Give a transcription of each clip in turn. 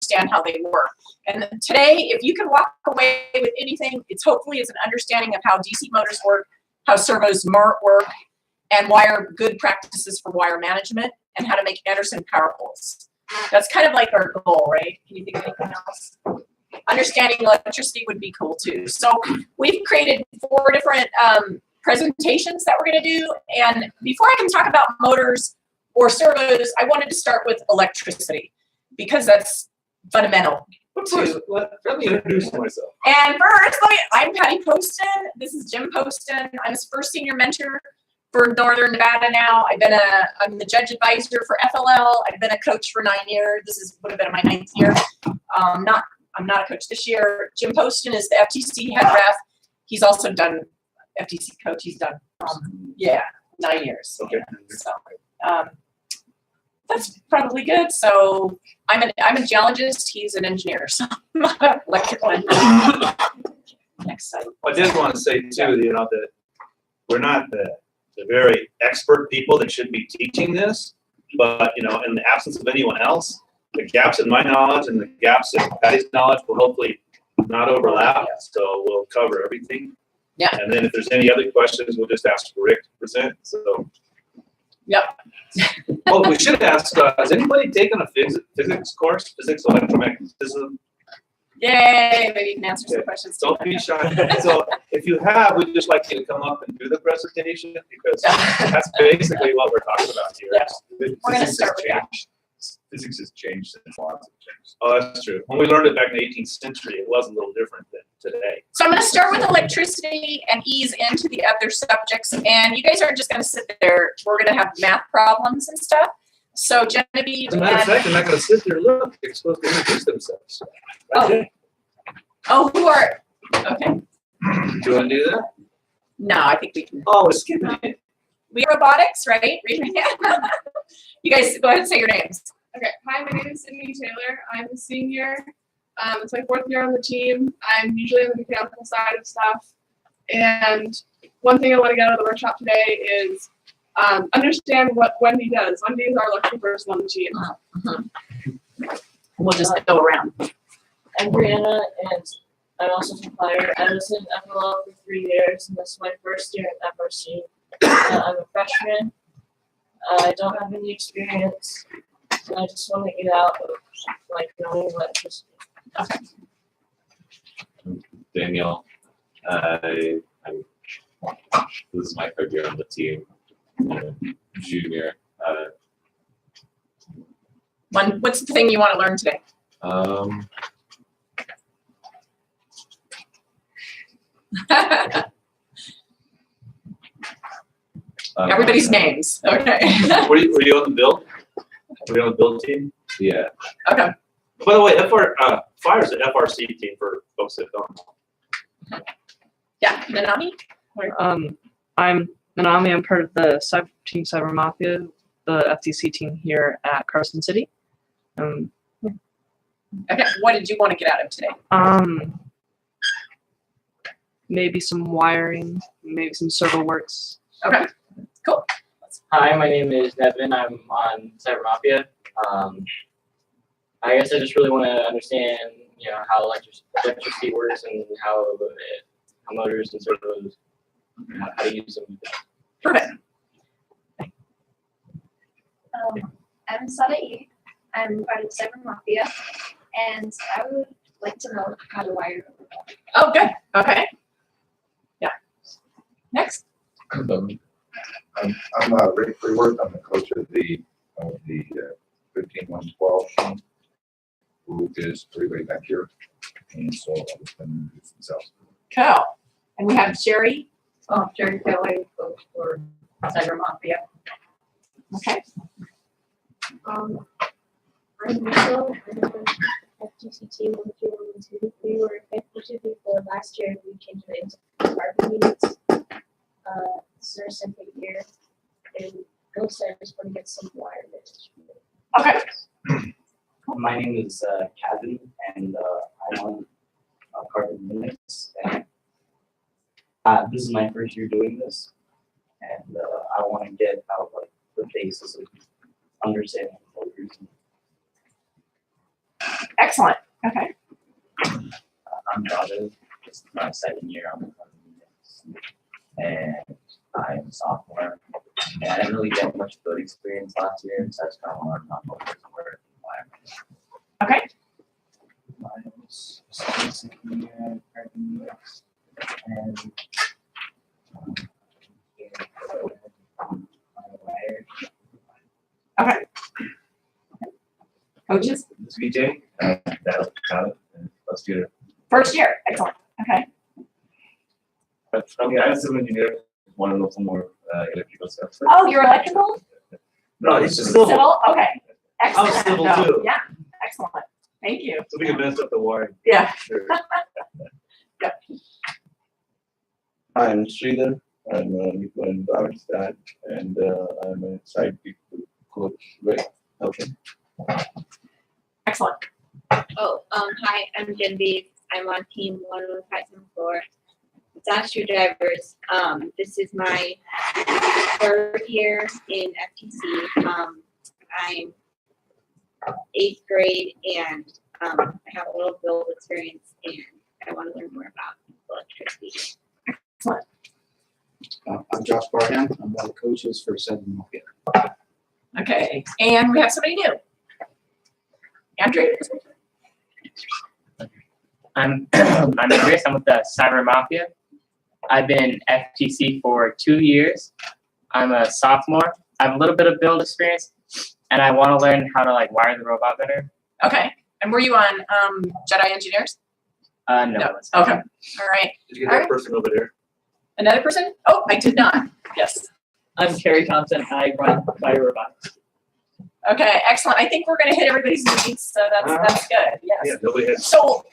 understand how they work. And today, if you can walk away with anything, it's hopefully an understanding of how DC motors work, how servos work, and why are good practices for wire management, and how to make Anderson power poles. That's kind of like our goal, right? Can you think of anything else? Understanding electricity would be cool too. So we've created 4 different presentations that we're going to do. And before I can talk about motors or servos, I wanted to start with electricity because that's fundamental. Let me introduce myself. And first, I'm Patty Poston. This is Jim Poston. I'm his first senior mentor for Northern Nevada now. I'm the judge advisor for FLL. I've been a coach for 9 years. This would have been my 9th year. I'm not a coach this year. Jim Poston is the FTC head ref. He's also done FTC coach. He's done 9 years. Okay. So that's probably good. So I'm a geologist. He's an engineer. So I'm not an electrical engineer. Next slide. I did want to say too, that we're not the very expert people that should be teaching this, but in the absence of anyone else, the gaps in my knowledge and the gaps in Patty's knowledge will hopefully not overlap. So we'll cover everything. Yeah. And then if there's any other questions, we'll just ask Rick to present. So. Yep. Oh, we should ask, has anybody taken a physics course, physics electromagnetism? Yay, maybe you can answer some questions. Don't be shy. So if you have, we'd just like you to come up and do the presentation because that's basically what we're talking about here. Yeah. We're going to start with that. Physics has changed since lots of changed. Oh, that's true. When we learned it back in the 18th century, it was a little different than today. So I'm going to start with electricity and ease into the other subjects. And you guys aren't just going to sit there. We're going to have math problems and stuff. So Genevieve. As a matter of fact, they're not going to sit there. Look, they're supposed to introduce themselves. Who are? Okay. Do you want to do that? No, I think we can. Oh, we're skipping it. We are robotics, right? Raise your hand. You guys go ahead and say your names. Okay, hi, my name is Sydney Taylor. I'm a senior. It's my 4th year on the team. I'm usually on the mechanical side of stuff. And one thing I want to get out of the workshop today is understand what Wendy does. Wendy is our electrical person on the team. We'll just go around. I'm Brianna, and I'm also from Fire. I was in FLL for 3 years, and this is my first year at FRC. I'm a freshman. I don't have any experience, and I just want to get out of knowing electricity. Okay. Daniel, this is my 3rd year on the team. I'm a junior. What's the thing you want to learn today? Everybody's names. Okay. Were you on the build? Were you on the build team? Yeah. Okay. By the way, Fire's an FRC team for folks that don't know. Yeah, Nanami? I'm Nanami. I'm part of the Team Cyber Mafia, the FTC team here at Carson City. Okay, what did you want to get out of today? Maybe some wiring, maybe some servo works. Okay, cool. Hi, my name is Devin. I'm on Cyber Mafia. I guess I just really want to understand, how electricity works and how motors and servos, how to use them. Perfect. I'm Sadae. I'm part of Cyber Mafia, and I would like to know how to wire. Oh, good. Okay. Yeah. Next. I'm Rick Freeworth. I'm the coach of the 15112 team, who is way back here, and so I'll let them introduce themselves. Cool. And we have Sherry. Oh, Sherry Kelly, coach for Cyber Mafia. Okay. I'm Rachel. I'm FTC team 12112. We were 52 before last year. We changed it into department units. This is our second year, and I'm excited to get some wire management. Okay. My name is Kevin, and I'm on Carbon Linux. And this is my first year doing this, and I want to get out the basis of understanding motors. Excellent. Okay. I'm Robin. This is my second year on the Robotics, and I'm a sophomore. And I didn't really get much field experience last year, so I just kind of learned on motors and work environment. Okay. I was a second year at Carson High School, and Okay. Coaches? This VJ, that was kind of first year. First year. Excellent. Okay. But okay, I'm a civil engineer. Want to know some more electrical stuff. Oh, you're electrical? No, it's just civil. Civil? Okay. Excellent. I'm civil No, too. Yeah. Excellent. Thank you. So we can mess up the wiring. Yeah. Sure. I'm Sridhar. I'm a Newfoundland Robotics dad, and I'm a sidekick to Coach Rick. Okay. Excellent. Oh, hi, I'm Genevieve. I'm on team 11574. It's Astro Drivers. This is my third year in FTC. I'm 8th grade, and I have a little build experience, and I want to learn more about electricity. Excellent. I'm Josh Barham. I'm one of the coaches for Southern Mafia. Okay. And we have somebody new. Andrew? I'm Andreas. I'm with the Cyber Mafia. I've been FTC for 2 years. I'm a sophomore. I have a little bit of build experience, and I want to learn how to wire the robot better. Okay. And were you on Jedi Engineers? No. Okay. All right. Did you get that person over there? Another person? Oh, I did not. Yes. I'm Carrie Thompson. I run Fire Robotics. Okay. Excellent. I think we're going to hit everybody's needs, so that's good. Yes. Yeah, nobody had. So,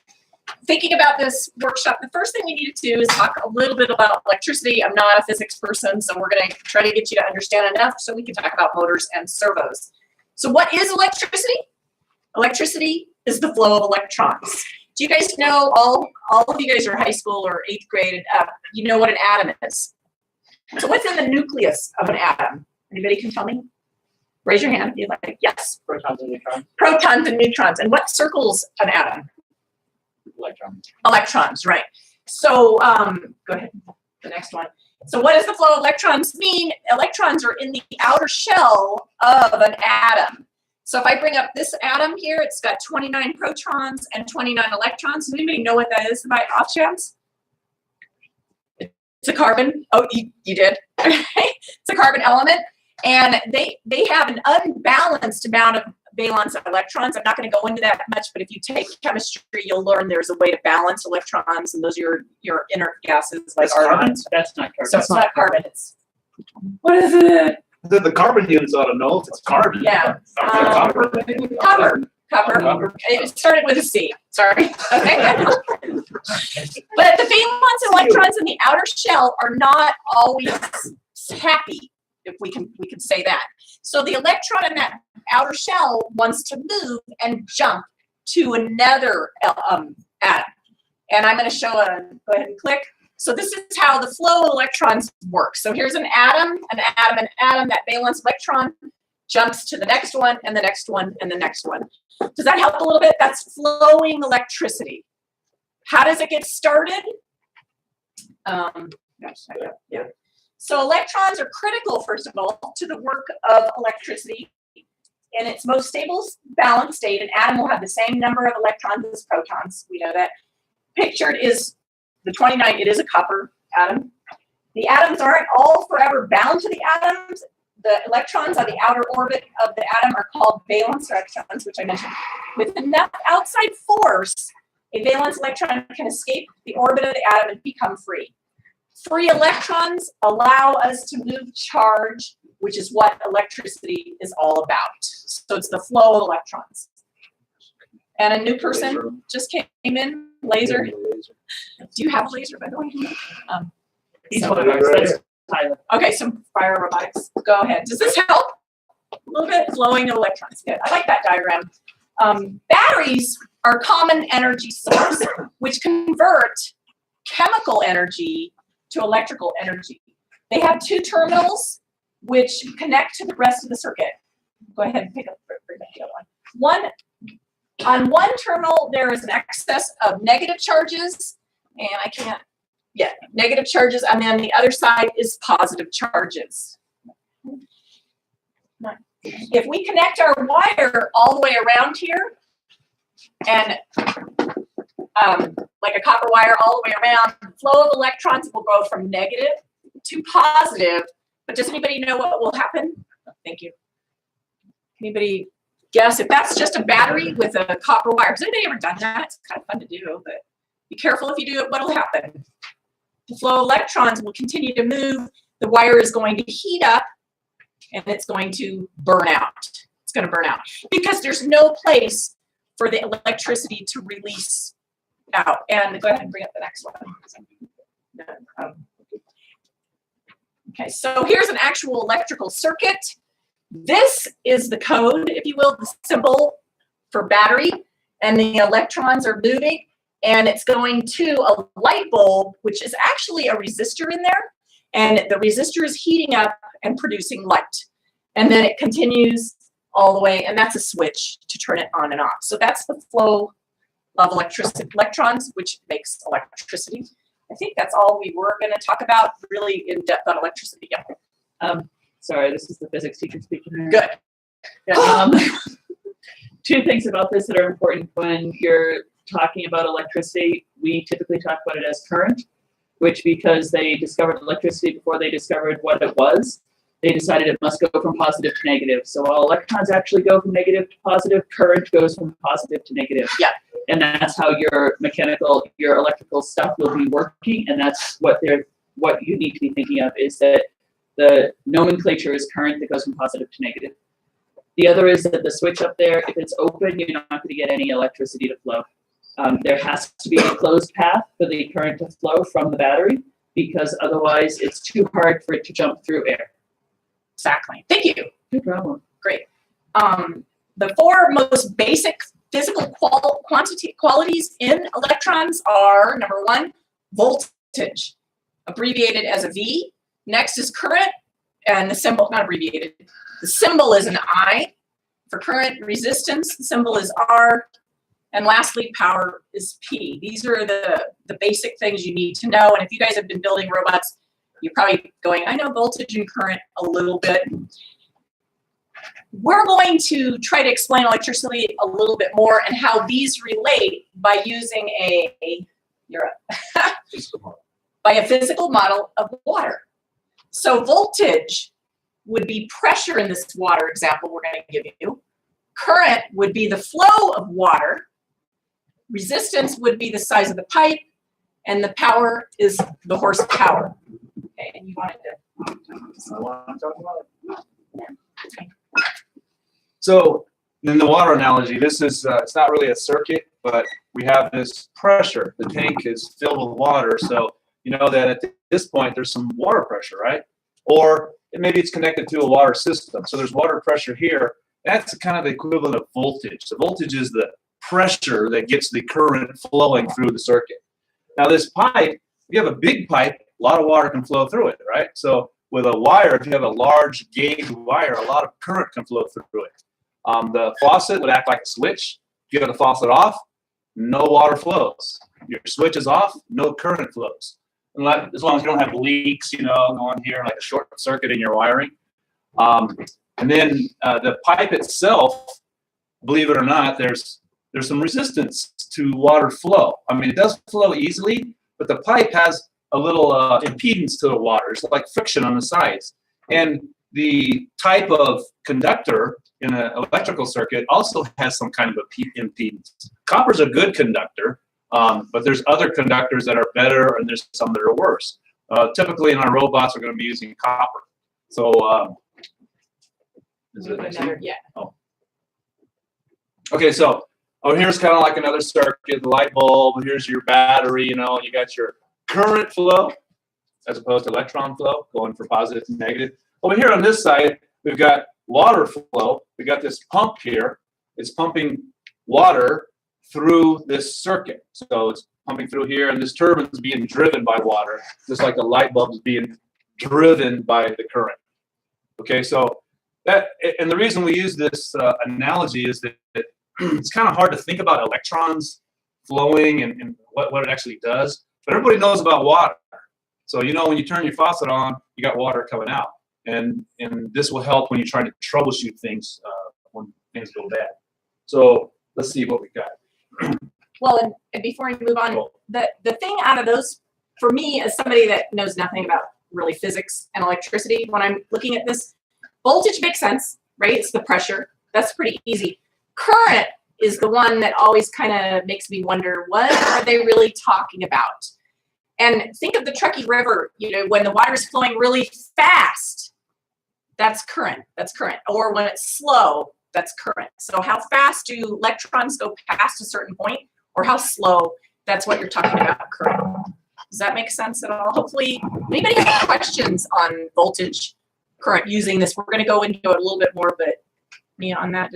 thinking about this workshop, the first thing we need to do is talk a little bit about electricity. I'm not a physics person, so we're going to try to get you to understand enough so we can talk about motors and servos. So what is electricity? Electricity is the flow of electrons. Do you guys know, all of you guys are high school or 8th grade and up, you know what an atom is? So what's in the nucleus of an atom? Anybody can tell me? Raise your hand if you'd like. Yes. Protons and neutrons. Protons and neutrons. And what circles an atom? Electrons. Electrons, right. So go ahead, the next one. So what does the flow of electrons mean? Electrons are in the outer shell of an atom. So if I bring up this atom here, it's got 29 protons and 29 electrons. Does anybody know what that is by off chance? It's a carbon. Oh, you did. It's a carbon element. And they have an unbalanced amount of valence electrons. I'm not going to go into that much, but if you take chemistry, you'll learn there's a way to balance electrons, and those are your inert gases like argon. That's not carbon. So it's not carbon. It's what is it? The carbon units ought to know if it's carbon. Yeah. Copper. Copper. It started with a C. Sorry. Okay. But the valence electrons in the outer shell are not always happy, if we can say that. So the electron in that outer shell wants to move and jump to another atom. And I'm going to show go ahead and click. So this is how the flow of electrons works. So here's an atom. That valence electron jumps to the next one and the next one and the next one. Does that help a little bit? That's flowing electricity. How does it get started? Yeah. So electrons are critical, first of all, to the work of electricity. In its most stable balanced state, an atom will have the same number of electrons as protons. We know that. Pictured is the 29. It is a copper atom. The atoms aren't all forever bound to the atoms. The electrons on the outer orbit of the atom are called valence electrons, which I mentioned. With enough outside force, a valence electron can escape the orbit of the atom and become free. Free electrons allow us to move charge, which is what electricity is all about. So it's the flow of electrons. And a new person just came in, laser. Do you have a laser, by the way? He's one of our pilot. Okay, some fire robotics. Go ahead. Does this help? A little bit flowing of electrons. Good. I like that diagram. Batteries are a common energy source, which convert chemical energy to electrical energy. They have two terminals which connect to the rest of the circuit. Go ahead and pick up the other one. One On one terminal, there is an excess of negative charges, and I can't, yeah, negative charges, and then the other side is positive charges. If we connect our wire all the way around here, and like a copper wire all the way around, the flow of electrons will go from negative to positive. But does anybody know what will happen? Thank you. Anybody guess if that's just a battery with a copper wire? Has anybody ever done that? It's kind of fun to do, but be careful if you do it, what will happen? The flow of electrons will continue to move. The wire is going to heat up and it's going to burn out. It's going to burn out because there's no place for the electricity to release out. And go ahead and bring up the next one. Okay, so here's an actual electrical circuit. This is the code, if you will, the symbol for battery, and the electrons are moving, and it's going to a light bulb, which is actually a resistor in there, and the resistor is heating up and producing light. And then it continues all the way, and that's a switch to turn it on and off. So that's the flow of electrons, which makes electricity. I think that's all we were going to talk about, really in depth on electricity. Yeah. Sorry, this is the physics teacher speaking here. Good. Yeah, two things about this that are important when you're talking about electricity. We typically talk about it as current, which because they discovered electricity before they discovered what it was, they decided it must go from positive to negative. So while electrons actually go from negative to positive, current goes from positive to negative. Yeah. And that's how your electrical stuff will be working, and that's what you need to be thinking of is that the nomenclature is current that goes from positive to negative. The other is that the switch up there, if it's open, you're not going to get any electricity to flow. There has to be a closed path for the current to flow from the battery because otherwise it's too hard for it to jump through air. Exactly. Thank you. No problem. Great. The four most basic physical qualities in electrons are, number one, voltage, abbreviated as a V. Next is current, and the symbol, not abbreviated, the symbol is an I. For current, resistance, the symbol is R. And lastly, power is P. These are the basic things you need to know. And if you guys have been building robots, you're probably going, I know voltage and current a little bit. We're going to try to explain electricity a little bit more and how these relate by using by a physical model of water. So voltage would be pressure in this water example we're going to give you. Current would be the flow of water. Resistance would be the size of the pipe. And the power is the horsepower. Okay, and you wanted to talk about it. So in the water analogy, this is, it's not really a circuit, but we have this pressure. The tank is filled with water. So you know that at this point, there's some water pressure, right? Or maybe it's connected to a water system. So there's water pressure here. That's kind of the equivalent of voltage. So voltage is the pressure that gets the current flowing through the circuit. Now this pipe, if you have a big pipe, a lot of water can flow through it, right? So with a wire, if you have a large gauge wire, a lot of current can flow through it. The faucet would act like a switch. If you have the faucet off, no water flows. Your switch is off, no current flows. As long as you don't have leaks, going here, like a short circuit in your wiring. And then the pipe itself, believe it or not, there's some resistance to water flow. I mean, it does flow easily, but the pipe has a little impedance to the water. It's like friction on the sides. And the type of conductor in an electrical circuit also has some kind of impedance. Copper's a good conductor, but there's other conductors that are better, and there's some that are worse. Typically in our robots, we're going to be using copper. So, is it next one? yeah. Oh. Okay, so here's kind of like another circuit, the light bulb. Here's your battery. You got your current flow as opposed to electron flow, going from positive to negative. Over here on this side, we've got water flow. We got this pump here. It's pumping water through this circuit. So it's pumping through here, and this turbine is being driven by water, just like the light bulb is being driven by the current. Okay, so and the reason we use this analogy is that it's kind of hard to think about electrons flowing and what it actually does. But everybody knows about water. So you know when you turn your faucet on, you got water coming out. And this will help when you're trying to troubleshoot things when things go bad. So let's see what we got. Well, and before we move on, the thing out of those, for me, as somebody that knows nothing about really physics and electricity, when I'm looking at this, voltage makes sense, right? It's the pressure. That's pretty easy. Current is the one that always kind of makes me wonder, what are they really talking about? And think of the Truckee River, you know, when the water is flowing really fast, that's current. That's current. Or when it's slow, that's current. So how fast do electrons go past a certain point, or how slow? That's what you're talking about, current. Does that make sense at all? Hopefully, anybody have questions on voltage, current using this? We're going to go into it a little bit more, but on that,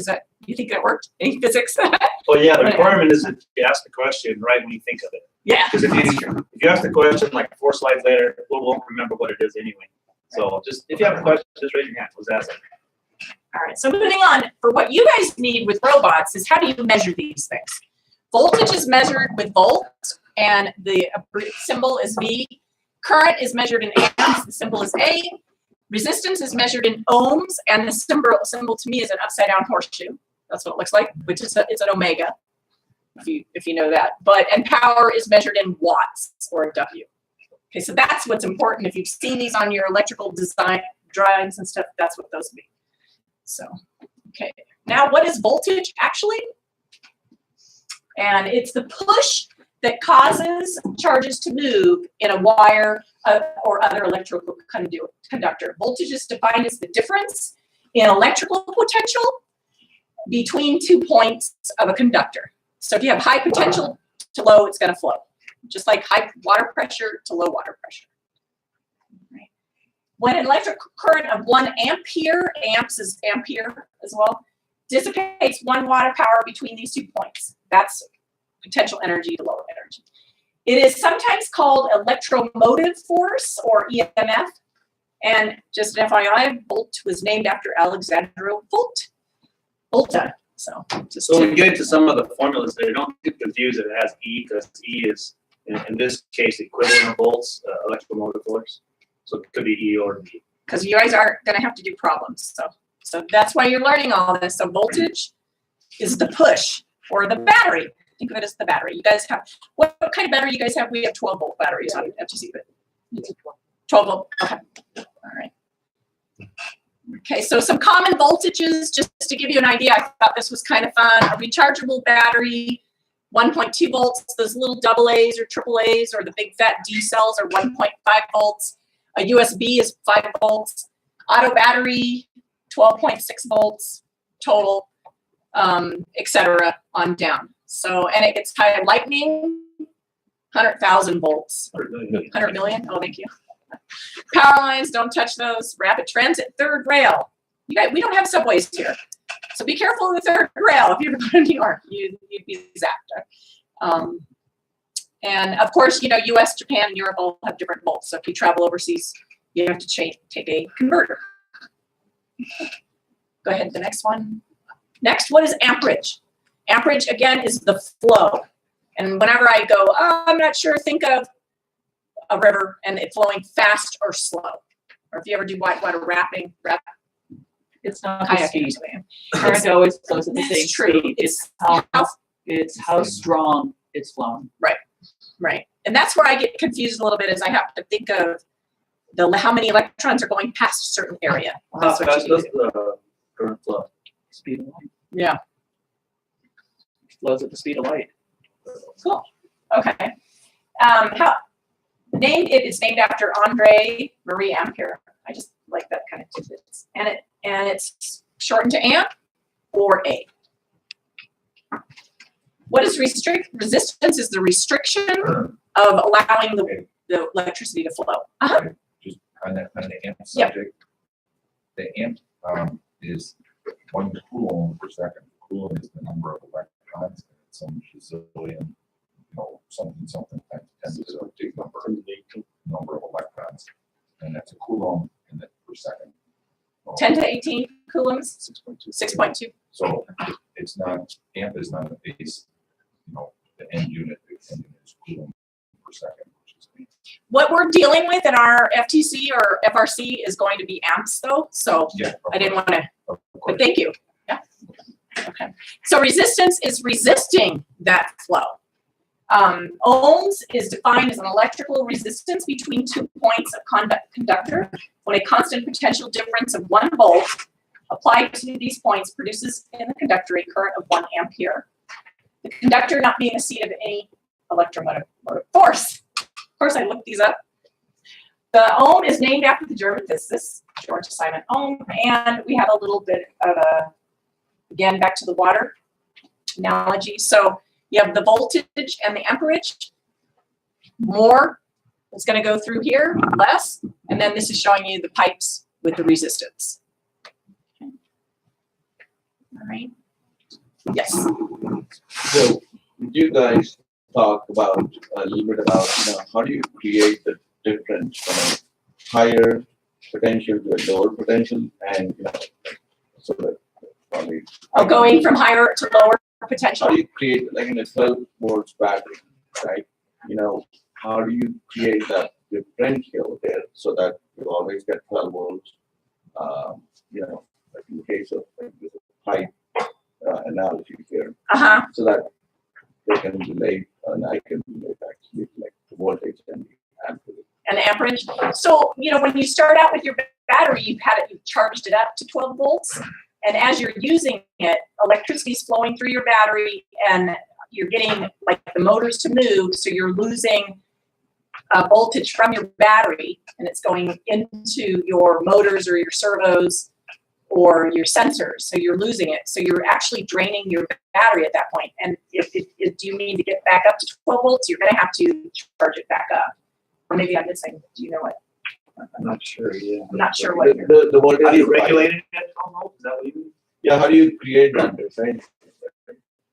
you think that worked? Any physics? Well, yeah, the requirement is that you ask the question right when you think of it. Yeah. Because if you ask the question like 4 slides later, we won't remember what it is anyway. So just if you have a question, just raise your hand. Let's ask it. All right. So moving on, for what you guys need with robots is, how do you measure these things? Voltage is measured with volts, and the symbol is V. Current is measured in amps. The symbol is A. Resistance is measured in ohms, and the symbol to me is an upside down horseshoe. That's what it looks like, which is it's an omega, if you know that. And power is measured in watts, or a W. Okay, so that's what's important. If you've seen these on your electrical design drawings and stuff, that's what those mean. So, okay. Now, what is voltage actually? And it's the push that causes charges to move in a wire or other electrical conductor. Voltage is defined as the difference in electrical potential between 2 points of a conductor. So if you have high potential to low, it's going to flow, just like high water pressure to low water pressure. Right. When an electric current of 1 ampere, amps is ampere as well, dissipates 1 watt of power between these 2 points. That's potential energy to low energy. It is sometimes called electromotive force, or EMF. And just an FYI, Volt was named after Alexander Volta. So when we get into some of the formulas there, don't get confused that it has E, because E is, in this case, equivalent of volts, electromotive force. So it could be E or V. Because you guys are going to have to do problems. So that's why you're learning all this. So voltage is the push, or the battery. Think of it as the battery. You guys have, what kind of battery you guys have? We have 12-volt batteries on FTC. 12-volt, okay. All right. Okay, so some common voltages, just to give you an idea. I thought this was kind of fun. A rechargeable battery, 1.2 volts. Those little AA's or AAA's, or the big fat D cells, are 1.5 volts. A USB is 5 volts. Auto battery, 12.6 volts total, etc. on down. So, and it gets kind of lightning, 100,000 volts. 100 million? Oh, thank you. Power lines, don't touch those. Rapid transit, third rail. You guys, we don't have subways here. So be careful of the third rail. If you ever go to New York, you'd be zapped. And of course, US, Japan, and Europe all have different volts. So if you travel overseas, you have to take a converter. Go ahead to the next one. Next, what is amperage? Amperage, again, is the flow. And whenever I go, I'm not sure, think of a river and it flowing fast or slow. Or if you ever do whitewater rafting, it's not the speed. Current It always flows at the same true. speed. It's how strong it's flowing. Right. And that's where I get confused a little bit, is I have to think of how many electrons are going past a certain area. How fast does the current flow? Speed of light. Yeah. It flows at the speed of light. Cool. Okay. It's named after Andre Marie Ampere. I just like that kind of tidbits. And it's shortened to amp, or A. What is resistance? Is the restriction of allowing the electricity to flow. Just on the amp subject. The amp is 1 coulomb per second. Coulomb is the number of electrons, and it's some gazillion, something times 10 to the big number of electrons, and that's a coulomb in the per second. 10 to 18 coulombs. 6.2. 6.2. So it's not, amp is not a base, the end unit is coulomb per second, which is What we're dealing with in our FTC or FRC is going to be amps though, so yeah. I didn't want to, Of but course. thank you. Yeah. Okay. So resistance is resisting that flow. Ohms is defined as an electrical resistance between 2 points of conductor when a constant potential difference of 1 volt applied to these points produces in the conductor a current of 1 ampere. The conductor not being a seat of any electromotive force. Of course, I looked these up. The ohm is named after the German physicist, George Simon Ohm, and we have a little bit of a, again, back to the water analogy. So you have the voltage and the amperage. More is going to go through here, less, and then this is showing you the pipes with the resistance. Okay. All right. Yes. So, you guys talk about a little bit about, how do you create the difference from a higher potential to a lower potential, and so that probably. Oh, going from higher to lower potential. How do you create, like in a 12 volts battery, right? How do you create that differential there so that you always get 12 volts? Like in the case of like this pipe analogy here, so that they can relate, and I can relate actually like the voltage and the amperage. And amperage. So, when you start out with your battery, you've charged it up to 12 volts. And as you're using it, electricity is flowing through your battery and you're getting like the motors to move. So you're losing voltage from your battery and it's going into your motors or your servos or your sensors. So you're losing it. So you're actually draining your battery at that point. And if you need to get back up to 12 volts, you're going to have to charge it back up. Or maybe I'm missing. Do you know what? I'm not sure, yeah. I'm not sure what you're. The voltage. How do you is regulate it at 12 volts? Is that what you mean? Yeah, how do you create that difference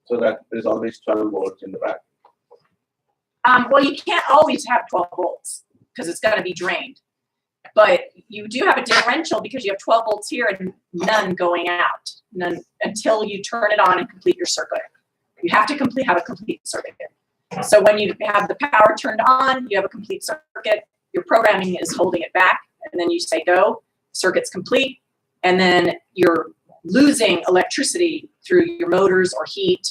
so that there's always 12 volts in the back? Well, you can't always have 12 volts because it's going to be drained. But you do have a differential because you have 12 volts here and none going out, none until you turn it on and complete your circuit. You have to have a complete circuit. So when you have the power turned on, you have a complete circuit. Your programming is holding it back, and then you say go, circuit's complete, and then you're losing electricity through your motors or heat,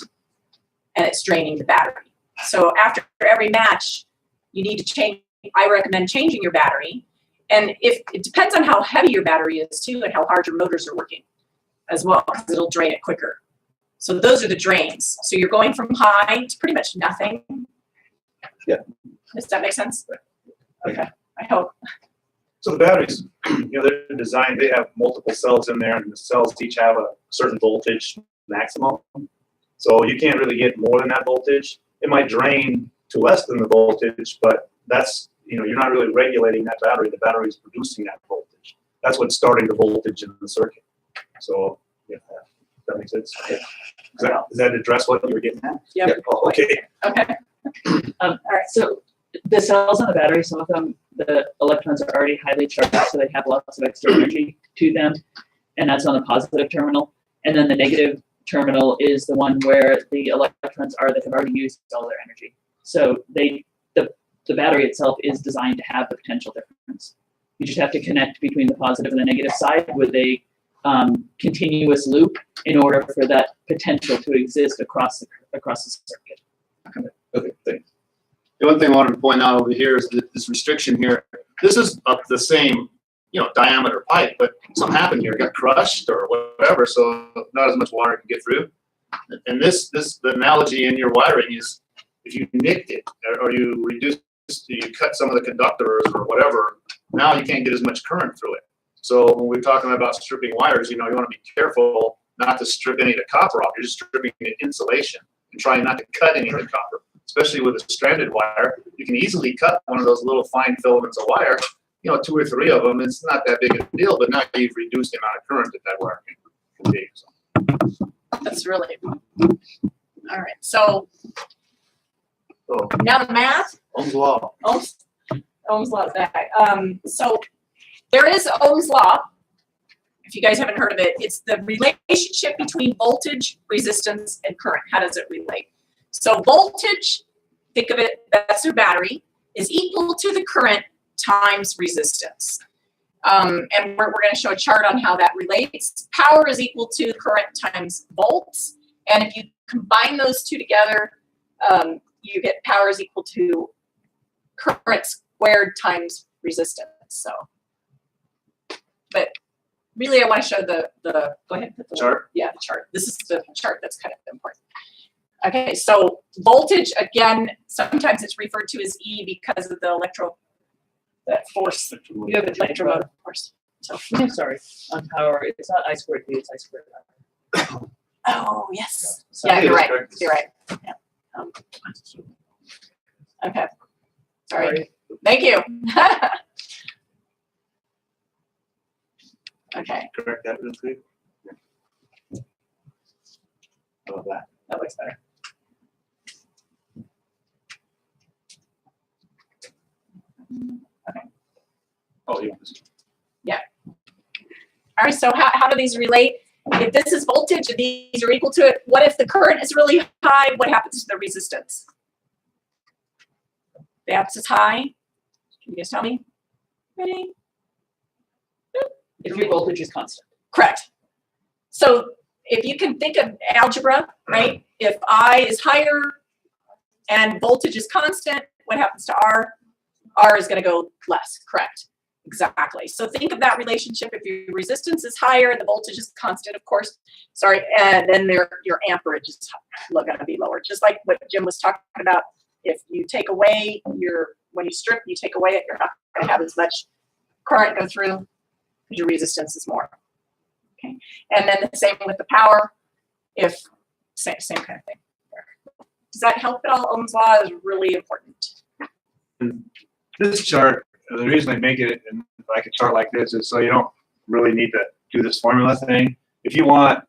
and it's draining the battery. So after every match, you need to change. I recommend changing your battery, and if it depends on how heavy your battery is too, and how hard your motors are working as well, because it'll drain it quicker. So those are the drains. So you're going from high to pretty much nothing. Yeah. Does that make sense? Okay, I hope. So the batteries, they're designed, they have multiple cells in there, and the cells each have a certain voltage maximum. So you can't really get more than that voltage. It might drain to less than the voltage, but that's, you're not really regulating that battery. The battery is producing that voltage. That's what's starting the voltage in the circuit. So, yeah, that makes sense. Yeah. Does that address what you were getting at? Yeah. Oh, okay. Okay. All right, so the cells on the battery, some of them, the electrons are already highly charged, so they have lots of extra energy to them, and that's on the positive terminal. And then the negative terminal is the one where the electrons are that have already used all their energy. So the battery itself is designed to have the potential difference. You just have to connect between the positive and the negative side with a continuous loop in order for that potential to exist across the circuit. Okay, thanks. The one thing I wanted to point out over here is that this restriction here, this is of the same, diameter pipe, but something happened here, it got crushed or whatever, so not as much water can get through. And the analogy in your wiring is if you nicked it or you cut some of the conductors or whatever, now you can't get as much current through it. So when we're talking about stripping wires, you want to be careful not to strip any of the copper off. You're just stripping the insulation and trying not to cut any of the copper. Especially with a stranded wire, you can easily cut one of those little fine filaments of wire, 2 or 3 of them. It's not that big a deal, but now you've reduced the amount of current that wire can take. So. That's really, all right. So now the math. Ohm's law. Ohm's law is back. So there is Ohm's law, If you guys haven't heard of it, it's the relationship between voltage, resistance, and current. How does it relate? So voltage, think of it, that's your battery, is equal to the current times resistance. And we're going to show a chart on how that relates. Power is equal to current times volts. And if you combine those two together, you get power is equal to current squared times resistance. So, but really I want to show the go ahead. Put the chart? Yeah, the chart. This is the chart that's kind of important. Okay, so voltage, again, sometimes it's referred to as E because of the that force. You have electromotive force. So, I'm sorry, on power, it's not I squared V, it's I squared R. oh, yes. So Yeah, you're right. correct. You're right. Yeah. Okay. Sorry. Thank you. Okay, Correct that real quick. How about that? that looks better. Oh, you want this? All right, so how do these relate? If this is voltage and these are equal to it, what if the current is really high? What happens to the resistance? The apps is high. Can you guys tell me? Ready? If your voltage is constant. Correct. So if you can think of algebra, right? If I is higher and voltage is constant, what happens to R? R is going to go less, correct? Exactly. So think of that relationship. If your resistance is higher and the voltage is constant, of course, sorry, and then your amperage is going to be lower. Just like what Jim was talking about. If you take away when you strip, you take away it, you're not going to have as much current go through because your resistance is more. Okay. And then the same with the power. If same kind of thing. Does that help at all? Ohm's law is really important. This chart, the reason I make it in like a chart like this is so you don't really need to do this formula thing. If you want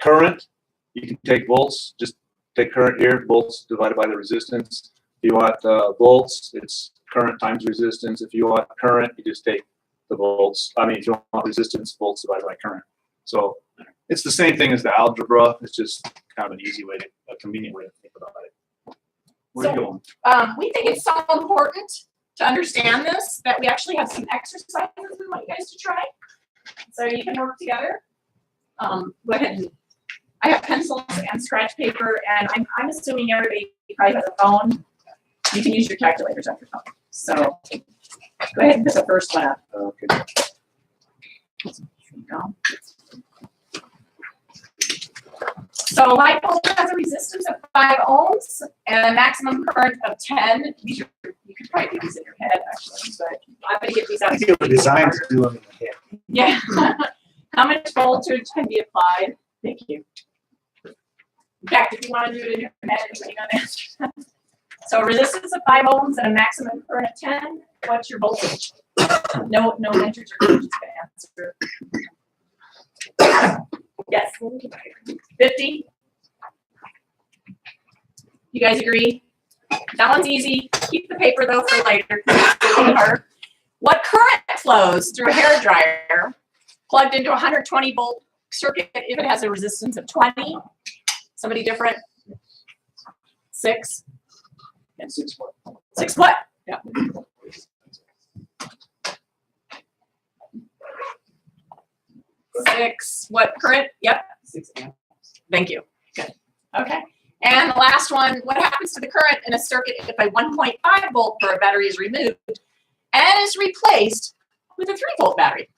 current, you can take volts, just take current here, volts divided by the resistance. If you want volts, it's current times resistance. If you want current, you just take the volts. I mean, if you want resistance, volts divided by current. So it's the same thing as the algebra. It's just kind of an easy way a convenient way to think about it. Where are you going? We think it's so important to understand this that we actually have some exercises we want you guys to try. So you can work together. Go ahead and I have pencils and scratch paper, and I'm assuming everybody probably has a phone. You can use your calculators on your phone. So go ahead and put the first one up. Okay. There you go. So a light bulb has a resistance of 5 ohms and a maximum current of 10. These are, you could probably do these in your head actually, but I'm going to get these out. I think the designs do them in the head. Yeah. How much voltage can be applied? Thank you. In fact, if you want to do it in your head, anybody know the answer? So resistance of 5 ohms and a maximum current of 10. What's your voltage? No mentors or coaches can answer. Yes. 50. You guys agree? That one's easy. Keep the paper though for later. It's really hard. What current flows through a hairdryer plugged into a 120 volt circuit if it has a resistance of 20? Somebody different? 6? And 6 what? 6 what? Yeah. 6 what current? Yep. 6 amps. Thank you. Good. Okay. And the last one, what happens to the current in a circuit if a 1.5 volt per battery is removed and is replaced with a 3 volt battery?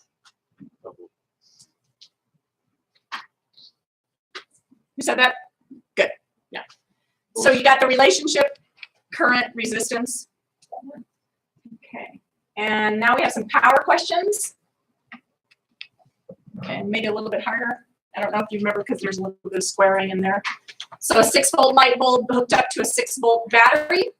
Who said that? Good. Yeah. So you got the relationship, current, resistance. Okay. And now we have some power questions. Okay, made it a little bit harder. I don't know if you remember because there's a little bit of squaring in there. So a 6 volt light bulb hooked up to a 6 volt battery.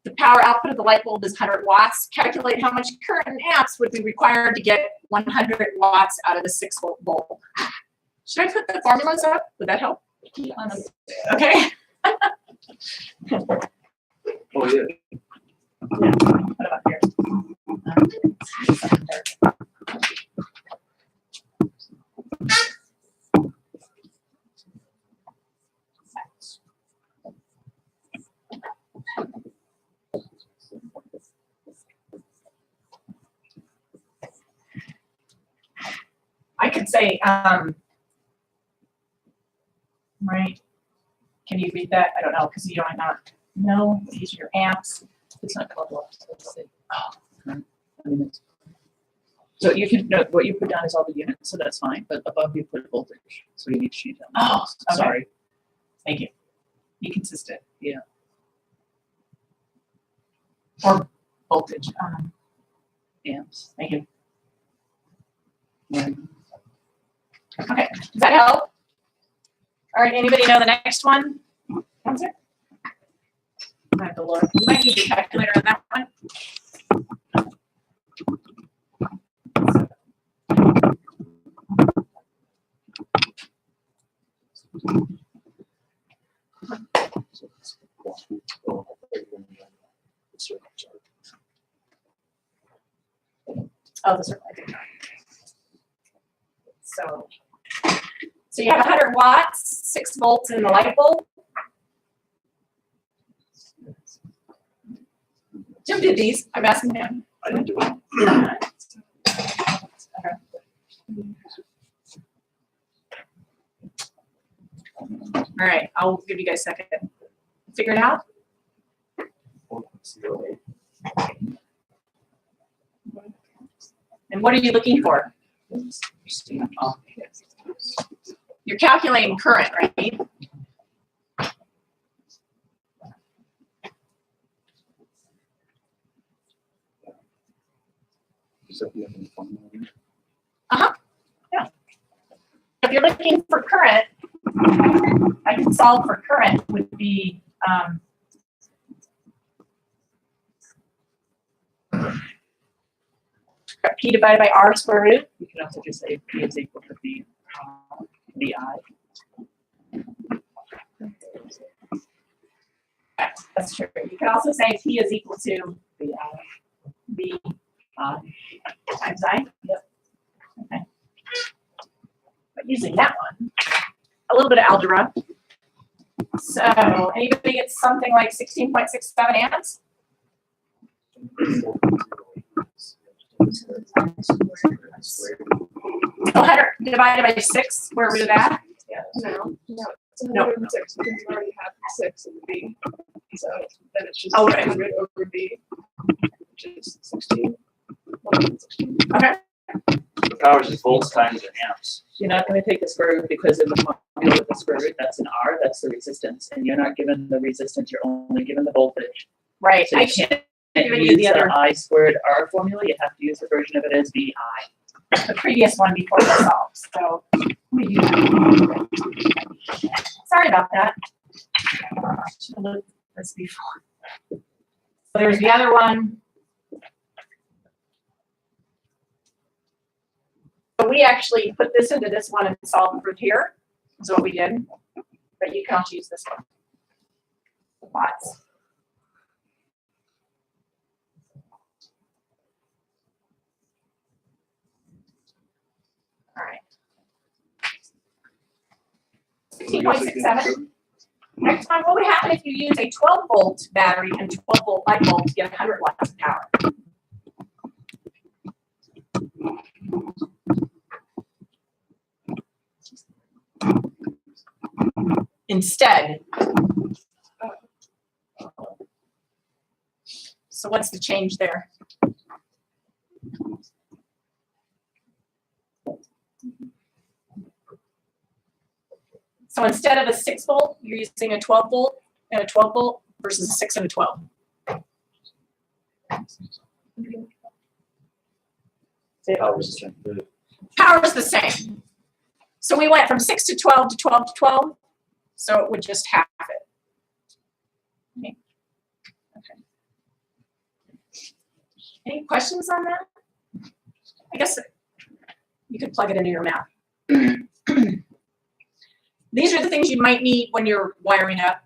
The power output of the light bulb is 100 watts. Calculate how much current in amps would be required to get 100 watts out of the 6 volt bulb. Should I put the formulas up? Would that help? Okay. Oh, yeah. What about here? say, right, can you read that? I don't know, because you don't not know, these are your amps. It's not called loss. So you can, no, what you put down is all the units, so that's fine, but above you put voltage, so you need to change that. Oh, okay. Sorry. Thank you. Be consistent. Yeah. Or voltage, Amps. thank you. Okay, does that help? All right, anybody know the next one? Answer? I have to look. You might need the calculator on that one. Oh, the circle. I did not. So you have 100 watts, 6 volts in the light bulb. Jim did these. I'm asking him. I didn't do it. Okay. All right, I'll give you guys a second. Figure it out. And what are you looking for? You're calculating current, right? Yeah. If you're looking for current, I can solve for current would be P divided by R square root. You can also just say P is equal to V, VI. That's true. You can also say P is equal to V times I. Yep. Okay. But using that one, a little bit of algebra. So anybody get something like 16.67 amps? 100 divided by 6, square root of that? No, it's No. 106 because you already have 6 in the B. So then it's just Oh, right. 100 over B, which is 16. Okay. The powers is volts times the amps. You're not going to take the square root because in the formula with the square root, that's an R, that's the resistance, and you're not given the resistance, you're only given the voltage. Right. So I you can't given you use the the other, I squared R formula, you have to use the version of it as VI. the previous one before we solved. So let me do that. Sorry about that. Should have looked at this before. So there's the other one. So we actually put this into this one and solved for here. Is what we did. But you can also use this one. Watts. All right. 16.67. Next one, what would happen if you use a 12-volt battery and 12-volt light bulb to get 100 watts of power? Instead. So what's the change there? So instead of a 6-volt, you're using a 12-volt and a 12-volt versus a 6 and a 12. Power is the same. So we went from 6 to 12 to 12 to 12. So it would just half it. Okay. Okay. Any questions on that? I guess you could plug it into your map. These are the things you might need when you're wiring up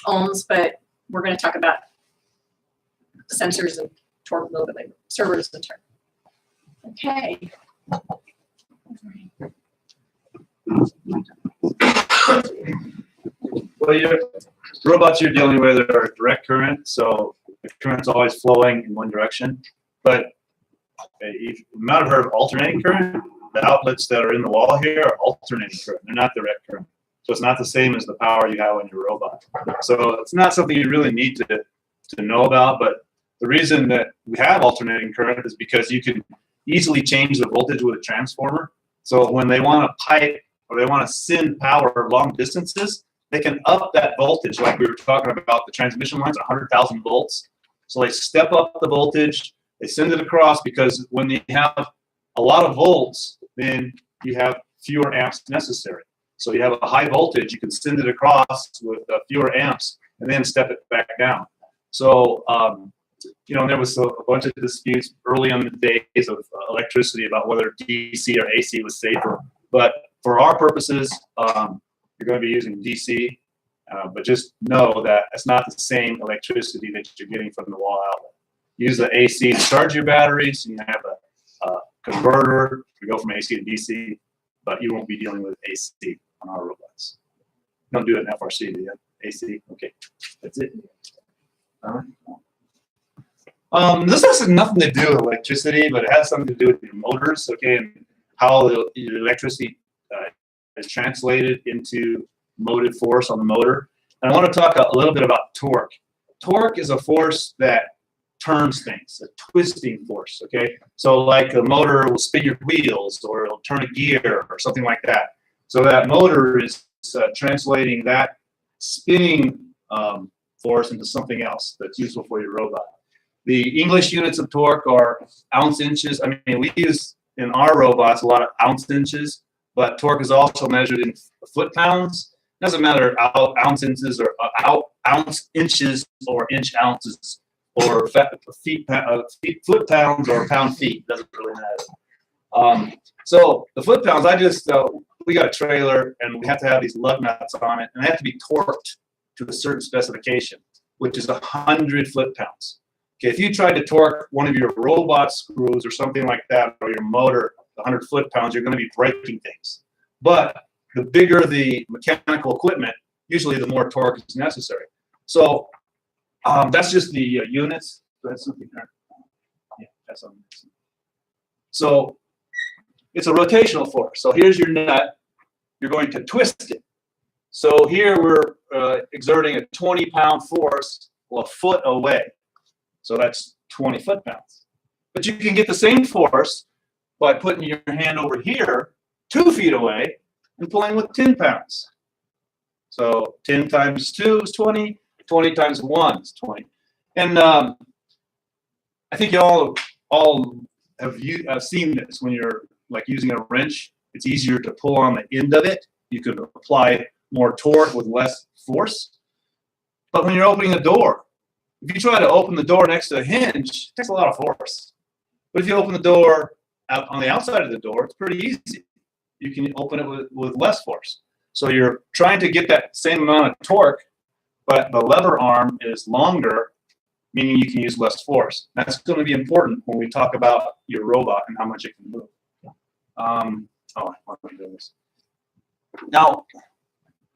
ohms, but we're going to talk about sensors and torque a little bit later. Servers and torque. Okay. Well, your robots you're dealing with are direct current, so the current's always flowing in one direction. But you might have heard of alternating current. the outlets that are in the wall here are alternating current. They're not direct current. So it's not the same as the power you have on your robot. So it's not something you really need to know about, but the reason that we have alternating current is because you can easily change the voltage with a transformer. So when they want to pipe or they want to send power long distances, they can up that voltage, like we were talking about the transmission lines, 100,000 volts. So they step up the voltage, they send it across, because when you have a lot of volts, then you have fewer amps necessary. So you have a high voltage, you can send it across with fewer amps and then step it back down. So, you know, there was a bunch of disputes early in the days of electricity about whether DC or AC was safer. But for our purposes, you're going to be using DC, but just know that it's not the same electricity that you're getting from the wall outlet. Use the AC to charge your batteries, and you have a converter to go from AC to DC, but you won't be dealing with AC on our robots. Don't do it in FRC, do you? AC? Okay, that's it. This has nothing to do with electricity, but it has something to do with your motors, okay, and how the electricity is translated into motive force on the motor. And I want to talk a little bit about torque. Torque is a force that turns things, a twisting force, okay? So like a motor will spin your wheels, or it'll turn a gear or something like that. So that motor is translating that spinning force into something else that's useful for your robot. The English units of torque are ounce inches. I mean, we use in our robots a lot of ounce inches, but torque is also measured in foot pounds. It doesn't matter ounce inches or ounce inches or inch ounces or foot pounds or pound feet. Doesn't really matter. So the foot pounds, we got a trailer and we have to have these lug nuts on it, and they have to be torqued to a certain specification, which is 100 foot pounds. Okay, if you tried to torque one of your robot screws or something like that, or your motor, 100 foot pounds, you're going to be breaking things. But the bigger the mechanical equipment, usually the more torque is necessary. So that's just the units. That's something there. Yeah, that's something. So it's a rotational force. So here's your nut. You're going to twist it. So here we're exerting a 20-pound force a foot away. So that's 20 foot-pounds. But you can get the same force by putting your hand over here 2 feet away and pulling with 10 pounds. So 10 times 2 is 20, 20 times 1 is 20. And I think you all have seen this when you're like using a wrench. It's easier to pull on the end of it. You can apply more torque with less force. But when you're opening a door, if you try to open the door next to a hinge, it takes a lot of force. But if you open the door out on the outside of the door, it's pretty easy. You can open it with less force. So you're trying to get that same amount of torque, but the lever arm is longer, meaning you can use less force. That's going to be important when we talk about your robot and how much it can move. I want to do this. Now,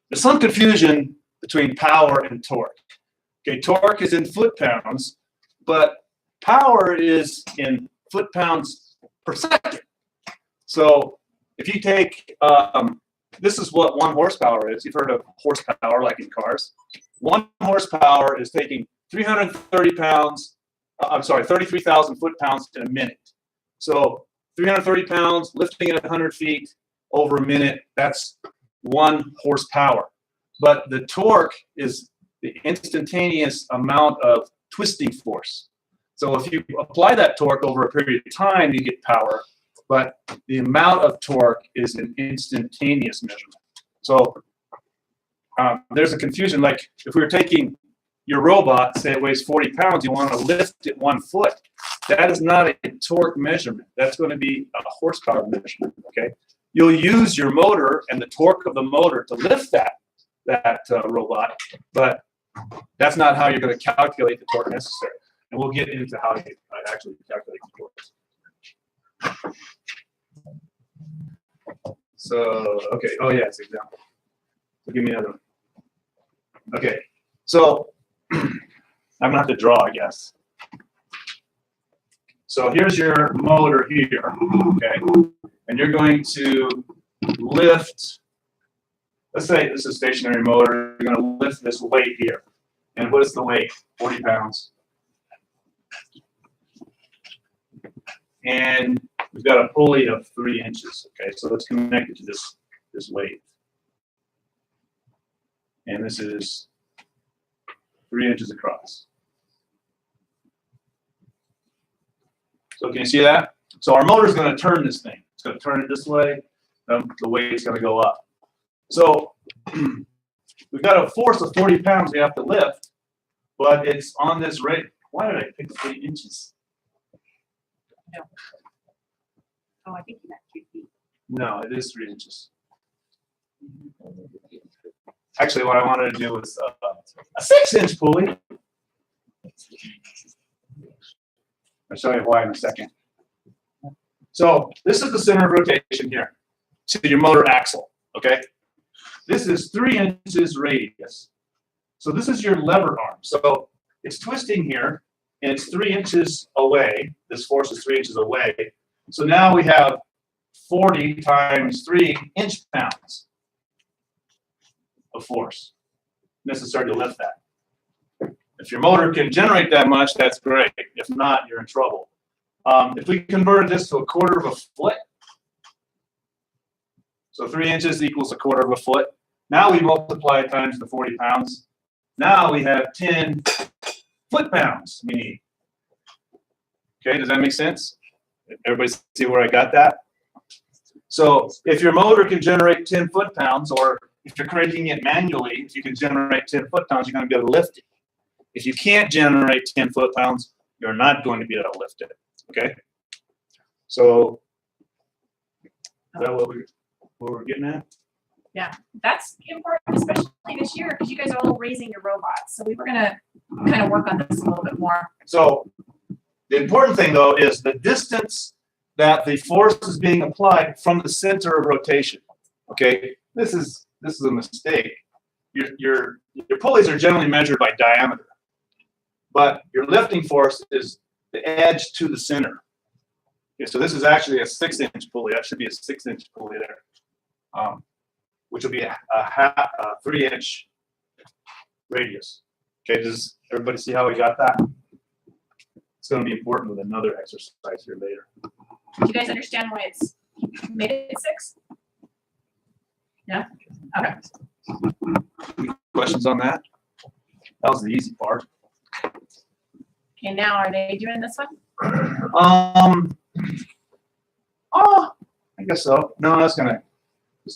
there's some confusion between power and torque. Okay, torque is in foot-pounds, but power is in foot-pounds per second. So if you take, this is what 1 horsepower is. You've heard of horsepower, like in cars. 1 horsepower is taking 33,000 foot-pounds in a minute. So 330 pounds, lifting it 100 feet over a minute, that's 1 horsepower. But the torque is the instantaneous amount of twisting force. So if you apply that torque over a period of time, you get power, but the amount of torque is an instantaneous measurement. So there's a confusion, like if we were taking your robot, say it weighs 40 pounds, you want to lift it 1 foot. That is not a torque measurement. That's going to be a horsepower measurement, okay? You'll use your motor and the torque of the motor to lift that robot, but that's not how you're going to calculate the torque necessary. And we'll get into how you actually calculate the torque. So, okay, oh yeah, it's an example. So give me another one. Okay, so I'm going to have to draw, I guess. So here's your motor here, okay? And you're going to lift, let's say this is a stationary motor, you're gonna lift this weight here. And what is the weight? 40 pounds. And we've got a pulley of 3 inches, okay? So let's connect it to this weight. And this is 3 inches across. So can you see that? So our motor is going to turn this thing. It's going to turn it this way. The weight's going to go up. So we've got a force of 40 pounds we have to lift, but it's on this rate. Why did I pick 3 inches? No. Oh, I think you meant 3 feet. No, it is 3 inches. Actually, what I wanted to do was a 6-inch pulley. I'll show you why in a second. So this is the center of rotation here to your motor axle, okay? This is 3 inches radius. So this is your lever arm. So it's twisting here, and it's 3 inches away. This force is 3 inches away. So now we have 40 times 3 inch-pounds of force necessary to lift that. If your motor can generate that much, that's great. If not, you're in trouble. If we converted this to a quarter of a foot, so 3 inches equals a quarter of a foot. Now we multiply it times the 40 pounds. Now we have 10 foot-pounds we need. Okay, does that make sense? Everybody see where I got that? So if your motor can generate 10 foot-pounds, or if you're cranking it manually, if you can generate 10 foot-pounds, you're going to be able to lift it. If you can't generate 10 foot-pounds, you're not going to be able to lift it. Okay? So is that what we're getting at? Yeah, that's important, especially this year, because you guys are all raising your robots. So we were gonna kind of work on this a little bit more. So the important thing, though, is the distance that the force is being applied from the center of rotation. Okay, this is a mistake. Your pulleys are generally measured by diameter, but your lifting force is the edge to the center. Okay, so this is actually a 6-inch pulley. That should be a 6-inch pulley there, which will be a 3-inch radius. Okay, does everybody see how we got that? It's going to be important with another exercise here later. Do you guys understand why it's made it 6? Yeah? Okay. Questions on that? That was the easy part. Okay, now are they doing this one? Oh, I guess so. No, that's gonna.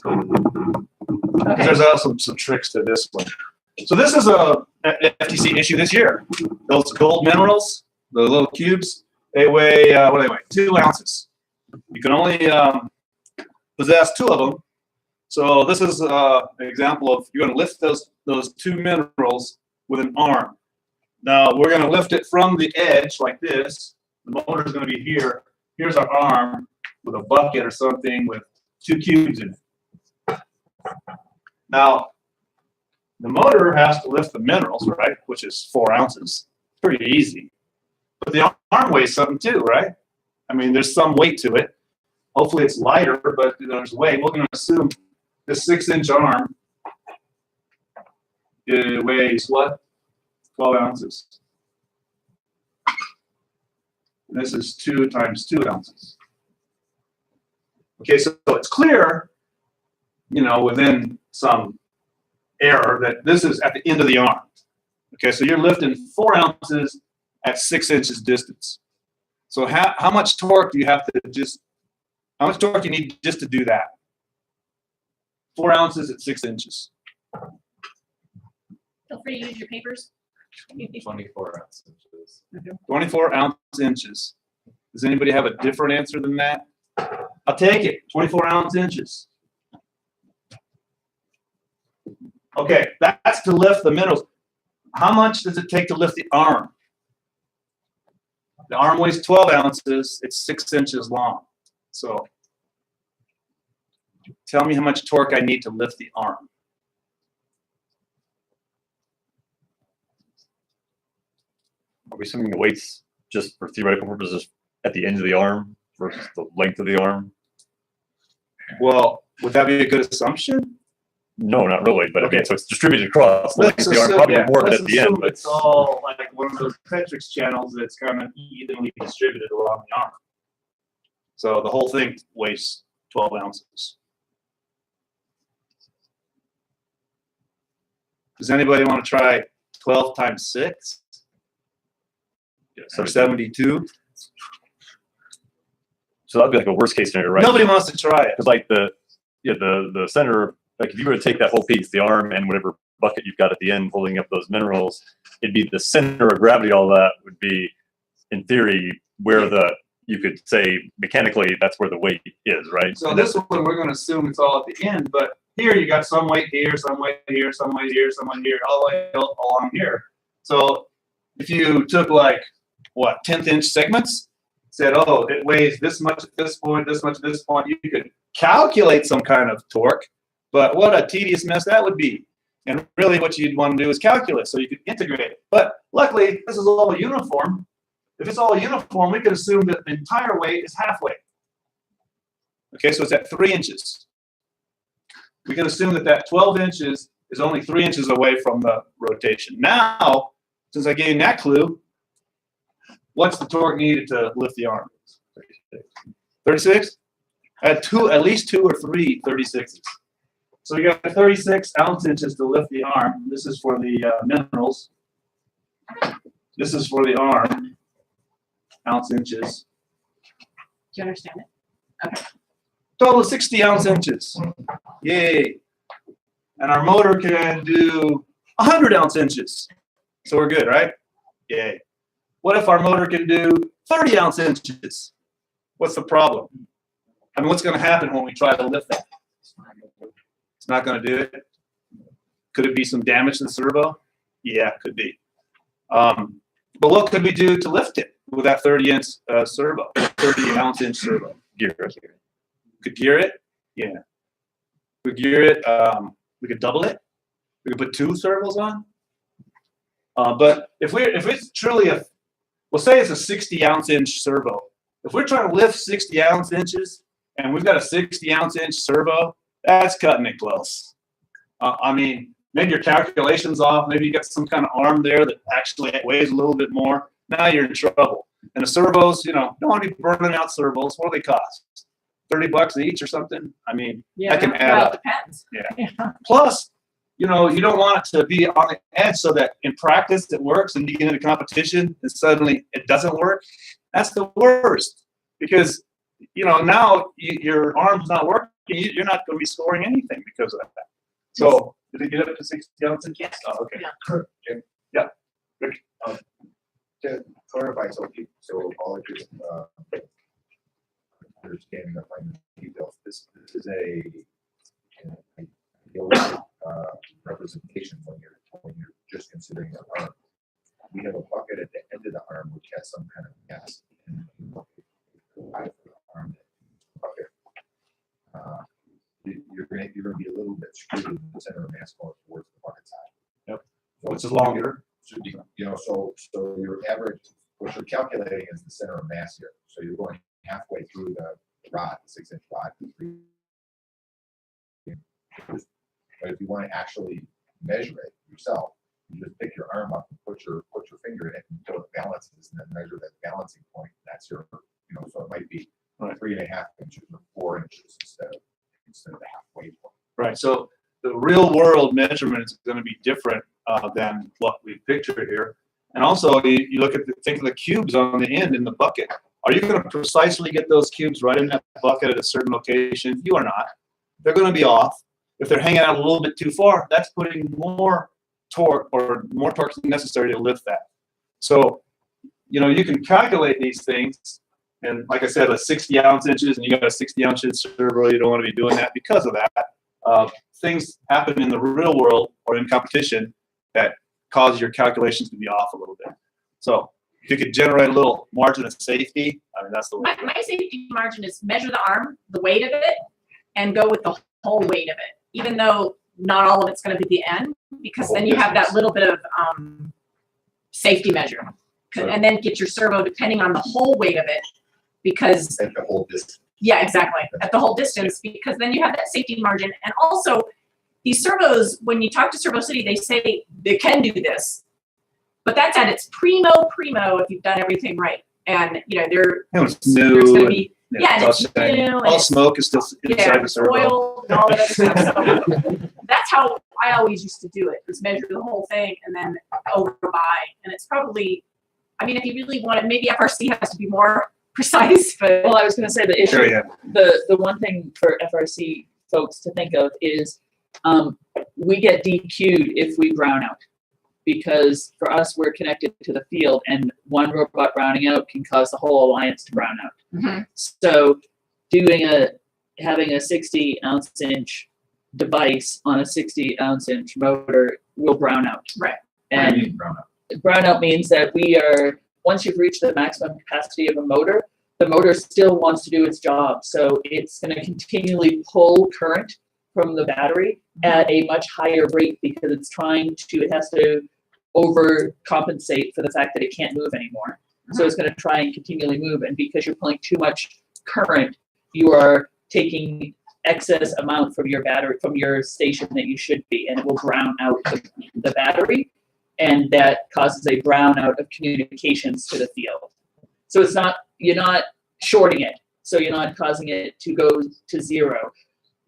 Okay. There's also some tricks to this one. So this is a FTC issue this year. Those gold minerals, the little cubes, they weigh what do they weigh? 2 ounces. You can only possess 2 of them. So this is an example of you're going to lift those 2 minerals with an arm. Now we're going to lift it from the edge like this. The motor is going to be here. Here's our arm with a bucket or something with 2 cubes in it. Now the motor has to lift the minerals, right? Which is 4 ounces. Pretty easy. But the arm weighs something too, right? I mean, there's some weight to it. Hopefully it's lighter, but there's weight. We're going to assume this 6-inch arm it weighs what? 12 ounces. And this is 2 times 2 ounces. Okay, so it's clear, you know, within some error that this is at the end of the arm. Okay, so you're lifting 4 ounces at 6 inches distance. So how much torque do you have to how much torque do you need just to do that? 4 ounces at 6 inches. Feel free to use your papers. 24 ounce inches. 24 ounce inches. Does anybody have a different answer than that? I'll take it. 24 ounce inches. Okay, that's to lift the minerals. How much does it take to lift the arm? The arm weighs 12 ounces. It's 6 inches long. So tell me how much torque I need to lift the arm. Are we assuming the weight's just for theoretical purposes at the end of the arm versus the length of the arm? Well, would that be a good assumption? No, not really, but I mean, Okay. so it's distributed across the length Let's of the arm, assume, probably yeah, more of it let's at the end, assume but it's all like one of those Tetrix channels that's kind of evenly distributed along the arm. So the whole thing weighs 12 ounces. Does anybody want to try 12 times 6? Or 72? so that'd be like a worst case scenario, right? Nobody wants to try it. Because like the center, like if you were to take that whole piece, the arm and whatever bucket you've got at the end holding up those minerals, it'd be the center of gravity. All that would be, in theory, where you could say mechanically that's where the weight is, right? So this one we're going to assume it's all at the end, but here you got some weight here, some weight here, some weight here, some weight here, all the way along here. So if you took like what 1/10 inch segments, said, oh, it weighs this much at this point, this much at this point, you could calculate some kind of torque, but what a tedious mess that would be. And really what you'd want to do is calculate so you could integrate it. But luckily, this is all uniform. If it's all uniform, we could assume that the entire weight is half weight. Okay, so it's at 3 inches. We can assume that 12 inches is only 3 inches away from the rotation. Now, since I gave you that clue, what's the torque needed to lift the arm? 36? I had at least 2 or 3 36s. So you got 36 ounce inches to lift the arm. This is for the minerals. This is for the arm, ounce inches. Do you understand it? Okay. Total of 60 ounce inches. Yay. And our motor can do 100 ounce inches. So we're good, right? Yay. What if our motor can do 30 ounce inches? What's the problem? I mean, what's going to happen when we try to lift that? It's not going to do it. Could it be some damage to the servo? Yeah, could be. But what could we do to lift it with that 30-inch servo, 30-ounce-inch servo? Gear it. Could gear it? Yeah. We could gear it. We could double it. We could put 2 servos on. But if it's truly we'll say it's a 60-ounce-inch servo. If we're trying to lift 60 ounce inches and we've got a 60-ounce-inch servo, that's cutting it close. I mean, maybe your calculation's off. Maybe you got some kind of arm there that actually weighs a little bit more. Now you're in trouble. And the servos, don't want to be burning out servos. What do they cost? $30 each or something? I mean, that can add up. Depends. Yeah. Plus, you don't want it to be on the edge so that in practice it works and you get into competition and suddenly it doesn't work. That's the worst because, now your arm's not working. You're not going to be scoring anything because of that. So, did it get up to 60 ounces? Yes. Oh, okay. Yeah. Yeah. Rick? To clarify, so all of this understanding of finding details, this is a representation when you're just considering the arm. We have a bucket at the end of the arm which has some kind of gas. And arm bucket. You're going to be a little bit skewed with the center of mass going towards the bucket side. Yep. So Which is longer. Should be, so your average, what you're calculating is the center of mass here. So you're going halfway through the rod, the 6-inch rod. But if you want to actually measure it yourself, you just pick your arm up and put your finger in it until it balances, and then measure that balancing point. That's your, so it might be 3.5 inches or 4 inches instead of the halfway point. Right. So the real world measurement is going to be different than what we picture here. And also, you look at think of the cubes on the end in the bucket. Are you going to precisely get those cubes right in that bucket at a certain location? You are not. They're going to be off. If they're hanging out a little bit too far, that's putting more torque necessary to lift that. So, you can calculate these things. And like I said, a 60 ounce inches and you got a 60 ounce servo, you don't want to be doing that because of that. Things happen in the real world or in competition that cause your calculations to be off a little bit. So if you could generate a little margin of safety, that's the way. My safety margin is measure the arm, the weight of it, and go with the whole weight of it, even though not all of it's going to be the end, because then you have that little bit of safety measure. And then get your servo, depending on the whole weight of it, because At the whole distance. yeah, exactly, at the whole distance, because then you have that safety margin. And also, these servos, when you talk to Servo City, they say they can do this, but that's at its primo if you've done everything right. And you know, there's gonna be yeah, and it's new, and all it's, smoke is still yeah, inside the servo. oil and all that other stuff. So that's how I always used to do it, is measure the whole thing and then overbuy. And it's probably, I mean, if you really want it, maybe FRC has to be more precise, but Well, I was gonna say the issue, Sure, yeah. the one thing for FRC folks to think of is, we get DQ'd if we brown out. Because for us, we're connected to the field, and one robot browning out can cause the whole alliance to brown out. Mhm. So having a 60-ounce device on a 60-ounce motor will brown out. Right. And brown out means that once you've reached the maximum capacity of a motor, the motor still wants to do its job. So it's going to continually pull current from the battery at a much higher rate because it has to overcompensate for the fact that it can't move anymore. So it's going to try and continually move. And because you're pulling too much current, you are taking excess amount from your battery, from your station that you should be, and it will brown out the battery. And that causes a brownout of communications to the field. So you're not shorting it. So you're not causing it to go to zero.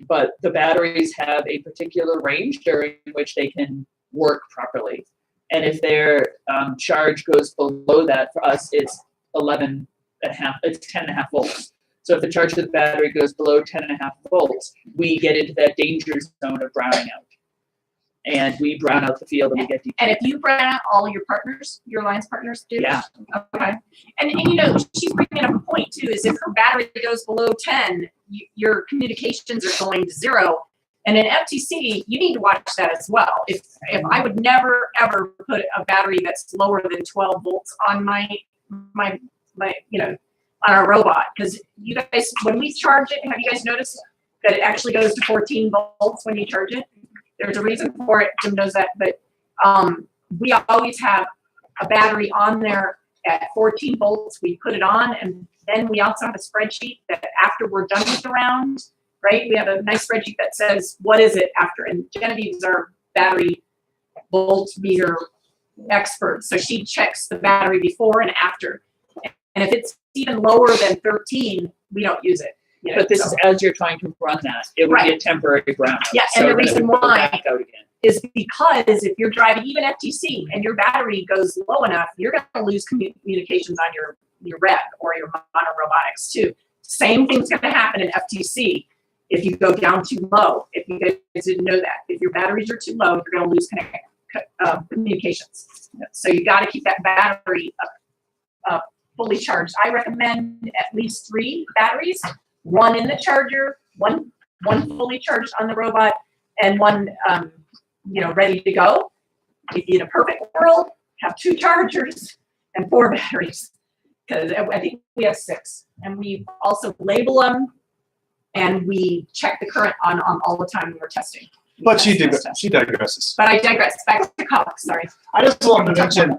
But the batteries have a particular range during which they can work properly. And if their charge goes below that, for us, it's 10.5 volts. So if the charge of the battery goes below 10.5 volts, we get into that danger zone of browning out. And we brown out the field and we get DQ. And if you brown out, all your partners, your alliance partners do? Yeah. Okay. And you know, she's bringing up a point too, is if her battery goes below 10, your communications are going to zero. And in FTC, you need to watch that as well. If I would never, ever put a battery that's lower than 12 volts on my you know, on our robot. Because you guys, when we charge it, have you guys noticed that it actually goes to 14 volts when you charge it? There's a reason for it. Jim knows that, but we always have a battery on there at 14 volts. We put it on, and then we also have a spreadsheet that after we're done with the round, right? We have a nice spreadsheet that says what is it after. And Genevieve's our battery voltmeter expert, so she checks the battery before and after. And if it's even lower than 13, we don't use it. You know, But this is as you're trying to run that. It would be a temporary brownout. Yeah, So and the then it reason would go why back out again. is because if you're driving even FTC and your battery goes low enough, you're going to lose communications on your rev or your mono robotics too. Same thing's going to happen in FTC if you go down too low. If you guys didn't know that, if your batteries are too low, you're going to lose communications. So you got to keep that battery up, fully charged. I recommend at least 3 batteries. 1 in the charger, one fully charged on the robot, and 1, you know, ready to go. If in a perfect world, have 2 chargers and 4 batteries, because I think we have 6, and we also label them, and we check the current on all the time when we're testing. But she digresses. But I digress. Back to comics. Sorry. I just wanted to mention,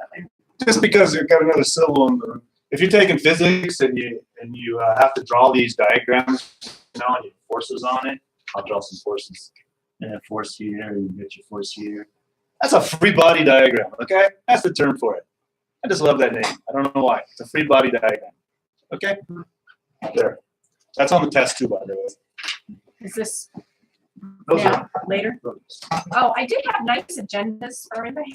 just because you've got another syllable in the, if you're taking physics and you have to draw these diagrams, you know, and you have forces on it, I'll draw some forces. And a force here, and you get your force here. That's a free body diagram, okay? That's the term for it. I just love that name. I don't know why. It's a free body diagram. Okay? There. That's on the test too, by the way. Is this Those now, later? Oh, I did have nice agendas for everybody.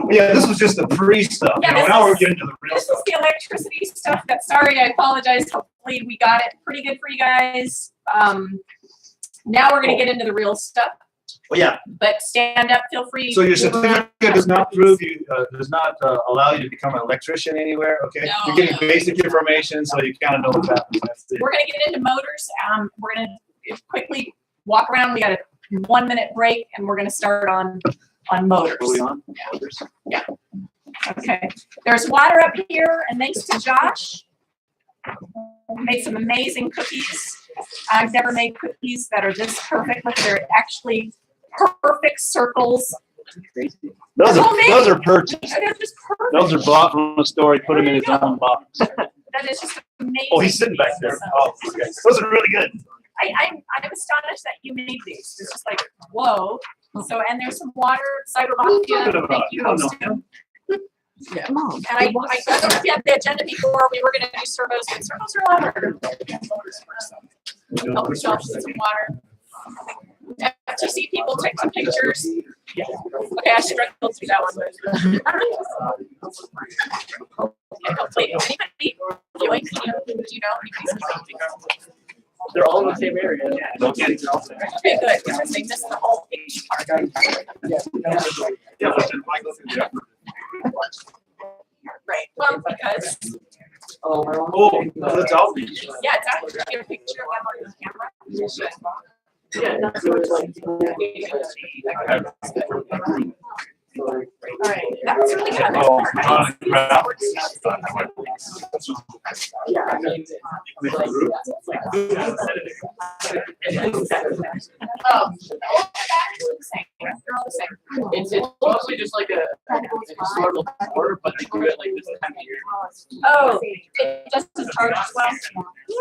Yeah, this was just the pre stuff. Yeah, You know, this now we're is- getting to the real This stuff. is the electricity stuff. Sorry, I apologize. Hopefully we got it pretty good for you guys. Now we're gonna get into the real stuff. Well, yeah. But stand up, feel free. So your certificate does not prove you, does not allow you to become an electrician anywhere, okay? No, You're getting no. basic information, so you kind of know what's happening. That's it. We're gonna get into motors. We're gonna quickly walk around. We got a 1-minute break, and we're gonna start on motors. Are we on? Yeah. Okay. There's water up here, and thanks to Josh, we made some amazing cookies. I've never made cookies that are this perfect. Look, they're actually perfect circles Those homemade. those are purchased. They're just perfect. Those are bought from a store. He put them in his own box. That is just amazing. Oh, he's sitting back there. Oh, okay. Those are really good. I'm astonished that you made these. It's just like, whoa. So, and there's some water, cider mafia. Thank you, hosted. Yeah. And I don't know if you had the agenda before, we were gonna do servos, but servos are louder. Help yourself with some water. FTC people, take some pictures. Yeah. Okay, I struggled through that one. Okay, hopefully, anybody viewing, do you know anybody's? They're all in the same area. Okay, good, because they missed the whole page part. Right, well, because. Oh, that's all. Yeah, it's actually a picture of them on the camera. Yeah, that's what it's like. All right, that was really good. Yeah, I mean, it's mostly just like a historical tour, but they do it like this time of year. Oh, it just as hard as well.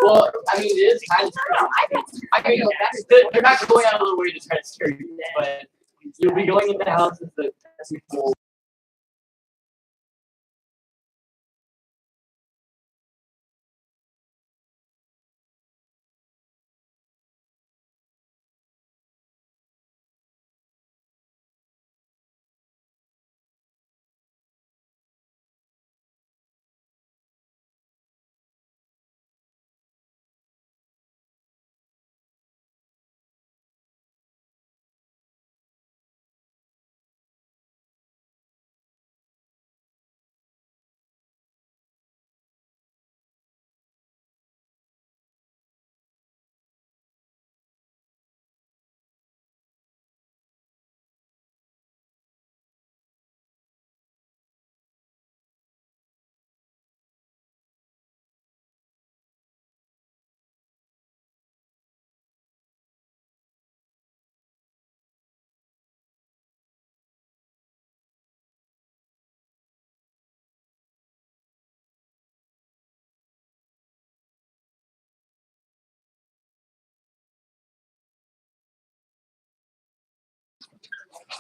Well, I mean, it is kind of. I mean, they're not going out of their way to try to scare you, but you'll be going into houses that people.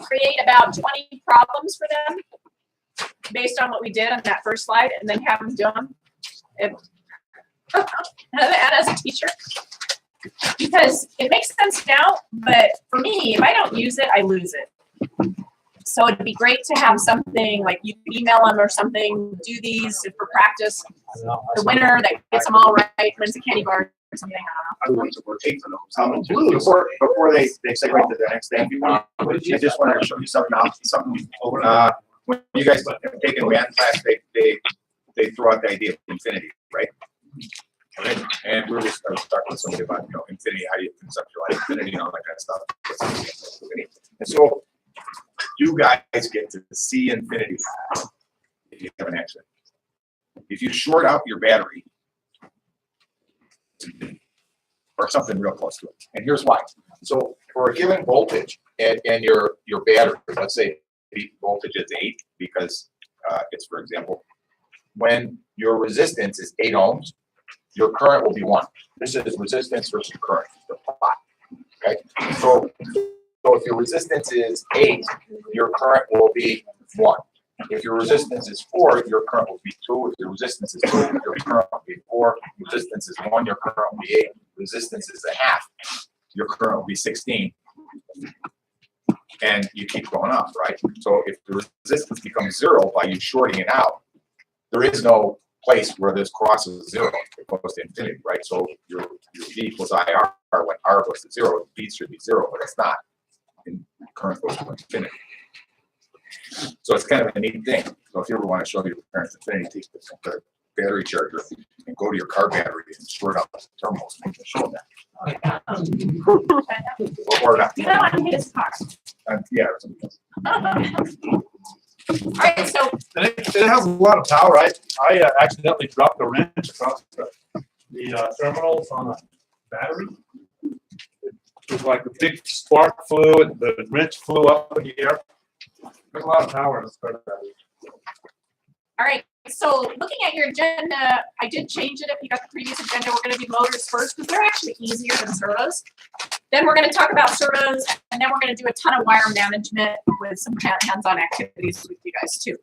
Create about 20 problems for them based on what we did on that first slide, and then have them do them. And as a teacher, because it makes sense now, but for me, if I don't use it, I lose it. So it'd be great to have something like you can email them or something, do these for practice. The winner that gets them all right wins a candy bar or something. I don't know. Before they segue to the next thing, I just wanted to show you something else. When you guys have taken math class, they throw out the idea of infinity, right? Okay. And we're just talking with somebody about infinity, how do you conceptualize infinity and all that kind of stuff. And so you guys get to see infinity if you have an accident. If you short out your battery, or something real close to it. And here's why. So for a given voltage and your battery, let's say the voltage is 8 because it's, for example, when your resistance is 8 ohms, your current will be 1. This is resistance versus current, the plot. Okay. So if your resistance is 8, your current will be 1. If your resistance is 4, your current will be 2. If your resistance is 2, your current will be 4. Resistance is 1, your current will be 8. Resistance is a half, your current will be 16. And you keep going up, right? So if the resistance becomes 0 by you shorting it out, there is no place where this crosses 0. It goes to infinity, right? So your V equals IR. When R goes to 0, V should be 0, but it's not. And current goes to infinity. So it's kind of a neat thing. So if you ever want to show your parents infinity, take the battery charger and go to your car battery and short out the terminals and show them that. Or not. You know, on his car. Yeah, or something else. All right, so And it has a lot of power. I accidentally dropped a wrench across the terminals on a battery. It was like a big spark flew and the wrench flew up in the air. There's a lot of power. Let's put that. All right, so looking at your agenda, I did change it. If you got the previous agenda, we're gonna do motors first because they're actually easier than servos. Then we're gonna talk about servos, and then we're gonna do a ton of wire management with some hands-on activities with you guys too.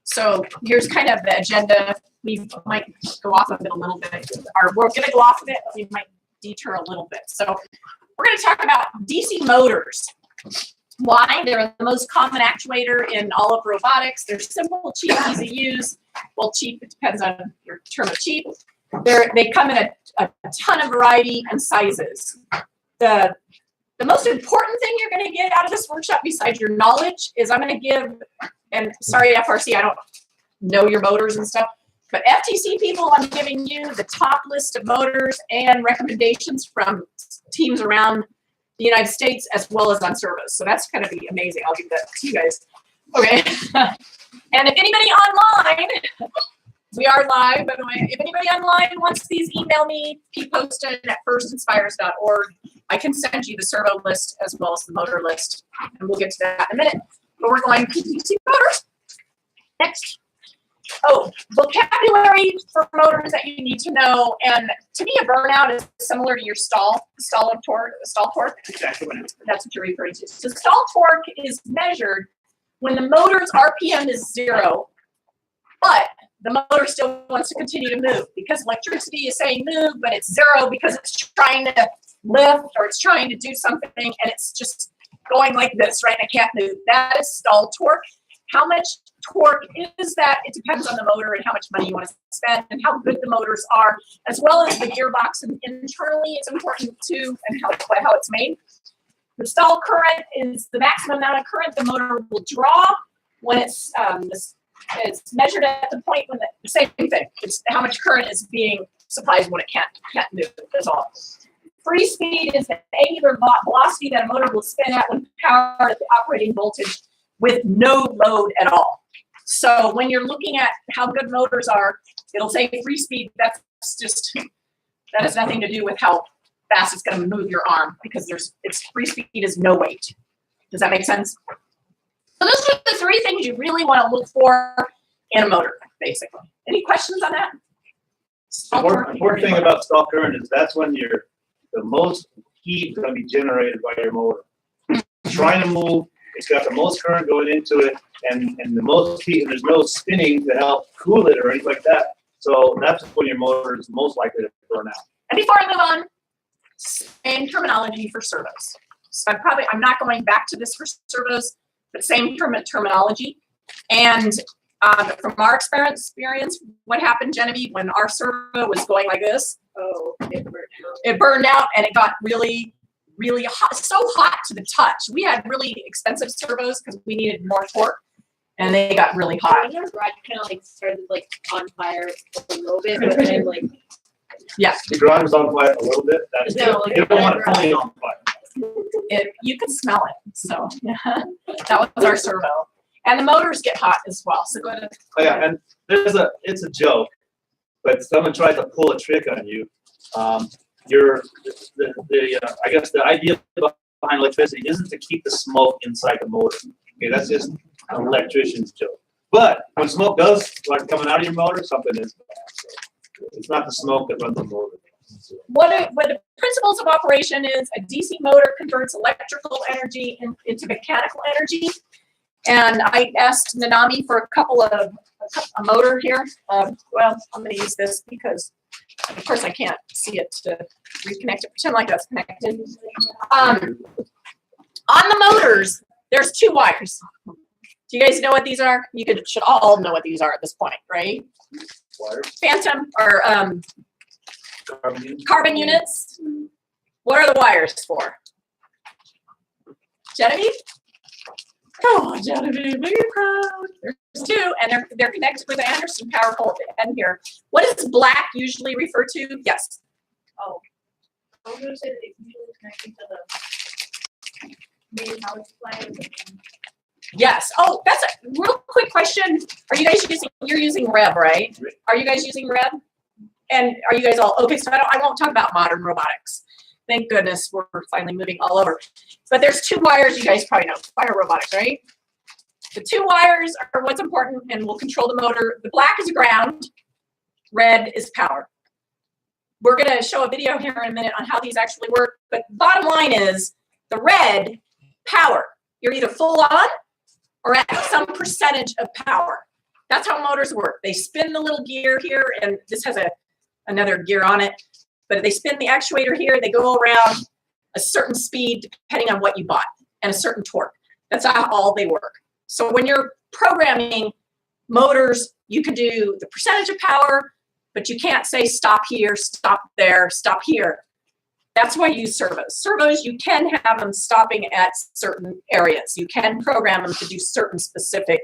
So here's kind of the agenda. We might go off of it a little bit, or we're gonna go off of it, but we might detour a little bit. So we're gonna talk about DC motors. Why? They're the most common actuator in all of robotics. They're simple, cheap, easy to use. Well, cheap, it depends on your term of cheap. They come in a ton of variety and sizes. The most important thing you're going to get out of this workshop, besides your knowledge, is I'm going to give, and sorry, FRC, I don't know your motors and stuff, but FTC people, I'm giving you the top list of motors and recommendations from teams around the United States as well as on servos. So that's going to be amazing. I'll give that to you guys. Okay. And if anybody online, we are live, by the way. If anybody online wants these, email me, pposton@firstinspires.org. I can send you the servo list as well as the motor list, and we'll get to that in a minute. But we're going to DC motors. Next. Oh, vocabulary for motors that you need to know. And to me, a burnout is similar to your stall torque. Exactly that's what you're referring to. So stall torque is measured when the motor's RPM is 0, but the motor still wants to continue to move because electricity is saying move, but it's 0 because it's trying to lift or it's trying to do something and it's just going like this, right? I can't move. That is stall torque. How much torque is that? It depends on the motor and how much money you want to spend and how good the motors are, as well as the gearbox internally is important too, and how it's made. The stall current is the maximum amount of current the motor will draw when it's measured at the point when the same thing. It's how much current is being supplied when it can't move. That's all. Free speed is the angular velocity that a motor will spin at when powered at the operating voltage with no load at all. So when you're looking at how good motors are, it'll say free speed. That has nothing to do with how fast it's going to move your arm because its free speed is no weight. Does that make sense? So those are the 3 things you really want to look for in a motor, basically. Any questions on that? The important thing about stall current is that's when the most heat is going to be generated by your motor. Trying to move, it's got the most current going into it and the most heat, and there's no spinning to help cool it or anything like that. So that's when your motor is most likely to burn out. And before I move on, same terminology for servos. So I'm not going back to this for servos, but same terminology. And from our experience, what happened, Genevieve, when our servo was going like this? Oh, it burned out and it got really, really hot, so hot to the touch. We had really expensive servos because we needed more torque, and they got really hot. Your garage kind of like started like on fire a little bit, but then like yeah. The garage was on fire a little bit. That's No, like you don't want it fully on fire. You can smell it. So that was our servo, and the motors get hot as well. So go ahead. Oh, yeah, and it's a joke, but someone tries to pull a trick on you. I guess the idea behind electricity isn't to keep the smoke inside the motor. Okay, that's just an electrician's joke. But when smoke does start coming out of your motor, something is bad. So it's not the smoke that runs the motor. What the principles of operation is, a DC motor converts electrical energy into mechanical energy. And I asked Nanami for a motor here. Well, I'm going to use this because, of course, I can't see it to reconnect it. Pretend like that's connected. On the motors, there's 2 wires. Do you guys know what these are? You should all know what these are at this point, right? Wires. Phantom or carbon units. What are the wires for? Genevieve? Oh, Genevieve, be proud. There's 2, and they're connected with the Anderson power pole at the end here. What does black usually refer to? Yes. oh, I was gonna say that it's usually connected to the main power supply. Yes. Oh, that's a real quick question. Are you guys you're using Rev, right? Are you guys using Rev? And are you guys all, okay, so I won't talk about modern robotics. Thank goodness we're finally moving all over. But there's 2 wires you guys probably know. Fire robotics, right? The two wires are what's important and will control the motor. The black is ground, red is power. We're gonna show a video here in a minute on how these actually work, but bottom line is the red, power. You're either full on or at some percentage of power. That's how motors work. They spin the little gear here, and this has another gear on it, but they spin the actuator here, they go around a certain speed depending on what you bought and a certain torque. That's how all they work. So when you're programming motors, you can do the percentage of power, but you can't say stop here, stop there, stop here. That's why you use servos. Servos, you can have them stopping at certain areas. You can program them to do certain specific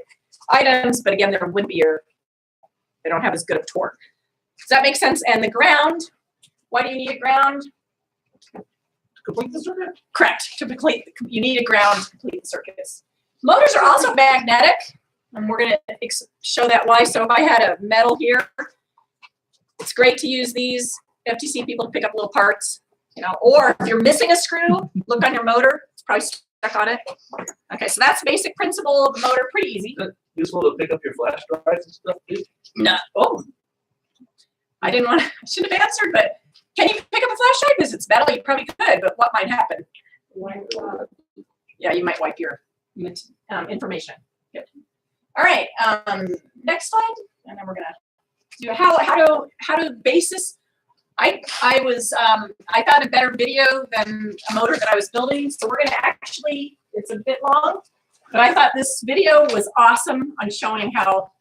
items, but again, they're wimpier. They don't have as good of torque. Does that make sense? And the ground, why do you need a ground? To complete the circuit? Correct. You need a ground to complete the circuits. Motors are also magnetic, and we're going to show that why. So if I had a metal here, it's great to use these FTC people to pick up little parts, you know, or if you're missing a screw, look on your motor, it's probably stuck on it. Okay, so that's the basic principle of the motor, pretty easy. Is it useful to pick up your flash drives and stuff too? No. Oh, I should have answered, but can you pick up a flash drive? Because it's metal, you probably could, but what might happen? Yeah, you might wipe your information. Good. All right, next slide, and then we're gonna do how to basis. I found a better video than a motor that I was building, so we're gonna actually, it's a bit long, but I thought this video was awesome on showing how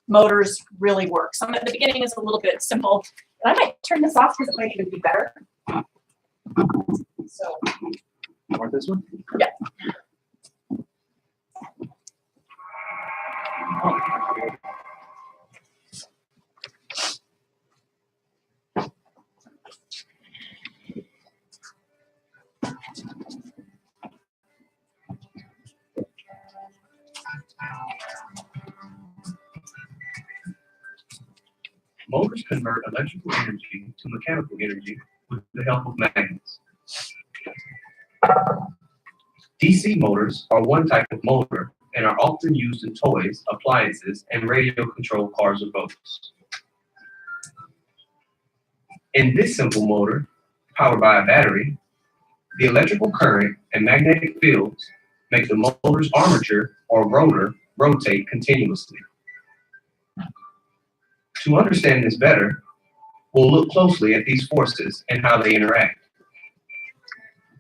motors really work. Some at the beginning is a little bit simple, and I might turn this off because it might even be better. So, You want this one? Yeah. Motors convert electrical energy to mechanical energy with the help of magnets. DC motors are one type of motor and are often used in toys, appliances, and radio-controlled cars or boats. In this simple motor, powered by a battery, the electrical current and magnetic fields make the motor's armature or rotor rotate continuously. To understand this better, we'll look closely at these forces and how they interact.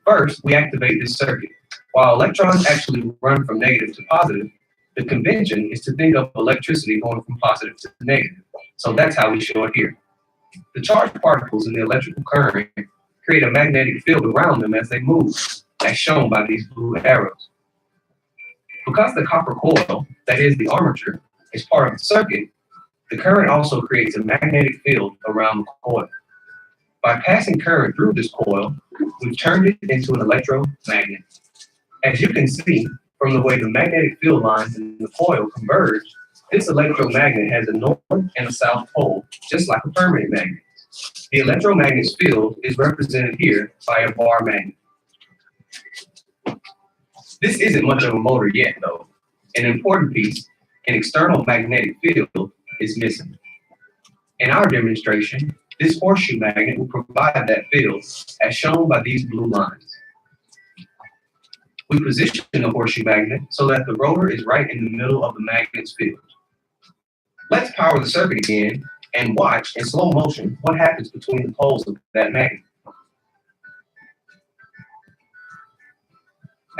First, we activate this circuit. While electrons actually run from negative to positive, the convention is to think of electricity going from positive to negative. So that's how we show it here. The charged particles in the electrical current create a magnetic field around them as they move, as shown by these blue arrows. Because the copper coil, that is the armature, is part of the circuit, the current also creates a magnetic field around the coil. By passing current through this coil, we've turned it into an electromagnet. As you can see, from the way the magnetic field lines in the coil converge, this electromagnet has a north and a south pole, just like a permanent magnet. The electromagnet's field is represented here by a bar magnet. This isn't much of a motor yet, though. An important piece, an external magnetic field, is missing. In our demonstration, this horseshoe magnet will provide that field, as shown by these blue lines. We position the horseshoe magnet so that the rotor is right in the middle of the magnet's field. Let's power the circuit again and watch in slow motion what happens between the poles of that magnet.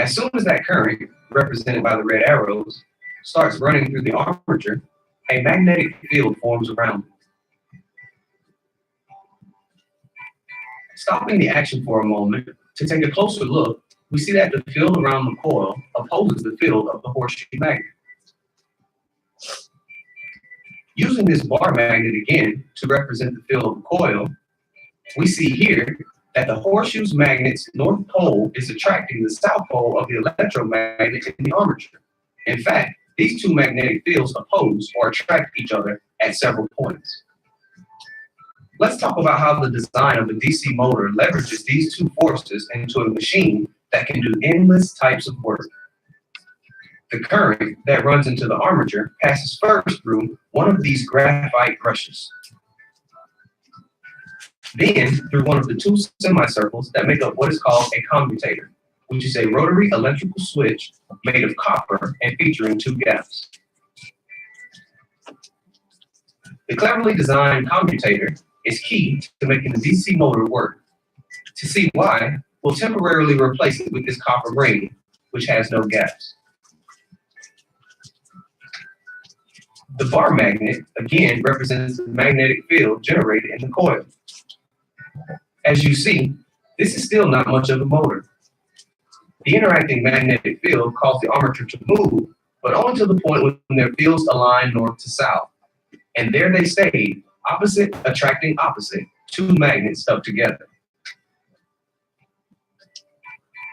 As soon as that current, represented by the red arrows, starts running through the armature, a magnetic field forms around it. Stopping the action for a moment to take a closer look, we see that the field around the coil opposes the field of the horseshoe magnet. Using this bar magnet again to represent the field of the coil, we see here that the horseshoe's magnet's north pole is attracting the south pole of the electromagnet in the armature. In fact, these two magnetic fields oppose or attract each other at several points. Let's talk about how the design of a DC motor leverages these two forces into a machine that can do endless types of work. The current that runs into the armature passes first through one of these graphite brushes, then through one of the two semicircles that make up what is called a commutator, which is a rotary electrical switch made of copper and featuring two gaps. The cleverly designed commutator is key to making the DC motor work. To see why, we'll temporarily replace it with this copper ring, which has no gaps. The bar magnet, again, represents the magnetic field generated in the coil. As you see, this is still not much of a motor. The interacting magnetic field causes the armature to move, but only to the point when their fields align north to south. And there they stayed, opposite attracting opposite, two magnets stuck together.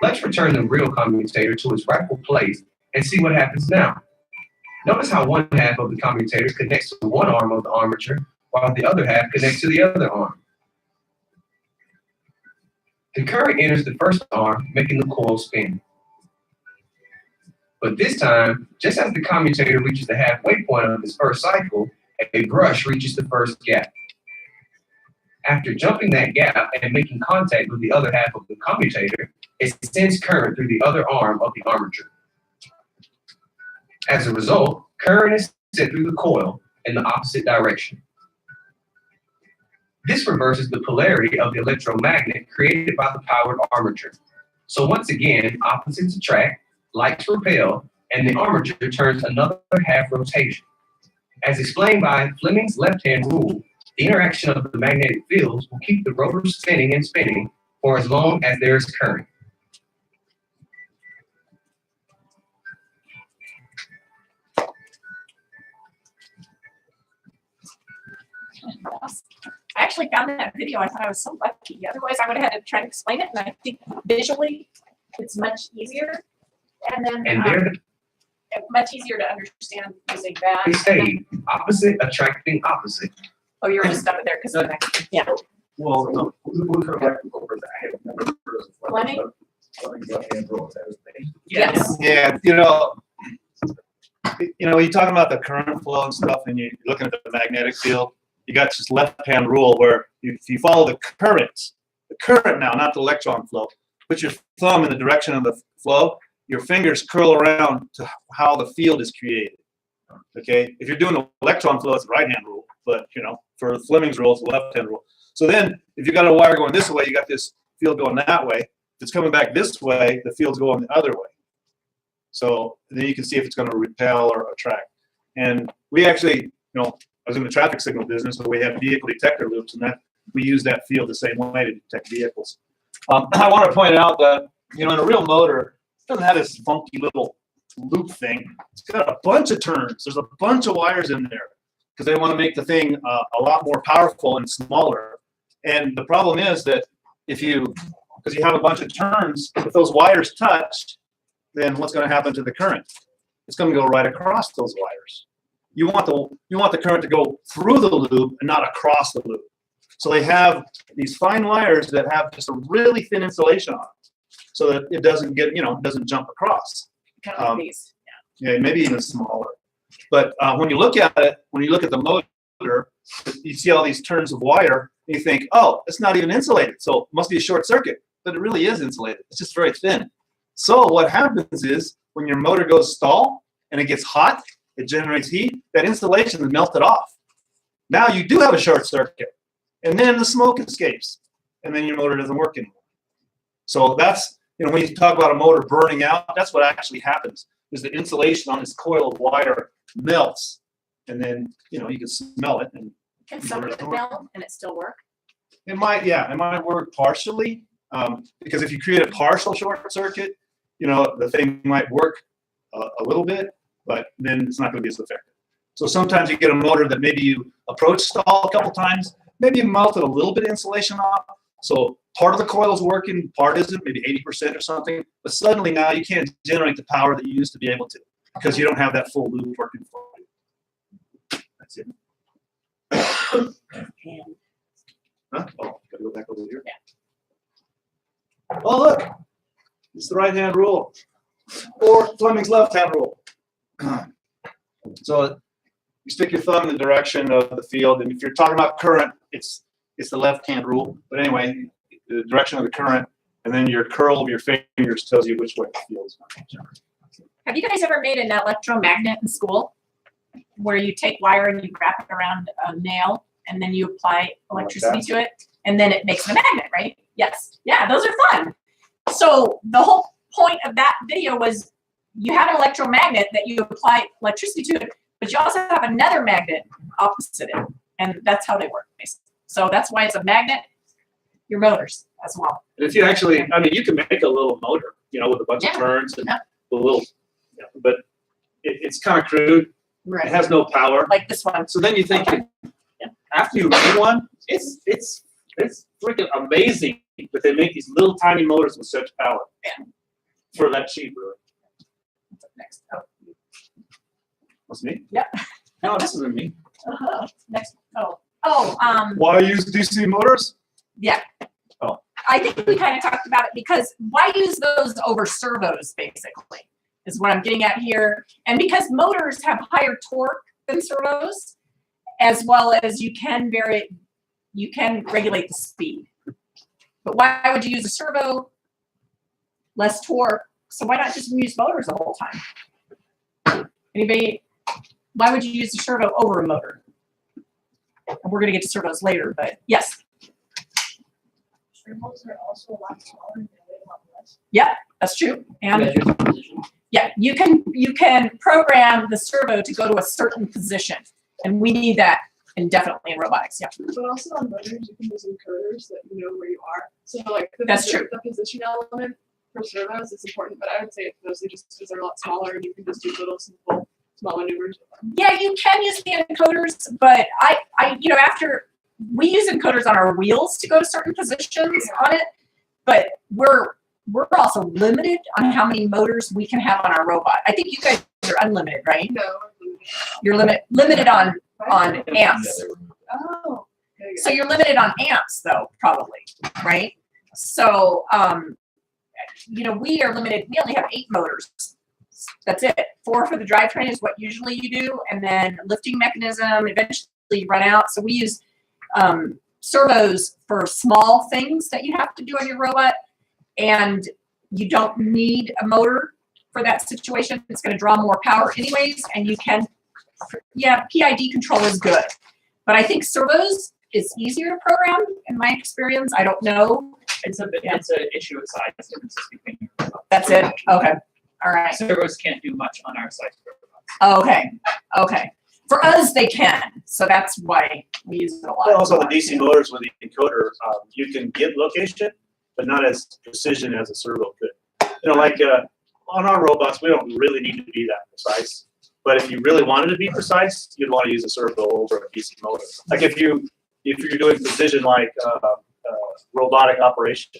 Let's return the real commutator to its rightful place and see what happens now. Notice how one half of the commutator connects to one arm of the armature, while the other half connects to the other arm. The current enters the first arm, making the coil spin. But this time, just as the commutator reaches the halfway point of its first cycle, a brush reaches the first gap. After jumping that gap and making contact with the other half of the commutator, it sends current through the other arm of the armature. As a result, current is sent through the coil in the opposite direction. This reverses the polarity of the electromagnet created by the powered armature. So once again, opposites attract, likes repel, and the armature turns another half rotation. As explained by Fleming's left-hand rule, the interaction of the magnetic fields will keep the rotor spinning and spinning for as long as there is current. I actually found that video. I thought I was so lucky. Otherwise, I would have had to try to explain it. And I think visually, it's much easier. And then much easier to understand using that. They stayed opposite attracting opposite. Oh, you're just up there because of that. Yeah. Well, no, who's her electrical person? I have never heard of Fleming? Yes. Yeah, you're talking about the current flow and stuff, and you're looking at the magnetic field. You got this left-hand rule where if you follow the current now, not the electron flow, put your thumb in the direction of the flow, your fingers curl around to how the field is created. Okay, if you're doing the electron flow, it's the right-hand rule, but for Fleming's rule, it's the left-hand rule. So then, if you got a wire going this way, you got this field going that way. If it's coming back this way, the field's going the other way. So then you can see if it's going to repel or attract. And we actually, I was in the traffic signal business, so we have vehicle detector loops, and that we use that field the same way to detect vehicles. I want to point out that in a real motor, it doesn't have this funky little loop thing. It's got a bunch of turns. There's a bunch of wires in there because they want to make the thing a lot more powerful and smaller. And the problem is that because you have a bunch of turns, if those wires touch, then what's going to happen to the current? It's going to go right across those wires. You want the current to go through the loop and not across the loop. So they have these fine wires that have just a really thin insulation on it, so that it doesn't doesn't jump across. Kind of like these. Yeah, maybe even smaller. But when you look at it, when you look at the motor, you see all these turns of wire, and you think, oh, it's not even insulated, so it must be a short circuit. But it really is insulated. It's just very thin. So what happens is when your motor goes stall and it gets hot, it generates heat, that insulation is melted off. Now you do have a short circuit, and then the smoke escapes, and then your motor doesn't work anymore. So that's, when you talk about a motor burning out, that's what actually happens, is the insulation on this coil of wire melts, and then, you can smell it. And can some of it melt and it still work? It might work partially, because if you create a partial short circuit, the thing might work a little bit, but then it's not going to be as effective. So sometimes you get a motor that maybe you approach stall a couple times, maybe you melted a little bit of insulation off, so part of the coil is working, part isn't, maybe 80% or something, but suddenly now you can't generate the power that you used to be able to because you don't have that full loop working for you. That's it. Huh? Oh, gotta go back over here. Yeah. Oh, look, it's the right-hand rule, or Fleming's left-hand rule. So you stick your thumb in the direction of the field, and if you're talking about current, it's the left-hand rule. But anyway, the direction of the current, and then your curl of your fingers tells you which way the field is going. Have you guys ever made an electromagnet in school? Where you take wire and you wrap it around a nail, and then you apply electricity to it, and then it makes a magnet, right? Yes. Yeah, those are fun. So the whole point of that video was you have an electromagnet that you apply electricity to it, but you also have another magnet opposite it, and that's how they work, basically. So that's why it's a magnet. Your motors as well. And if you actually, I mean, you can make a little motor, with a bunch of turns and a little, but it's kind of crude. Right. It has no power. Like this one. So then you think, after you run one, it's freaking amazing that they make these little tiny motors with such power for that cheap, really. Next. Oh. What's me? Yep. No, this isn't me. Next. Why use DC motors? Yeah. Oh. I think we kind of talked about it because why use those over servos, basically, is what I'm getting at here. And because motors have higher torque than servos, as well as you can regulate the speed. But why would you use a servo? Less torque. So why not just use motors the whole time? Anybody? Why would you use a servo over a motor? We're going to get to servos later, but yes. Servos are also a lot smaller and they weigh a lot less. Yeah, that's true. And yeah, you can program the servo to go to a certain position, and we need that indefinitely in robotics. Yeah. But also on motors, you can use encoders that know where you are. So like That's true. The position element for servos is important, but I would say it's mostly just because they're a lot smaller and you can just do little simple small maneuvers with them. Yeah, you can use the encoders, but I after we use encoders on our wheels to go to certain positions on it, but we're also limited on how many motors we can have on our robot. I think you guys are unlimited, right? No. You're limited on amps. Oh. So you're limited on amps though, probably, right? So we are limited, we only have 8 motors. That's it. 4 for the drivetrain is what usually you do, and then lifting mechanism, eventually you run out. So we use servos for small things that you have to do on your robot, and you don't need a motor for that situation. It's going to draw more power anyways, and you can, PID control is good. But I think servos is easier to program in my experience. I don't know. It's an issue of size differences between. That's it? Okay. All right. Servos can't do much on our side. Okay. For us, they can. So that's why we use it a lot. Well, also the DC motors with the encoder, you can get location, but not as precision as a servo could. On our robots, we don't really need to be that precise. But if you really wanted to be precise, you'd want to use a servo over a DC motor. Like if you're doing precision like robotic operation,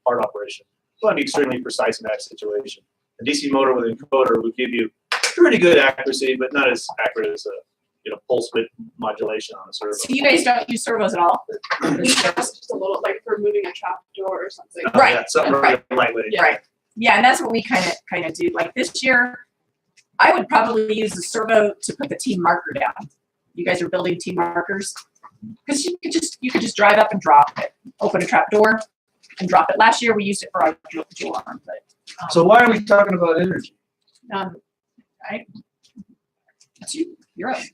hard operation, you want to be extremely precise in that situation. A DC motor with encoder would give you pretty good accuracy, but not as accurate as a pulse width modulation on a servo. So you guys don't use servos at all? Just a little, like for moving a trap door or something. Right. Yeah, something really lightweight. Yeah. Right. Yeah, and that's what we kind of do. Like this year, I would probably use the servo to put the team marker down. You guys are building team markers because you could just drive up and drop it, open a trap door, and drop it. Last year we used it for our dual arm, but. So why are we talking about energy? You're right.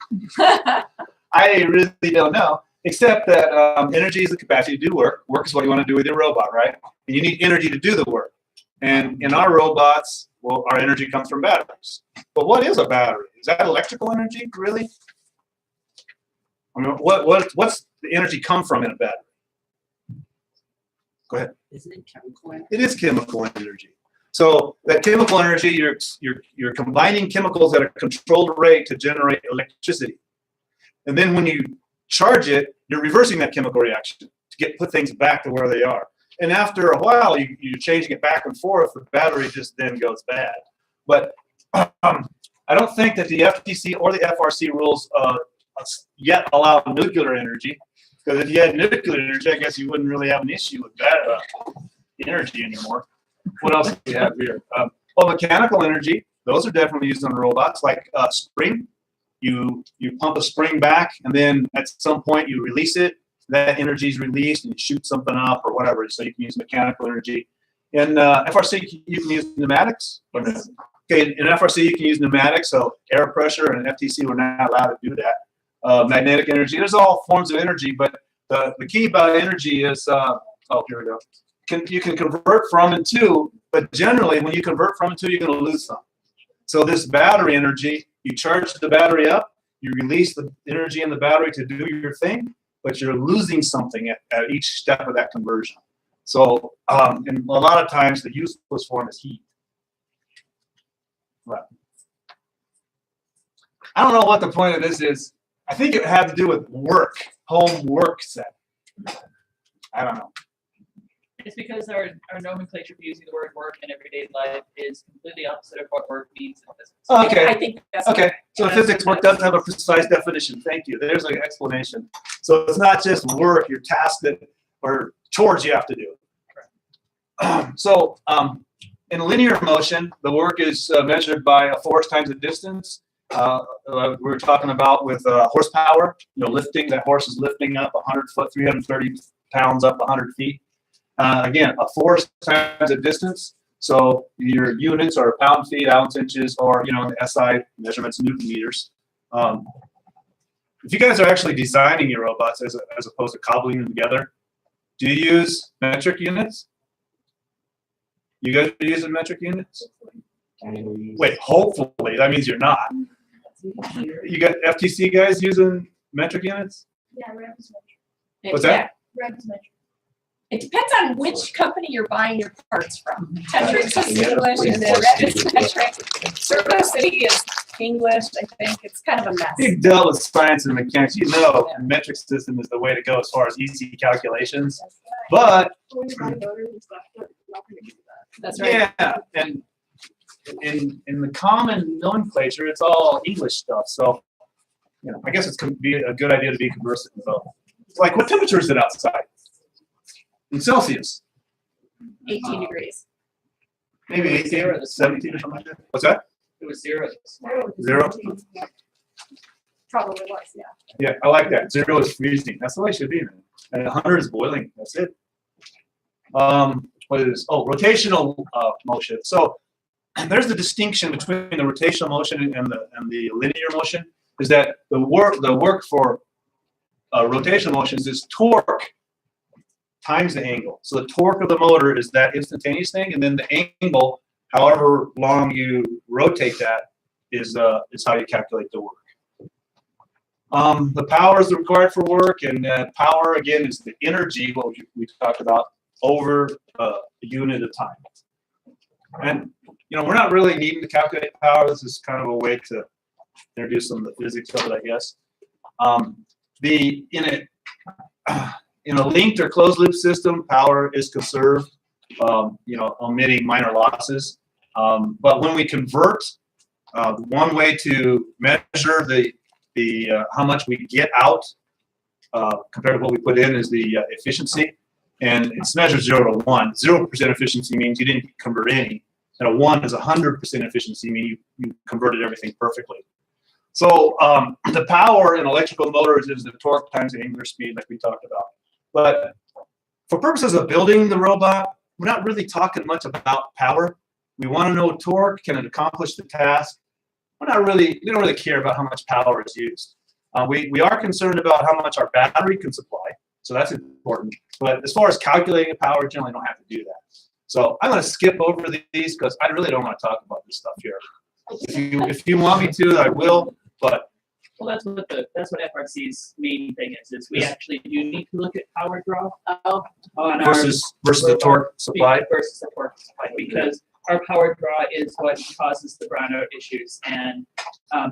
I really don't know, except that energy is the capacity to do work. Work is what you want to do with your robot, right? And you need energy to do the work. And in our robots, well, our energy comes from batteries. But what is a battery? Is that electrical energy, really? I mean, what's the energy come from in a battery? Go ahead. Isn't it chemical energy? It is chemical energy. So that chemical energy, you're combining chemicals at a controlled rate to generate electricity. And then when you charge it, you're reversing that chemical reaction to put things back to where they are. And after a while, you're changing it back and forth. The battery just then goes bad. But I don't think that the FTC or the FRC rules yet allow nuclear energy. Because if you had nuclear energy, I guess you wouldn't really have an issue with that energy anymore. What else do we have here? Well, mechanical energy. those are definitely used on robots, like spring. You pump a spring back, and then at some point you release it. That energy is released, and you shoot something up or whatever. So you can use mechanical energy. In FRC, you can use pneumatics. Okay, in FRC, you can use pneumatics, so air pressure, and FTC, we're not allowed to do that. Magnetic energy, there's all forms of energy, but the key about energy is, oh, here we go. You can convert from and to, but generally, when you convert from and to, you're going to lose some. So this battery energy, you charge the battery up, you release the energy in the battery to do your thing, but you're losing something at each step of that conversion. So, and a lot of times, the useless form is heat. Right. I don't know what the point of this is. I think it had to do with work, home work set. I don't know. It's because our nomenclature for using the word work in everyday life is completely opposite of what work means in physics. Okay. I think that's Okay. So physics work does have a precise definition. Thank you. There's an explanation. So it's not just work, your tasks that or chores you have to do. So in linear motion, the work is measured by a force times a distance. We were talking about with horsepower, lifting, that horse is lifting up 100 foot, 330 pounds up 100 feet. Again, a force times a distance. So your units are pound, feet, ounce, inches, or, the SI measurements, Newton meters. If you guys are actually designing your robots as opposed to cobbling them together, do you use metric units? You guys are using metric units? Wait, hopefully. That means you're not. You got FTC guys using metric units? Yeah, Rev is What's that? Rev is metric. It depends on which company you're buying your parts from. Tetrix is English, and then Rev is metric. Servo City is English. I think it's kind of a mess. You've dealt with science and mechanics. A metric system is the way to go as far as easy calculations. But When you buy motors and stuff, they're not going to do that. That's right. yeah, and in the common nomenclature, it's all English stuff. So, I guess it's be a good idea to be conversant with both. Like, what temperature is it outside? In Celsius? 18 degrees. Maybe 18, 17 or something like that. What's that? It was 0. 0? Probably was, yeah. Yeah, I like that. 0 is freezing. That's the way it should be, man. And 100 is boiling. That's it. What is? Oh, rotational motion. So there's the distinction between the rotational motion and the linear motion. Is that the work for rotational motions is torque times the angle. So the torque of the motor is that instantaneous thing, and then the angle, however long you rotate that, is how you calculate the work. The power is required for work, and power again is the energy, what we talked about, over a unit of time. And we're not really needing to calculate power. This is kind of a way to introduce some of the physics of it, I guess. In a linked or closed loop system, power is conserved, omitting minor losses. But when we convert, one way to measure the how much we get out compared to what we put in is the efficiency, and it's measured 0 to 1. 0% efficiency means you didn't convert any, and a 1 is 100% efficiency, meaning you converted everything perfectly. So the power in electrical motors is the torque times the angular speed, like we talked about. But for purposes of building the robot, we're not really talking much about power. We want to know torque. Can it accomplish the task? We don't really care about how much power is used. We are concerned about how much our battery can supply, so that's important. But as far as calculating power, we generally don't have to do that. So I'm going to skip over these because I really don't want to talk about this stuff here. If you want me to, I will. But well, that's what FRC's main thing is we actually do need to look at power draw on versus the torque supply versus the torque supply, because our power draw is what causes the brownout issues, and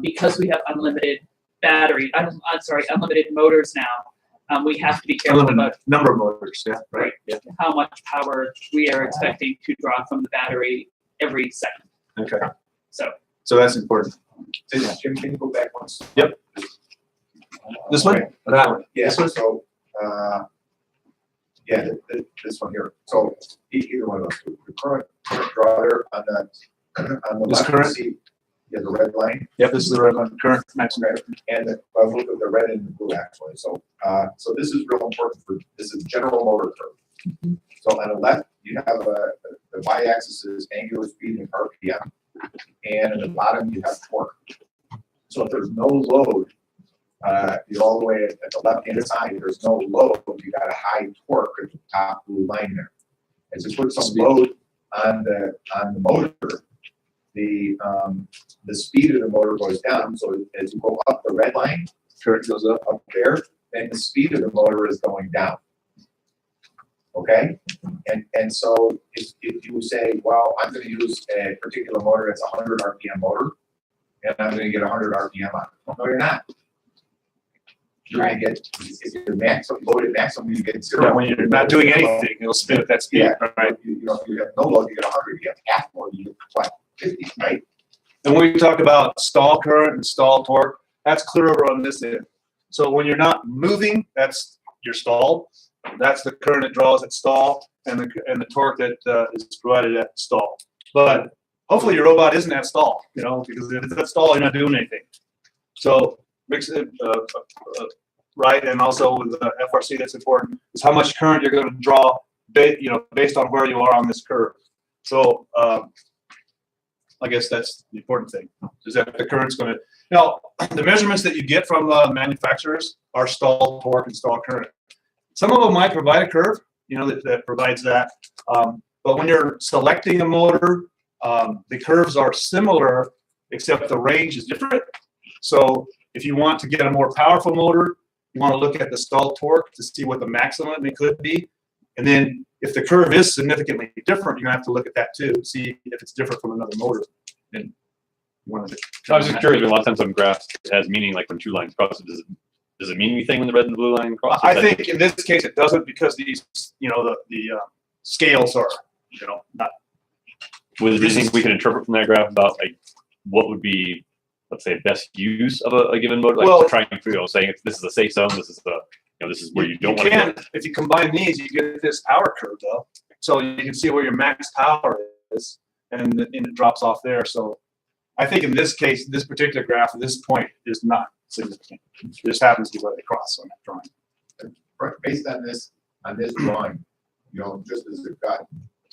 because we have unlimited unlimited motors now, we have to be careful about number of motors. Yeah, right. Yeah. How much power we are expecting to draw from the battery every second. Okay. So that's important. Jim, can you go back once? Yep. This one? Or that one? Yeah, so, this one here. So either one of those two. The current draw there on that On the This left, you current? see, yeah, the red line. Yep, this is the red one, current maximum. And well, look at the red and the blue actually. So, so this is real important for, this is general motor curve. So on the left, you have the y-axis is angular speed in RPM. And at the bottom, you have torque. So if there's no load, you're all the way at the left-hand side, there's no load, you got a high torque at the top blue line there. As you put some load on the motor, the speed of the motor goes down. So as you go up the red line, current goes up there, then the speed of the motor is going down. Okay, and so if you say, well, I'm going to use a particular motor that's 100 RPM motor, and I'm going to get 100 RPM on it. No, you're not. You're going to get, if you're loaded maximum, you get 0. Yeah, when you're not doing anything, it'll spin at that speed, Yeah, right? you know, if you have no load, you get 100. You have half more, you get what, 50, right? And when we talk about stall current and stall torque, that's clear over on this end. So when you're not moving, that's your stall. That's the current it draws at stall, and the torque that is provided at stall. But hopefully your robot isn't at stall, you know, because if it's at stall, you're not doing anything. So mix it right, and also with the FRC, that's important, is how much current you're going to draw, based on where you are on this curve. So I guess that's the important thing, is that the current's going to, the measurements that you get from the manufacturers are stall torque and stall current. Some of them might provide a curve, that provides that. But when you're selecting a motor, the curves are similar, except the range is different. So if you want to get a more powerful motor, you want to look at the stall torque to see what the maximum it could be. And then if the curve is significantly different, you're going to have to look at that too, see if it's different from another motor. Then I was just curious, a lot of times on graphs, it has meaning, like when two lines cross, does it mean anything when the red and the blue line cross? I think in this case it doesn't, because these, the scales are, not. Do you think we can interpret from that graph about like what would be, let's say, best use of a given motor? Like Well, trying through, saying this is a safe zone, this is the, this is where you don't want to go. If you combine these, you get this power curve though. So you can see where your max power is, and it drops off there. So I think in this case, this particular graph at this point is not significant. It just happens to be where they cross on that drawing. Based on this drawing, just as a gut,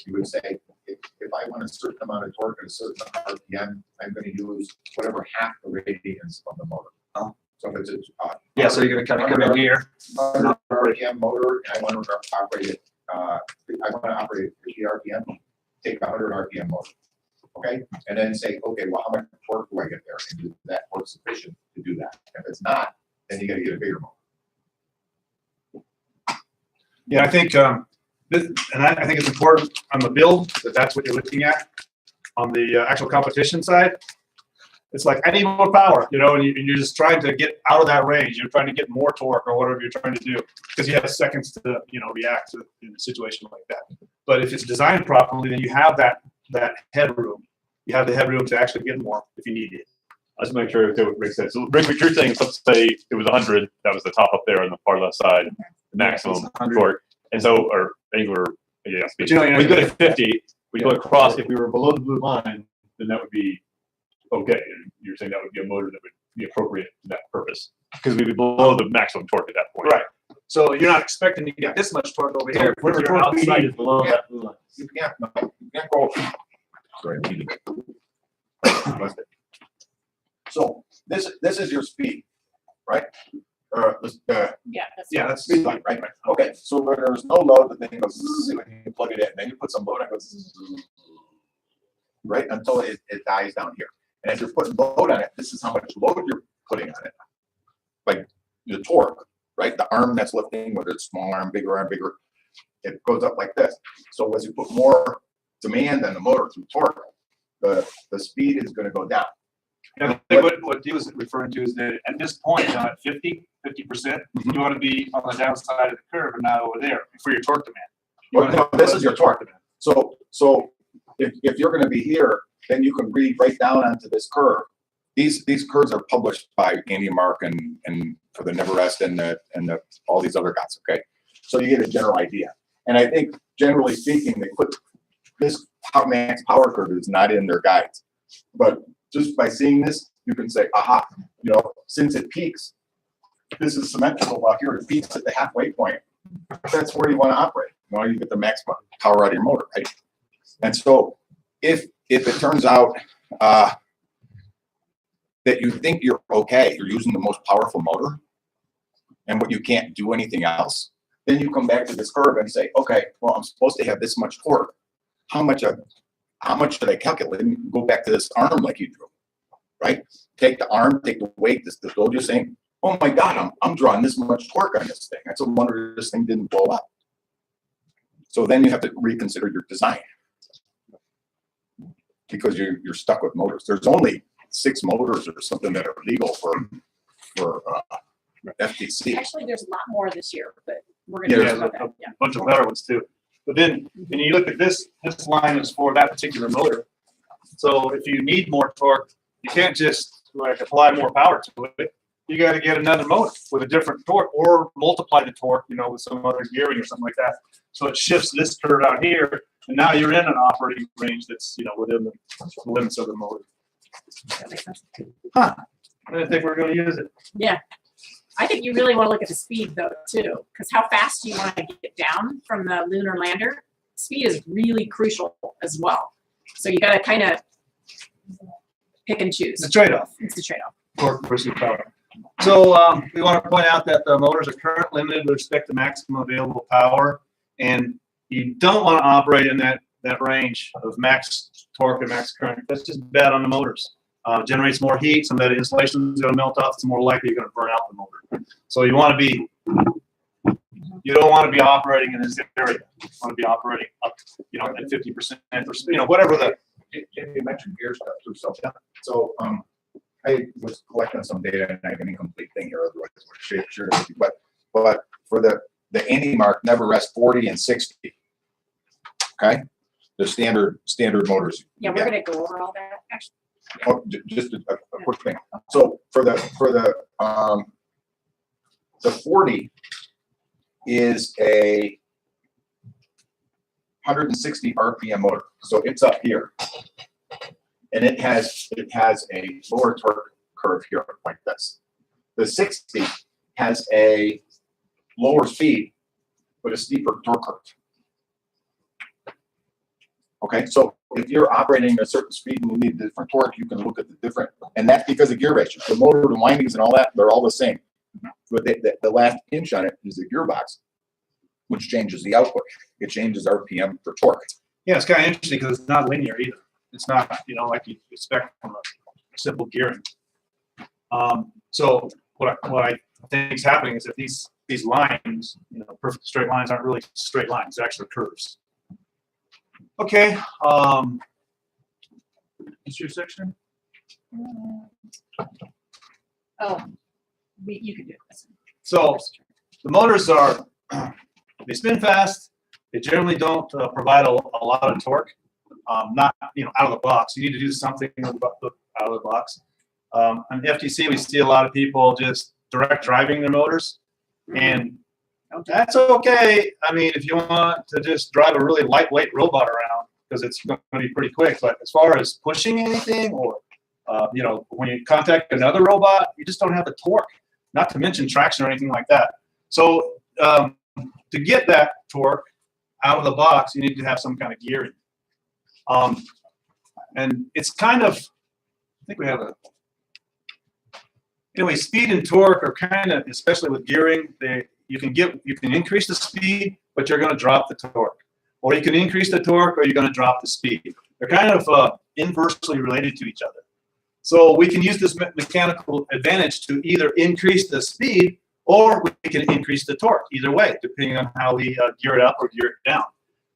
you would say, if I want a certain amount of torque at a certain RPM, I'm going to use whatever half the radians of the motor. So if it's a So you're going to kind of come in here. 100 RPM motor, and I want to operate it. I want to operate at 50 RPM. Take a 100 RPM motor. Okay, and then say, okay, well, how much torque do I get there? And is that torque sufficient to do that? If it's not, then you got to get a bigger motor. Yeah, I think I think it's important on the build that's what you're looking at. On the actual competition side, it's like, I need more power, and you're just trying to get out of that range. You're trying to get more torque or whatever you're trying to do, because you have seconds to react to in a situation like that. But if it's designed properly, then you have that headroom. You have the headroom to actually get more if you need it. I'll just make sure what Rick said. So Rick, what you're saying is, let's say it was 100, that was the top up there on the far left side, the maximum torque. And so, or anywhere, yeah, we go to 50, we go across. If we were below the blue line, then that would be okay. And you're saying that would be a motor that would be appropriate for that purpose, because we'd be below the maximum torque at that point. Right. So you're not expecting to get this much torque over here. Whatever torque we need is below that blue line. You can't go. Sorry, I'm eating. So this is your speed, right? That's speed line, right? Okay, so when there's no load, the thing goes zzz, and you plug it in, then you put some load, and it goes zzz, right, until it dies down here. And if you're putting load on it, this is how much load you're putting on it. Like the torque, right? The arm that's lifting, whether it's small arm, bigger, it goes up like this. So as you put more demand on the motor through torque, the speed is going to go down. Yeah, what he was referring to is that at this point, at 50%, you want to be on the downside of the curve and not over there for your torque demand. No, this is your torque demand. So if you're going to be here, then you can read right down onto this curve. These curves are published by Andy and Mark and for the Never Rest and all these other guys. Okay, so you get a general idea. And I think generally speaking, they put this max power curve is not in their guides. But just by seeing this, you can say, aha, you know, since it peaks, this is symmetrical while here it peaks at the halfway point. That's where you want to operate. You know, you get the max power out of your motor, right? And so if it turns out that you think you're okay, you're using the most powerful motor, and what you can't do anything else, then you come back to this curve and say, okay, well, I'm supposed to have this much torque. How much did I calculate? And go back to this arm like you drew, right? Take the arm, take the weight, this load, you're saying, oh my God, I'm drawing this much torque on this thing. That's a wonder this thing didn't blow up. So then you have to reconsider your design because you're stuck with motors. There's only 6 motors or something that are legal for FTC. Actually, there's a lot more this year, but we're Yeah, gonna there's talk about a that. Yeah. bunch of better ones too. But then when you look at this line is for that particular motor. So if you need more torque, you can't just like apply more power to it. You got to get another motor with a different torque or multiply the torque, you know, with some other gearing or something like that. So it shifts this curve out here, and now you're in an operating range that's, you know, within the limits of the motor. That makes sense. Huh. I didn't think we were going to use it. Yeah. I think you really want to look at the speed though too, because how fast do you want to get down from the lunar lander? Speed is really crucial as well. So you got to kind of pick and choose. It's a trade-off. It's a trade-off. Torque versus power. So we want to point out that the motors are currently limited with respect to maximum available power, and you don't want to operate in that range of max torque and max current. That's just bad on the motors. Generates more heat. Some of that insulation is going to melt off. It's more likely you're going to burn out the motor. So you want to be, you don't want to be operating in this area. You want to be operating up, you know, at 50% or, you know, whatever the. You mentioned gear stuff too, so I was collecting some data and I have an incomplete thing here, otherwise I would share it with you. But for the Andy mark never rest 40 and 60. Okay, the standard motors. Yeah, we're going to go over all that actually. Oh, just a quick thing. So for the 40 is a 160 RPM motor. So it's up here. And it has a lower torque curve here like this. The 60 has a lower speed, but a steeper torque curve. Okay, so if you're operating at a certain speed and you need different torque, you can look at the different, and that's because of gear ratio. The motor, the windings, and all that, they're all the same. But the last inch on it is the gearbox, which changes the output. It changes RPM for torque. Yeah, it's kind of interesting because it's not linear either. It's not, you know, like you expect from a simple gearing. So what I think is happening is that these lines, you know, perfect straight lines aren't really straight lines. They're actually curves. Okay. What's your section? Oh, you can do this. So the motors are, they spin fast. They generally don't provide a lot of torque. Not, you know, out of the box. You need to do something out of the box. On FTC, we see a lot of people just direct driving their motors, and that's okay. I mean, if you want to just drive a really lightweight robot around, because it's going to be pretty quick. But as far as pushing anything, or you know, when you contact another robot, you just don't have the torque. Not to mention traction or anything like that. So to get that torque out of the box, you need to have some kind of gearing. And it's kind of, I think we have a, anyway, speed and torque are kind of, especially with gearing, you can increase the speed, but you're going to drop the torque. Or you can increase the torque, or you're going to drop the speed. They're kind of inversely related to each other. So we can use this mechanical advantage to either increase the speed, or we can increase the torque, either way, depending on how we gear it up or gear it down.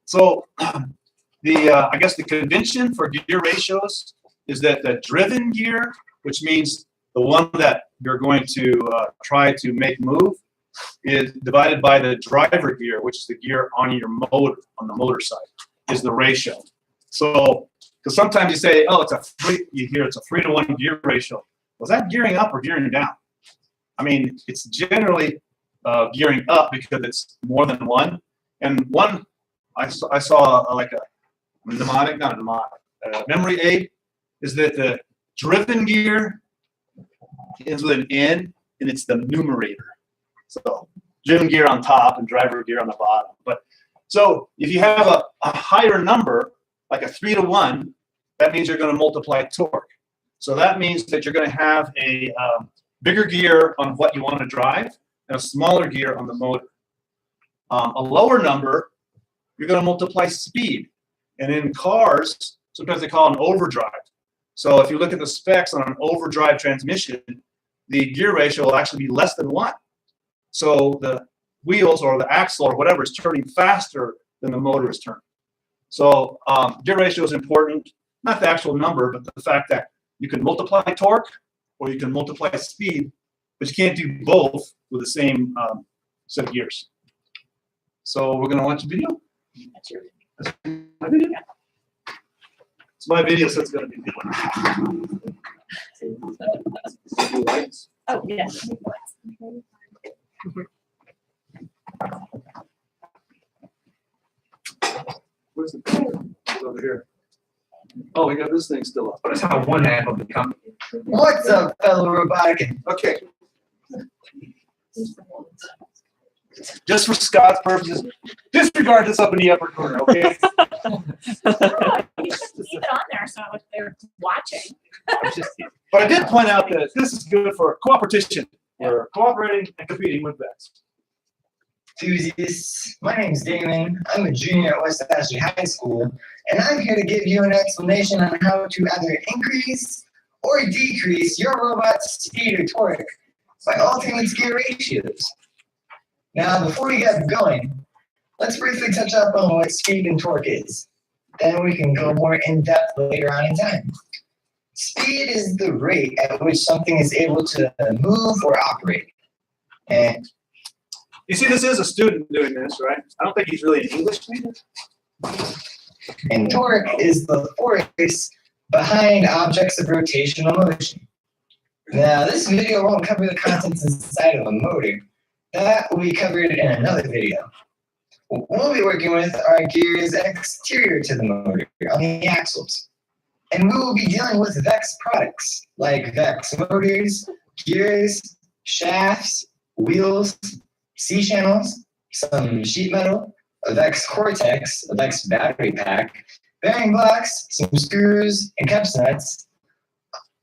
So I guess the convention for gear ratios is that the driven gear, which means the one that you're going to try to make move, is divided by the driver gear, which is the gear on your motor, on the motor side, is the ratio. So, because sometimes you say, oh, you hear it's a 3-to-1 gear ratio. Was that gearing up or gearing down? I mean, it's generally gearing up because it's more than one. And one, I saw like memory aid is that the driven gear ends with an N, and it's the numerator. So driven gear on top and driver gear on the bottom. But so if you have a higher number, like a 3 to 1, that means you're going to multiply torque. So that means that you're going to have a bigger gear on what you want to drive and a smaller gear on the motor. A lower number, you're going to multiply speed. And in cars, sometimes they call it an overdrive. So if you look at the specs on an overdrive transmission, the gear ratio will actually be less than 1. So the wheels or the axle or whatever is turning faster than the motor is turning. So gear ratio is important, not the actual number, but the fact that you can multiply torque or you can multiply speed, but you can't do both with the same set of gears. So we're going to watch a video. That's your That's my video. It's my video, so it's going to be good. Oh, yes. Where's the pen? It's over here. Oh, we got this thing still up. That's how one half of the company. What's up, fellow robotic? Okay. Just for Scott's purposes, disregard this up in the upper corner, okay? You should keep it on there so if they're watching. But I did point out that this is good for cooperation. We're cooperating and competing with VEX. Enthusiasts. My name's Damon. I'm a junior at West Ashley High School, and I'm here to give you an explanation on how to either increase or decrease your robot's speed or torque by altering its gear ratios. Now, before we get going, let's briefly touch up on what speed and torque is. Then we can go more in depth later on in time. Speed is the rate at which something is able to move or operate. And you see, this is a student doing this, right? I don't think he's really an English major. And torque is the force behind objects of rotational motion. Now, this video won't cover the contents inside of a motor. That will be covered in another video. What we'll be working with are gears exterior to the motor on the axles. And we will be dealing with VEX products like VEX motors, gears, shafts, wheels, C-channels, some sheet metal, a VEX Cortex, a VEX battery pack, bearing blocks, some screws, and caps nuts.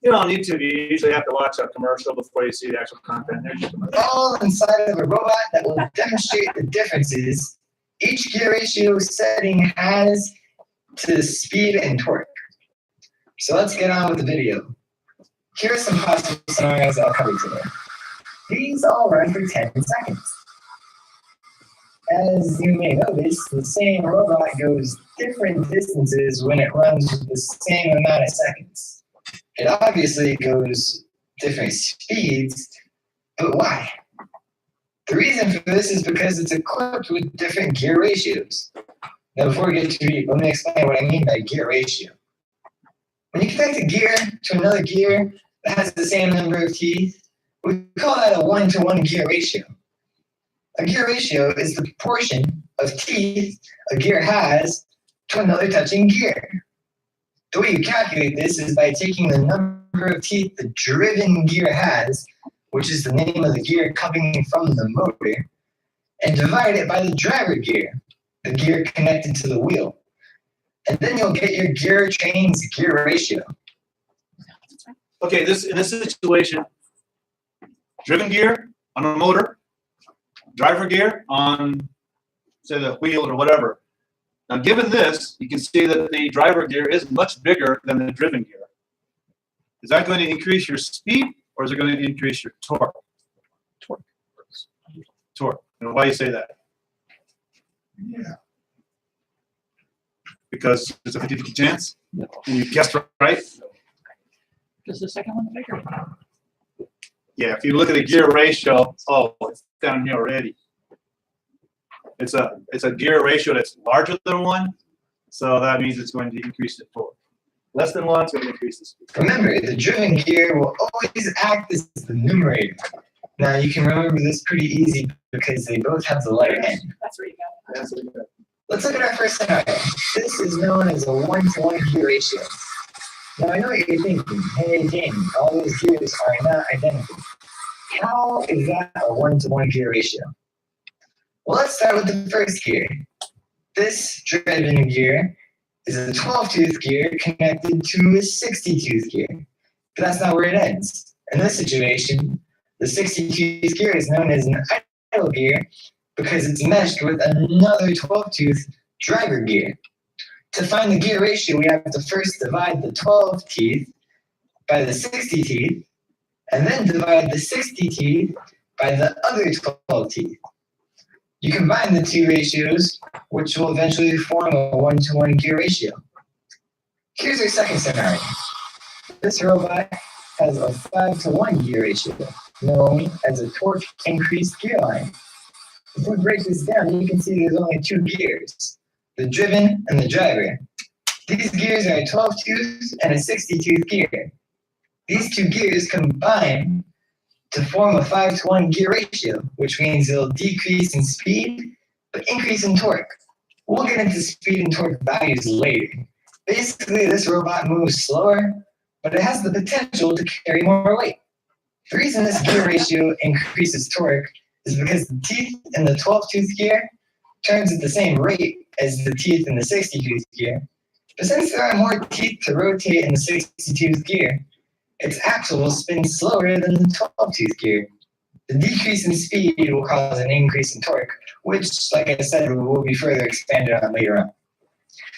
You know, on YouTube, you usually have to watch a commercial before you see the actual content. All inside of a robot that will demonstrate the differences each gear ratio setting has to speed and torque. So let's get on with the video. Here are some possible scenarios I'll cover today. These all run for 10 seconds. As you may notice, the same robot goes different distances when it runs with the same amount of seconds. It obviously goes different speeds, but why? The reason for this is because it's equipped with different gear ratios. Now, before we get too deep, let me explain what I mean by gear ratio. When you connect a gear to another gear that has the same number of teeth, we call that a 1-to-1 gear ratio. A gear ratio is the proportion of teeth a gear has to another touching gear. The way you calculate this is by taking the number of teeth the driven gear has, which is the name of the gear coming from the motor, and divide it by the driver gear, the gear connected to the wheel. And then you'll get your gear train's gear ratio. Okay, in this situation, driven gear on a motor, driver gear on, say, the wheel or whatever. Now, given this, you can see that the driver gear is much bigger than the driven gear. Is that going to increase your speed, or is it going to increase your torque? Torque. Torque. And why do you say that? Yeah. Because there's a 50-50 chance? And you guessed right? Because the second one bigger. Yeah, if you look at the gear ratio, oh, it's down here already. It's a gear ratio that's larger than 1, so that means it's going to increase the torque. Less than 1, it's going to increase the speed. Remember, the driven gear will always act as the numerator. Now, you can remember this pretty easy because they both have the letter N. That's where you go. That's what you got. Let's look at our first scenario. This is known as a 1-to-1 gear ratio. Now I know what you're thinking, hey Jamie, all those gears are not identical. How is that a 1-to-1 gear ratio? Well, let's start with the first gear. This driven gear is a 12-tooth gear connected to a 60-tooth gear. But that's not where it ends. In this situation, the 60-tooth gear is known as an idle gear because it's meshed with another 12-tooth driver gear. To find the gear ratio, we have to first divide the 12 teeth by the 60 teeth, and then divide the 60 teeth by the other 12 teeth. You combine the two ratios, which will eventually form a 1-to-1 gear ratio. Here's our second scenario. This robot has a 5-to-1 gear ratio, known as a torque increased gear line. If we break this down, you can see there's only two gears, the driven and the driver. These gears are a 12-tooth and a 60-tooth gear. These two gears combine to form a 5-to-1 gear ratio, which means it'll decrease in speed, but increase in torque. We'll get into speed and torque values later. Basically, this robot moves slower, but it has the potential to carry more weight. The reason this gear ratio increases torque is because the teeth in the 12-tooth gear turns at the same rate as the teeth in the 60-tooth gear. But since there are more teeth to rotate in the 60-tooth gear, its axle will spin slower than the 12-tooth gear. The decrease in speed will cause an increase in torque, which, like I said, will be further expanded on later on.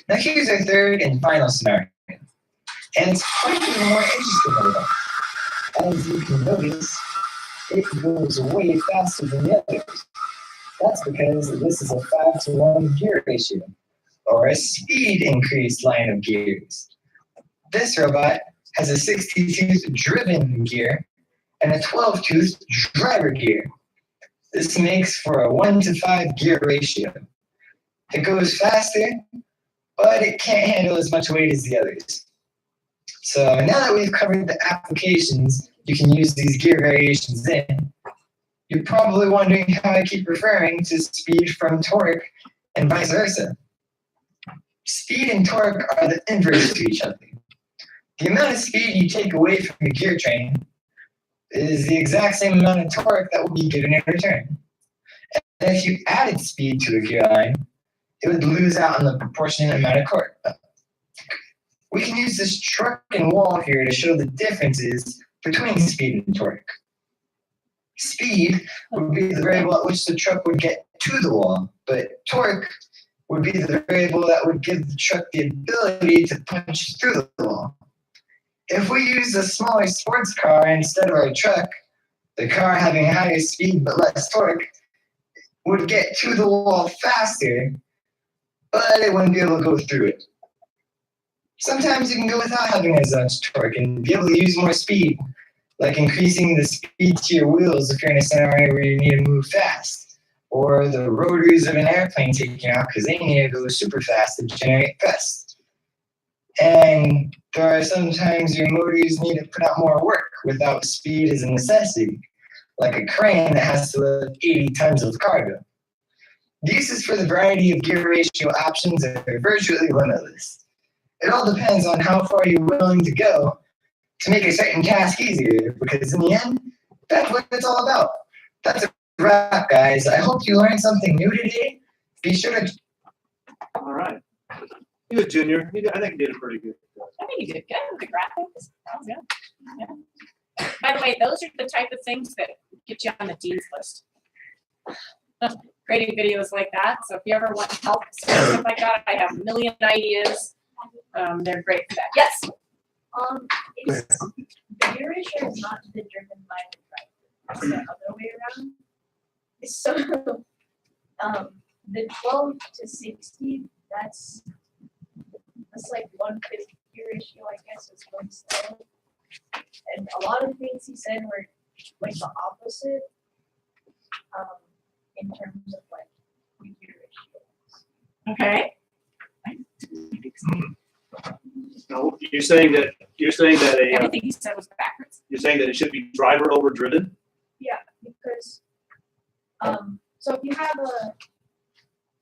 Now here's our third and final scenario. And it's quite even more interesting than that. As you can notice, it goes way faster than the others. That's because this is a 5-to-1 gear ratio, or a speed increased line of gears. This robot has a 60-tooth driven gear and a 12-tooth driver gear. This makes for a 1-to-5 gear ratio. It goes faster, but it can't handle as much weight as the others. So now that we've covered the applications you can use these gear variations in, you're probably wondering how I keep referring to speed from torque and vice versa. Speed and torque are the inverse to each other. The amount of speed you take away from your gear train is the exact same amount of torque that will be given in return. And if you added speed to a gear line, it would lose out on the proportionate amount of torque. We can use this truck and wall here to show the differences between speed and torque. Speed would be the variable at which the truck would get to the wall, but torque would be the variable that would give the truck the ability to punch through the wall. If we use a smaller sports car instead of our truck, the car having higher speed but less torque would get to the wall faster, but it wouldn't be able to go through it. Sometimes you can go without having as much torque and be able to use more speed, like increasing the speed to your wheels if you're in a scenario where you need to move fast, or the rotors of an airplane taking out because they need to go super fast to generate thrust. And there are sometimes your motors need to put out more work without speed as a necessity, like a crane that has to lift 80 tons of cargo. The uses for the variety of gear ratio options are virtually limitless. It all depends on how far you're willing to go to make a certain task easier, because in the end, that's what it's all about. That's a wrap, guys. I hope you learned something new today. Be sure to... All right. Good, Junior. I think you did a pretty good job. I think you did good with the graphics. That was good. Yeah. By the way, those are the type of things that get you on the dean's list. Creating videos like that. So if you ever want help with stuff like that, I have a million ideas. They're great for that. Yes. Is the gear ratio has not been driven by the driver. It's the other way around. So, the 12 to 60, that's like 1/5 gear ratio, I guess, is going slow. And a lot of things he said were like the opposite, in terms of like gear ratios. Okay. No, you're saying that Everything he said was backwards. you're saying that it should be driver over driven? Yeah, because so if you have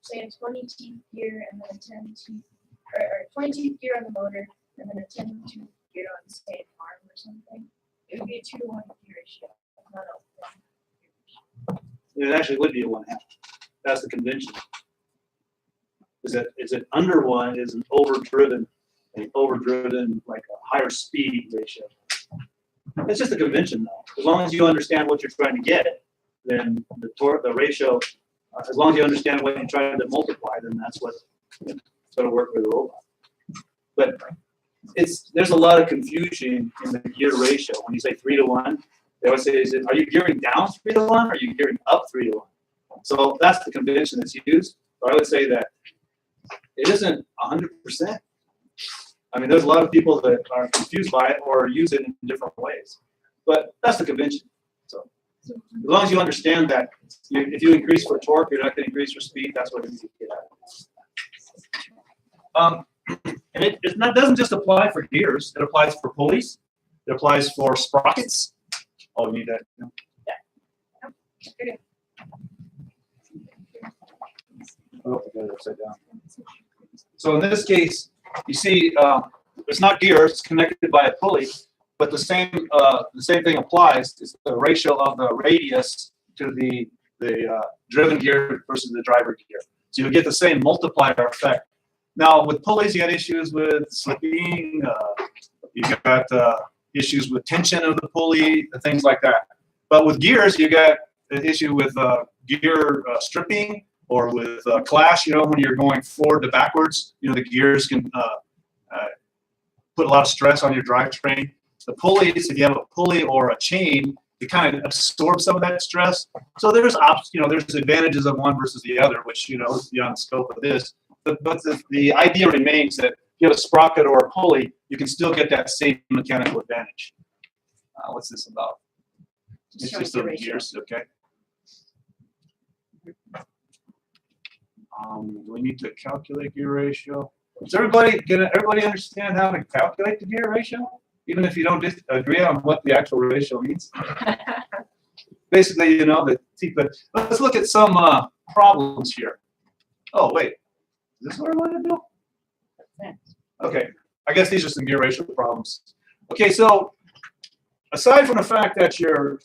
say a 20 teeth gear and then a 10 teeth, or 20 teeth gear on the motor and then a 10 tooth gear on say an arm or something, it would be a 2-to-1 gear ratio, not a 1. It actually would be a 1/2. That's the convention. Is it under 1 is an overdriven like a higher speed ratio. It's just a convention though. As long as you understand what you're trying to get, then the ratio, as long as you understand what you're trying to multiply, then that's what's going to work with the robot. But there's a lot of confusion in the gear ratio. When you say 3-to-1, they always say, are you gearing down 3-to-1 or are you gearing up 3-to-1? So that's the convention that's used. So I would say that it isn't 100%. I mean, there's a lot of people that are confused by it or use it in different ways. But that's the convention. So as long as you understand that if you increase for torque, you're not going to increase for speed. That's what it means to get at. And it doesn't just apply for gears. It applies for pulleys. It applies for sprockets. Oh, we need that. Yeah. Oh, I got it upside down. So in this case, you see, it's not gears, it's connected by a pulley, but the same thing applies. It's the ratio of the radius to the driven gear versus the driver gear. So you get the same multiplier effect. Now with pulleys, you got issues with slipping. You got issues with tension of the pulley, things like that. But with gears, you got an issue with gear stripping or with clash. You know, when you're going forward to backwards, you know the gears can put a lot of stress on your drivetrain. The pulleys, if you have a pulley or a chain, it kind of absorbs some of that stress. So there's there's advantages of one versus the other, which is beyond the scope of this. But the idea remains that if you have a sprocket or a pulley, you can still get that same mechanical advantage. What's this about? It's just the gears, okay. Do we need to calculate gear ratio? Does everybody understand how to calculate the gear ratio? Even if you don't agree on what the actual ratio means? Basically, but let's look at some problems here. Oh, wait. Is this what I want to do? Okay. I guess these are some gear ratio problems. Okay, so aside from the fact that your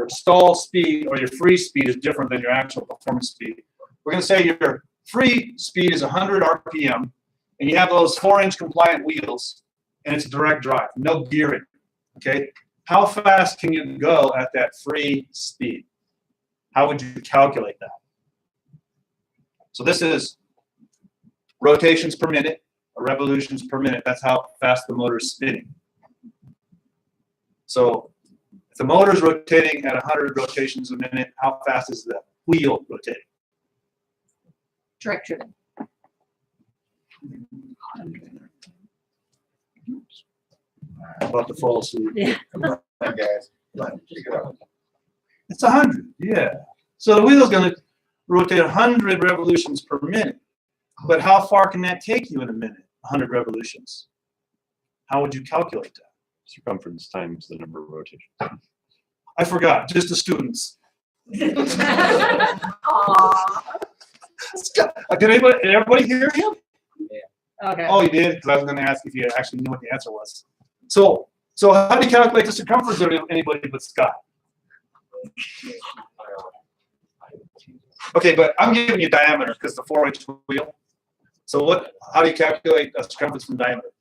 stall speed or your free speed is different than your actual performance speed, we're going to say your free speed is 100 RPM, and you have those 4-inch compliant wheels, and it's direct drive, no gearing. Okay, how fast can you go at that free speed? How would you calculate that? So this is rotations per minute, or revolutions per minute. That's how fast the motor is spinning. So if the motor is rotating at 100 rotations a minute, how fast is the wheel rotating? Direct driven. About to fall asleep. Yeah. Come on, guys. Come on, check it out. It's 100, yeah. So the wheel is going to rotate 100 revolutions per minute. But how far can that take you in a minute? 100 revolutions. How would you calculate that? Circumference times the number of rotations. I forgot. Just the students. Did everybody hear him? Okay. Oh, you did? Because I was going to ask if you actually knew what the answer was. So how do you calculate the circumference of anybody but Scott? Okay, but I'm giving you diameter because the 4-inch wheel. So how do you calculate a circumference from diameter?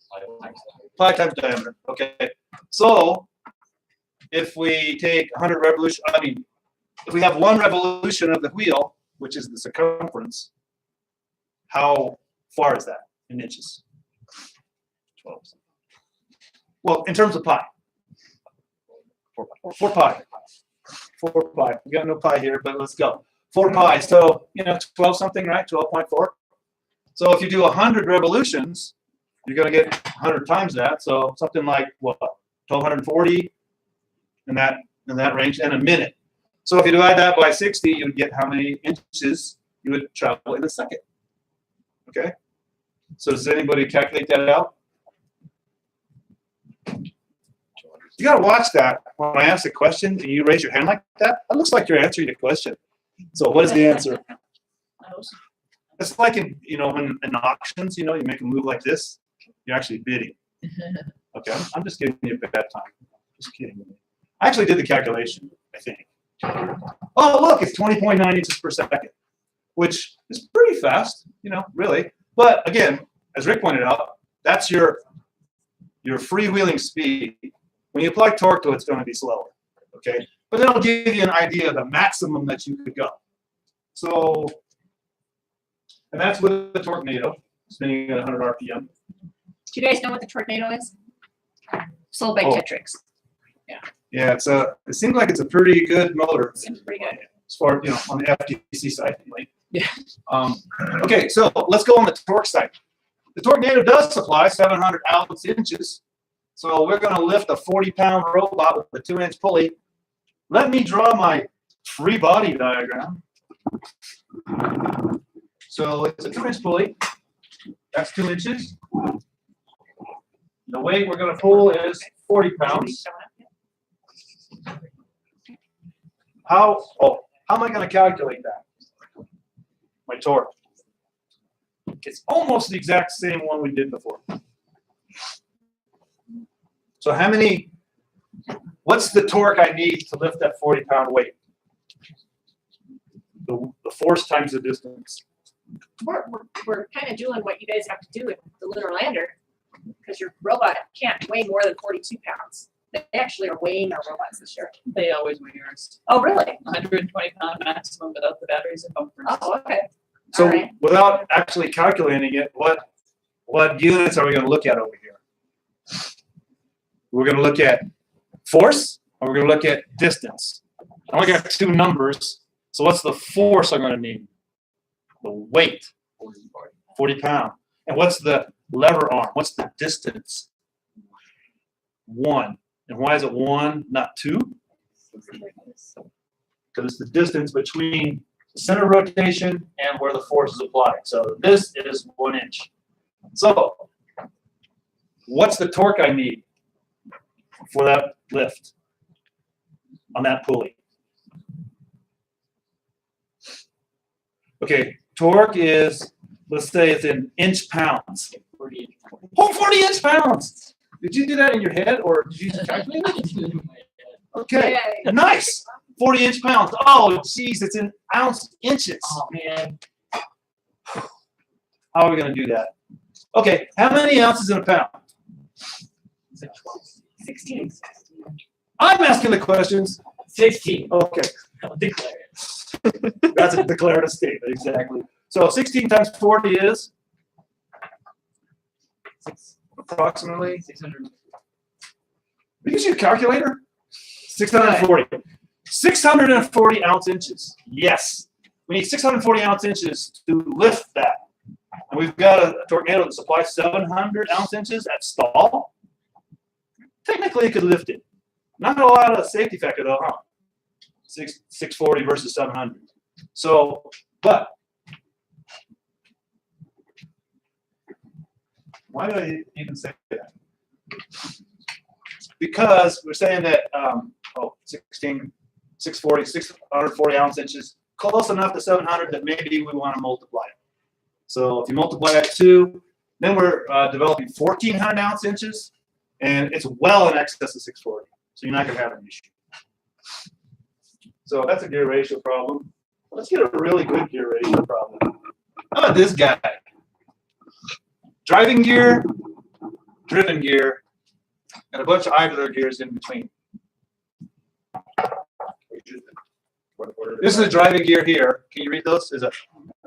Pi times diameter. Okay. So if we take 100 revolutions, if we have 1 revolution of the wheel, which is the circumference, how far is that in inches? 12. Well, in terms of pi. 4 pi. 4 pi. We got no pi here, but let's go. 4 pi. So 12 something, right? 12.4. So if you do 100 revolutions, you're going to get 100 times that. So something like what? 1240 in that range, and a minute. So if you divide that by 60, you would get how many inches you would travel in a second. Okay. So does anybody calculate that out? You got to watch that when I ask a question and you raise your hand like that. That looks like you're answering the question. So what is the answer? It's like in, you know, in auctions, you know, you make a move like this, you're actually bidding. Okay, I'm just giving you a bad time. Just kidding. I actually did the calculation, I think. Oh, look, it's 20.9 inches per second, which is pretty fast, you know, really. But again, as Rick pointed out, that's your freewheeling speed. When you apply torque to it, it's going to be slower, okay? But it'll give you an idea of the maximum that you could go. So, and that's with the Tornado, spinning at 100 RPM. Do you guys know what the Tornado is? Sold by Oh. Tetrix. Yeah, it seems like it's a pretty good motor. Seems pretty good. As far, you know, on the FTC side, anyway. Yeah. Okay, so let's go on the torque side. The Tornado does supply 700 ounce-inches. So we're going to lift a 40-pound robot with a 2-inch pulley. Let me draw my free body diagram. So it's a 2-inch pulley. That's 2 inches. The weight we're going to pull is 40 pounds. How am I going to calculate that? My torque. It's almost the exact same one we did before. So what's the torque I need to lift that 40-pound weight? The force times the distance. We're kind of doing what you guys have to do with the lunar lander, because your robot can't weigh more than 42 pounds. They actually are weighing our robots this year. They always weigh yours. Oh, really? 120-pound maximum without the batteries and bumpers. Oh, okay. So All right. without actually calculating it, what units are we going to look at over here? We're going to look at force, or we're going to look at distance. I only got 2 numbers, so what's the force I'm going to need? The weight, 40 pounds. And what's the lever arm? What's the distance? 1. And why is it 1, not 2? Because it's the distance between the center of rotation and where the force is applied. So this is 1 inch. So what's the torque I need for that lift on that pulley? Okay, torque is, let's say it's in inch pounds. 40 inch pounds! Did you do that in your head, or did you calculate it? Okay, nice! 40 inch pounds. Oh, geez, it's in ounce inches. Oh, man. How are we going to do that? Okay, how many ounces in a pound? 16. I'm asking the questions. 16. Okay. Declare it. That's a declarative statement, exactly. So 16 times 40 is? Approximately? 600. Use your calculator? 640. 640 ounce inches. Yes. We need 640 ounce inches to lift that. And we've got a Tornado that supplies 700 ounce inches at stall. Technically, it could lift it. Not a lot of safety factor though, huh? 640 versus 700. So, but why do I even say that? Because we're saying that 640 ounce inches, close enough to 700 that maybe we want to multiply it. So if you multiply that 2, then we're developing 1,400 ounce inches, and it's well in excess of 640. So you're not going to have an issue. So that's a gear ratio problem. Let's get a really good gear ratio problem. How about this guy? Driving gear, driven gear, and a bunch of idler gears in between. This is a driving gear here. Can you read those? Is a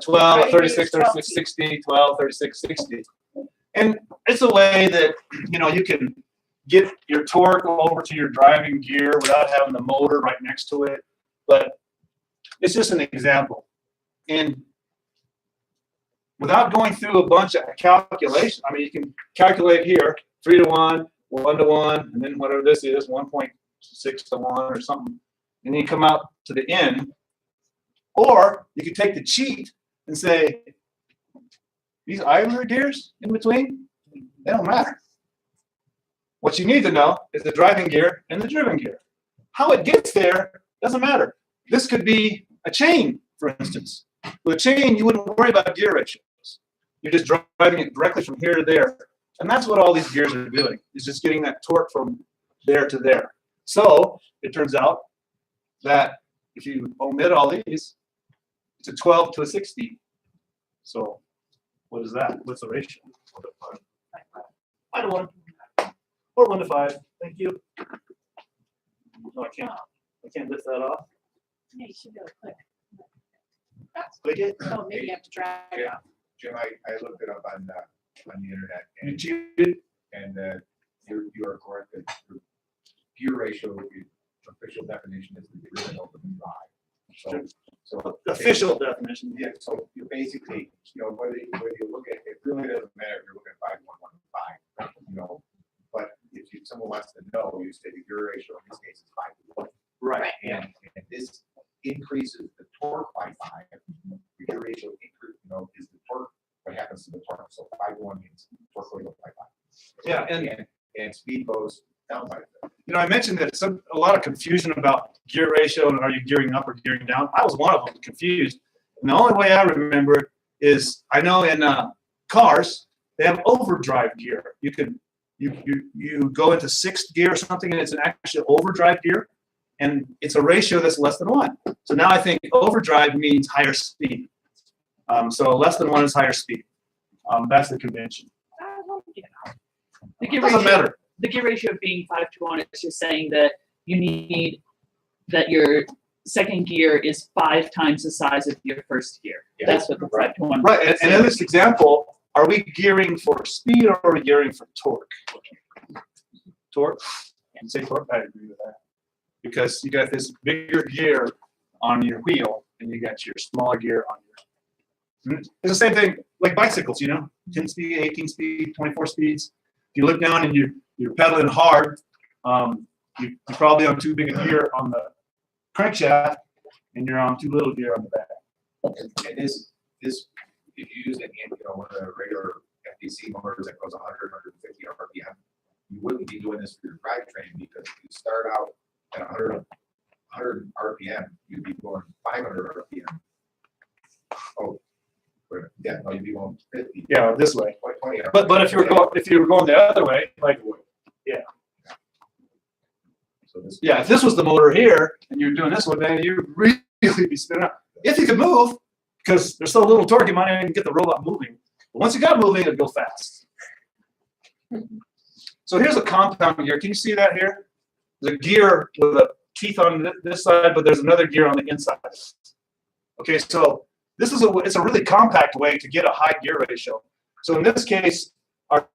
12, 36, 36, 60, 12, 36, 60. And it's a way that, you know, you can get your torque over to your driving gear without having the motor right next to it. But it's just an example. And without going through a bunch of calculations, I mean, you can calculate here 3 to 1, 1 to 1, and then whatever this is, 1.6 to 1 or something. And then you come out to the end. Or you could take the cheat and say, these idler gears in between, they don't matter. What you need to know is the driving gear and the driven gear. How it gets there doesn't matter. This could be a chain, for instance. With a chain, you wouldn't worry about gear ratios. You're just driving it directly from here to there. And that's what all these gears are doing, is just getting that torque from there to there. So it turns out that if you omit all these, it's a 12 to a 16. So what is that? What's the ratio? 5 to 1. Or 1 to 5. Thank you. No, I can't. I can't lift that off. Yeah, you should be able to click. Click it. Oh, maybe you have to drag it out. Jim, I looked it up on the internet You and, cheated. and you are correct that the gear ratio, the official definition is the driven over the drive. So Official definition. yeah, so you basically, whether you look at, it really doesn't matter if you're looking at 5 to 1, 1 to 5, but if someone wants to know, you say the gear ratio in this case is 5 to 1. Right. And this increases the torque by 5. The gear ratio is the torque, what happens to the torque. So 5 to 1 means torque goes up by 5. Yeah, and speed goes down by 5. I mentioned that a lot of confusion about gear ratio and are you gearing up or gearing down. I was one of them confused. And the only way I remember is I know in cars they have overdrive gear. You go into 6th gear or something and it's an actual overdrive gear, and it's a ratio that's less than 1. So now I think overdrive means higher speed. So less than 1 is higher speed. That's the convention. The gear Doesn't ratio, matter. the gear ratio of being 5 to 1 is just saying that you need that your second gear is 5 times the size of your first gear. Yeah. That's what the 5 to 1. Right, and in this example, are we gearing for speed or are we gearing for torque? Torque? You say torque? I agree with that. Because you got this bigger gear on your wheel and you got your smaller gear on your. It's the same thing like bicycles, 10 speed, 18 speed, 24 speeds. If you look down and you're pedaling hard, you're probably on too big a gear on the crankshaft and you're on too little gear on the back. And this, if you use one of the regular FDC motors that goes 100, 150 RPM, you wouldn't be doing this for your drivetrain because if you start out at 100 RPM, you'd be going 500 RPM. Oh, yeah, no, you'd be going 50. Yeah, this way. 20 But if you were going the other way, like yeah. So this, Yeah, if this was the motor here and you're doing this one, then you'd really be spinning out. If you could move, because there's so little torque, you might not even get the robot moving. But once you got moving, it'd go fast. So here's a compound gear. Can you see that here? There's a gear with a teeth on this side, but there's another gear on the inside. Okay, so this is it's a really compact way to get a high gear ratio. So in this case, our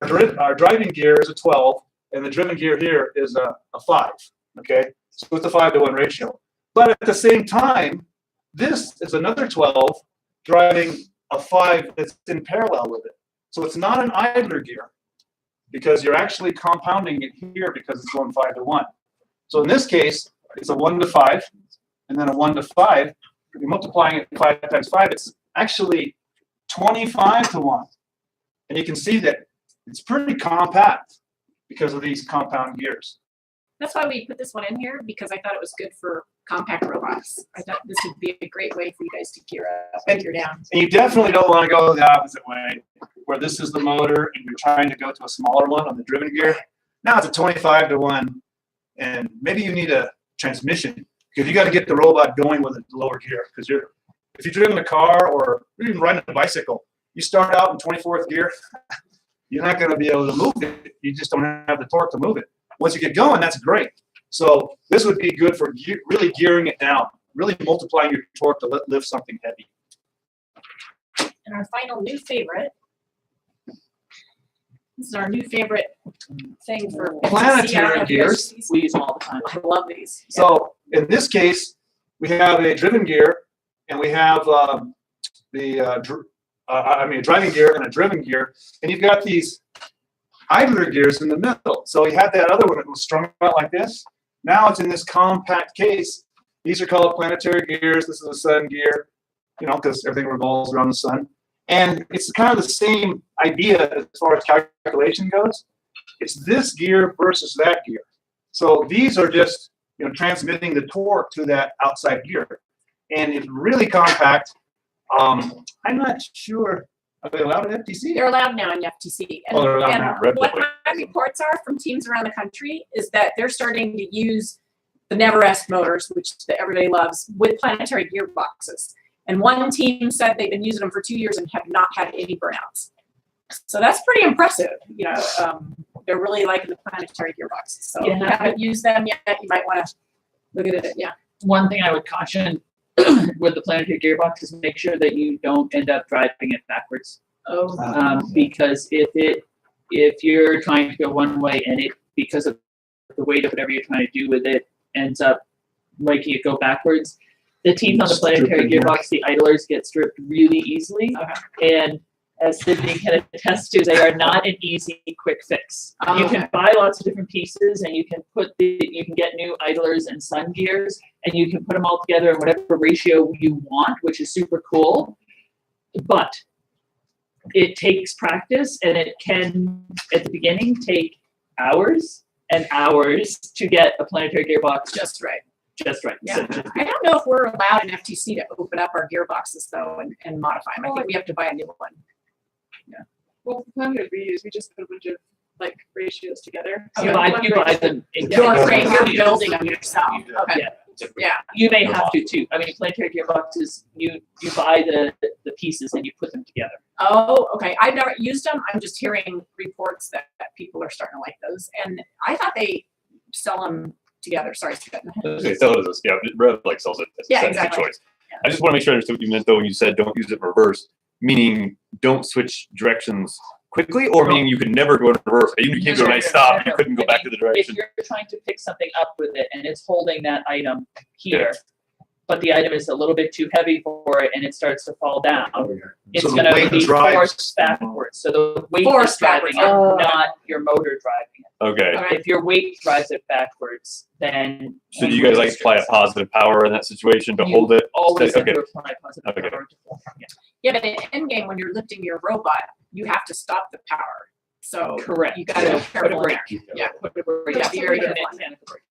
driving gear is a 12, and the driven gear here is a 5. Okay, so it's a 5 to 1 ratio. But at the same time, this is another 12 driving a 5 that's in parallel with it. So it's not an idler gear because you're actually compounding it here because it's going 5 to 1. So in this case, it's a 1 to 5 and then a 1 to 5. If you're multiplying it 5 times 5, it's actually 25 to 1. And you can see that it's pretty compact because of these compound gears. That's why we put this one in here, because I thought it was good for compact robots. I thought this would be a great way for you guys to gear up and gear down. And you definitely don't want to go the opposite way, where this is the motor and you're trying to go to a smaller one on the driven gear. Now it's a 25 to 1, and maybe you need a transmission because you got to get the robot going with a lower gear. Because if you're driving a car or even riding a bicycle, you start out in 24th gear, you're not going to be able to move it. You just don't have the torque to move it. Once you get going, that's great. So this would be good for really gearing it down, really multiplying your torque to lift something heavy. And our final new favorite. This is our new favorite thing for Planetary gears. We use them all the time. I love these. So in this case, we have a driven gear, and we have a driving gear and a driven gear, and you've got these idler gears in the middle. So you had that other one that was strung out like this. Now it's in this compact case. These are called planetary gears. This is a sun gear, because everything revolves around the sun. And it's kind of the same idea as far as calculation goes. It's this gear versus that gear. So these are just transmitting the torque to that outside gear. And it's really compact. I'm not sure. Are they allowed in FTC? They're allowed now in FTC. And, Oh, they're allowed and now. what my reports are from teams around the country is that they're starting to use the Never-Est motors, which everybody loves, with planetary gearboxes. And one team said they've been using them for 2 years and have not had any burnouts. So that's pretty impressive. You know, they're really liking the planetary gearboxes. So if you haven't used them yet, you might want to look at it. Yeah. One thing I would caution with the planetary gearbox is make sure that you don't end up driving it backwards. Because if you're trying to go one way and it, because of the weight of whatever you're trying to do with it, ends up making it go backwards, the teams on the planetary gearbox, the idlers, get stripped really easily. And as Sydney can attest to, they are not an easy, quick fix. You can buy lots of different pieces, and you can get new idlers and sun gears, and you can put them all together in whatever ratio you want, which is super cool. But it takes practice, and it can, at the beginning, take hours and hours to get a planetary gearbox just right. Just right. Yeah. I don't know if we're allowed in FTC to open up our gearboxes though and modify them. I think we have to buy a new one. Yeah. Well, the plan that we use, we just put a bunch of like ratios together. You buy them. You're building them yourself. Okay. Yeah. You may have to too. I mean, planetary gearboxes, you buy the pieces and you put them together. Oh, okay. I've never used them. I'm just hearing reports that people are starting to like those, and I thought they sell them together. Sorry, They sell it as Rev like sells it as a exactly. choice. I just want to make sure I understood what you meant though when you said don't use it in reverse, meaning don't switch directions quickly, or meaning you could never go in reverse. You can't go to a nice stop, you couldn't go back to the direction. If you're trying to pick something up with it and it's holding that item here, but the item is a little bit too heavy for it and it starts to fall down, it's So the going to weight be drives. forced backwards. So the weight Forced is driving backwards. it, not your motor driving it. Okay. If your weight drives it backwards, then So do you guys like apply a positive power in that situation to hold it? always have Okay. to apply positive Okay. power. Yeah, but in endgame, when you're lifting your robot, you have to stop the power. So Correct. you got to be Put a careful in brake. there. Yeah, Put a brake. Yeah, be very careful.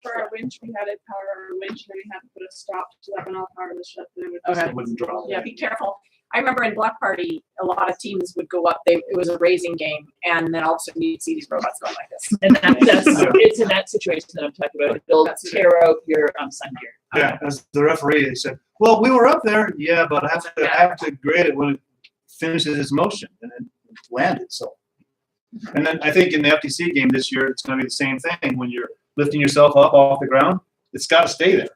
For our winch, we had to power our winch, and then we had to put a stop so that when all power was shut, then it would Okay. It wouldn't drop. Yeah, be careful. I remember in Block Party, a lot of teams would go up. It was a racing game, and then all of a sudden you'd see these robots going like this. And it's in that situation that I'm talking about. They'll tear out your sun gear. Yeah, as the referee, they said, well, we were up there, yeah, but I have to grade it when it finishes its motion, and it landed, so. And then I think in the FTC game this year, it's gonna be the same thing. When you're lifting yourself up off the ground, it's gotta stay there.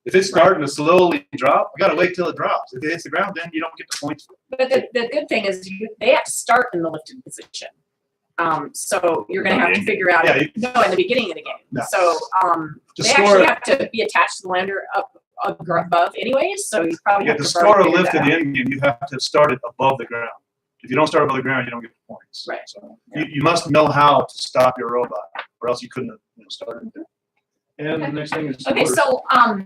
If it's starting to slowly drop, you gotta wait till it drops. If it hits the ground, then you don't get the points. But the good thing is they have to start in the lifted position. So you're going to have to figure out no in the beginning of the game. No. So To they score actually it- have to be attached to the lander up above anyways. So you probably Yeah, have to to score a figure lift that in the out. end game, you have to start it above the ground. If you don't start above the ground, you don't get the points. Right. So you must know how to stop your robot, or else you couldn't have started it. And the next thing is. Okay, so I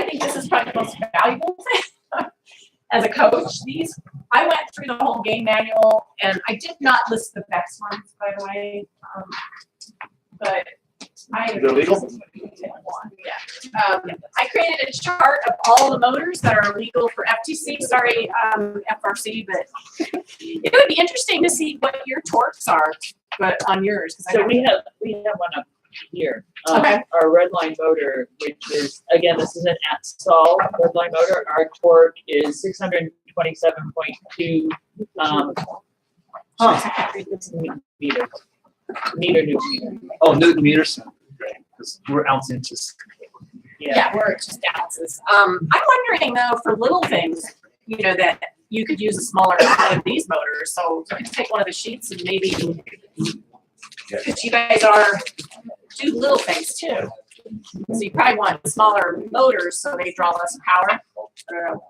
think this is probably the most valuable thing as a coach. I went through the whole game manual, and I did not list the best ones, by the way. But They're legal? Yeah. I created a chart of all the motors that are legal for FTC. Sorry, FRC, but it would be interesting to see what your torques are, but on yours. 'Cause I So don't- we have one up here. Okay. Our red line motor, which is, again, this is an at-stall red line motor. Our torque is 627.2 meter newton meter. Oh, Newton meters. Great, because we're ounce inches. Yeah, we're just ounces. I'm wondering though, for little things, that you could use a smaller one of these motors. So you could take one of the sheets and maybe, because you guys do little things too. So you probably want smaller motors so they draw less power. I don't know.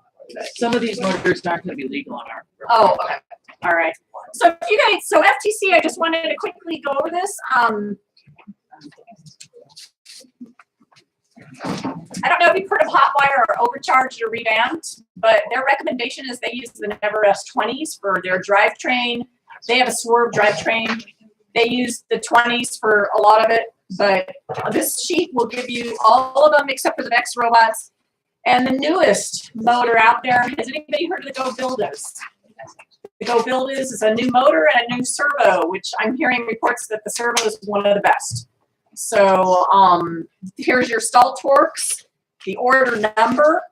Some of these motors aren't going to be legal on our. Oh, okay. All right. So if you guys, FTC, I just wanted to quickly go over this. I don't know if you've heard of Hotwire or Overcharged or Revamped, but their recommendation is they use the Never-Est 20s for their drivetrain. They have a swerve drivetrain. They use the 20s for a lot of it, but this sheet will give you all of them except for the next robots. And the newest motor out there, has anybody heard of the Go Buildas? The Go Buildas is a new motor and a new servo, which I'm hearing reports that the servo is one of the best. So here's your stall torques, the order number,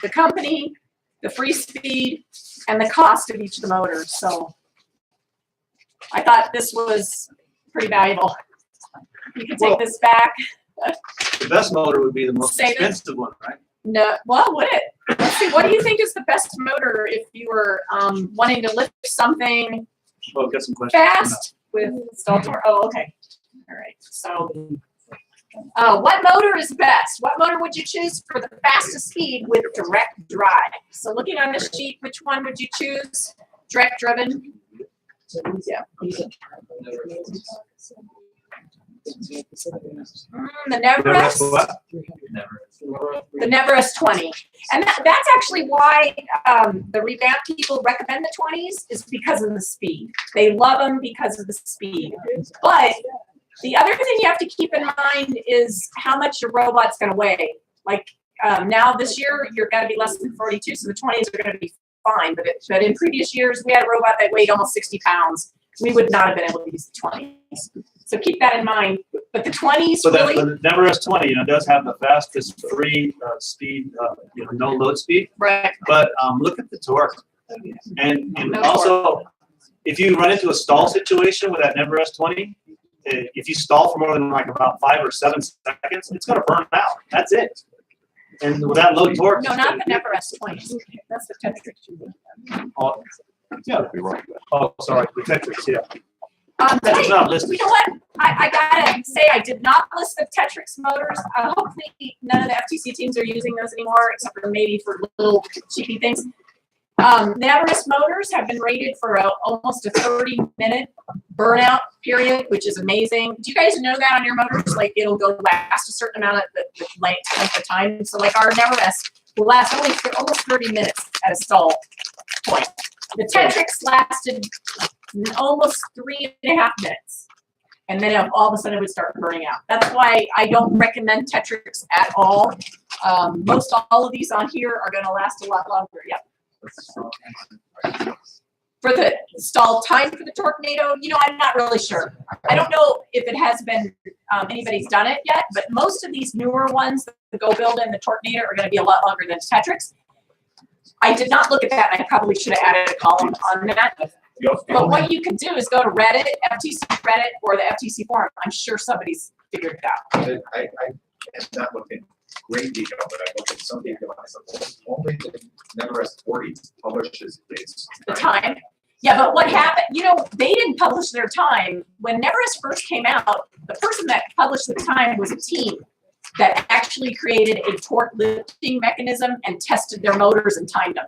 the company, the free speed, and the cost of each of the motors. So I thought this was pretty valuable. You can take this back. The best motor would be the most Save it. expensive one, right? No, well, would it? Let's see, what do you think is the best motor if you were wanting to lift something Well, we've got some questions. fast with stall torque? Oh, okay. All right. So, what motor is best? What motor would you choose for the fastest speed with direct drive? So, looking on this sheet, which one would you choose? Direct driven. Yeah. The Neverest. The Neverest 20. And that's actually why the revamped people recommend the 20s is because of the speed. They love them because of the speed. But the other thing you have to keep in mind is how much your robot's going to weigh. Like now this year, you're going to be less than 42, so the 20s are going to be fine. But in previous years, we had a robot that weighed almost 60 pounds. We would not have been able to use the 20s. So keep that in mind. But the 20s So really. the Neverest 20, does have the fastest free speed, no load speed. Right. But look at the torque. And No also, if you run into a stall situation with that Neverest 20, if you stall for more than like about 5 or 7 seconds, it's going to burn out. That's it. And with that low torque. No, not the Neverest 20. That's the Tetrix. Oh, yeah. Oh, sorry, the Tetrix, yeah. That's not listed. You know what? I gotta say, I did not list the Tetrix motors. Hopefully, none of the FTC teams are using those anymore, except for maybe for little cheapy things. The Everest motors have been rated for almost a 30-minute burnout period, which is amazing. Do you guys know that on your motors? Like it'll go last a certain amount of the length of time. So like our Neverest will last only for almost 30 minutes at a stall point. The Tetrix lasted almost 3.5 minutes. And then all of a sudden it would start burning out. That's why I don't recommend Tetrix at all. Most all of these on here are going to last a lot longer. Yep. For the stall time for the Tornado, I'm not really sure. I don't know if it has been, anybody's done it yet, but most of these newer ones, the Go Build and the Tornado, are going to be a lot longer than Tetrix. I did not look at that, and I probably should have added a column on that. But what you can do is go to Reddit, FTC Reddit, or the FTC forum. I'm sure somebody's figured it out. I have not looked in great detail, but I looked at some detail on myself. Only the Neverest 40 publishes its The time. Yeah, but what happened, they didn't publish their time. When Neverest first came out, the person that published the time was a team that actually created a torque lifting mechanism and tested their motors and timed them.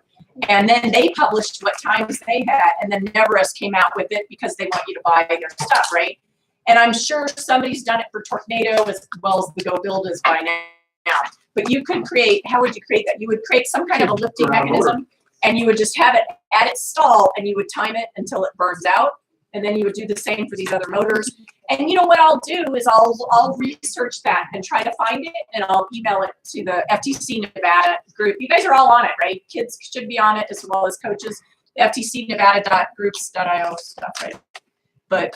And then they published what times they had, and then Neverest came out with it because they want you to buy their stuff, right? And I'm sure somebody's done it for Tornado as well as the Go Build is by now. But you could create, how would you create that? You would create some kind of a lifting mechanism, and you would just have it at its stall, and you would time it until it burns out. And then you would do the same for these other motors. And what I'll do is I'll research that and try to find it, and I'll email it to the FTC Nevada group. You guys are all on it, right? Kids should be on it as well as coaches. The FTCnevada.groups.io stuff, right? But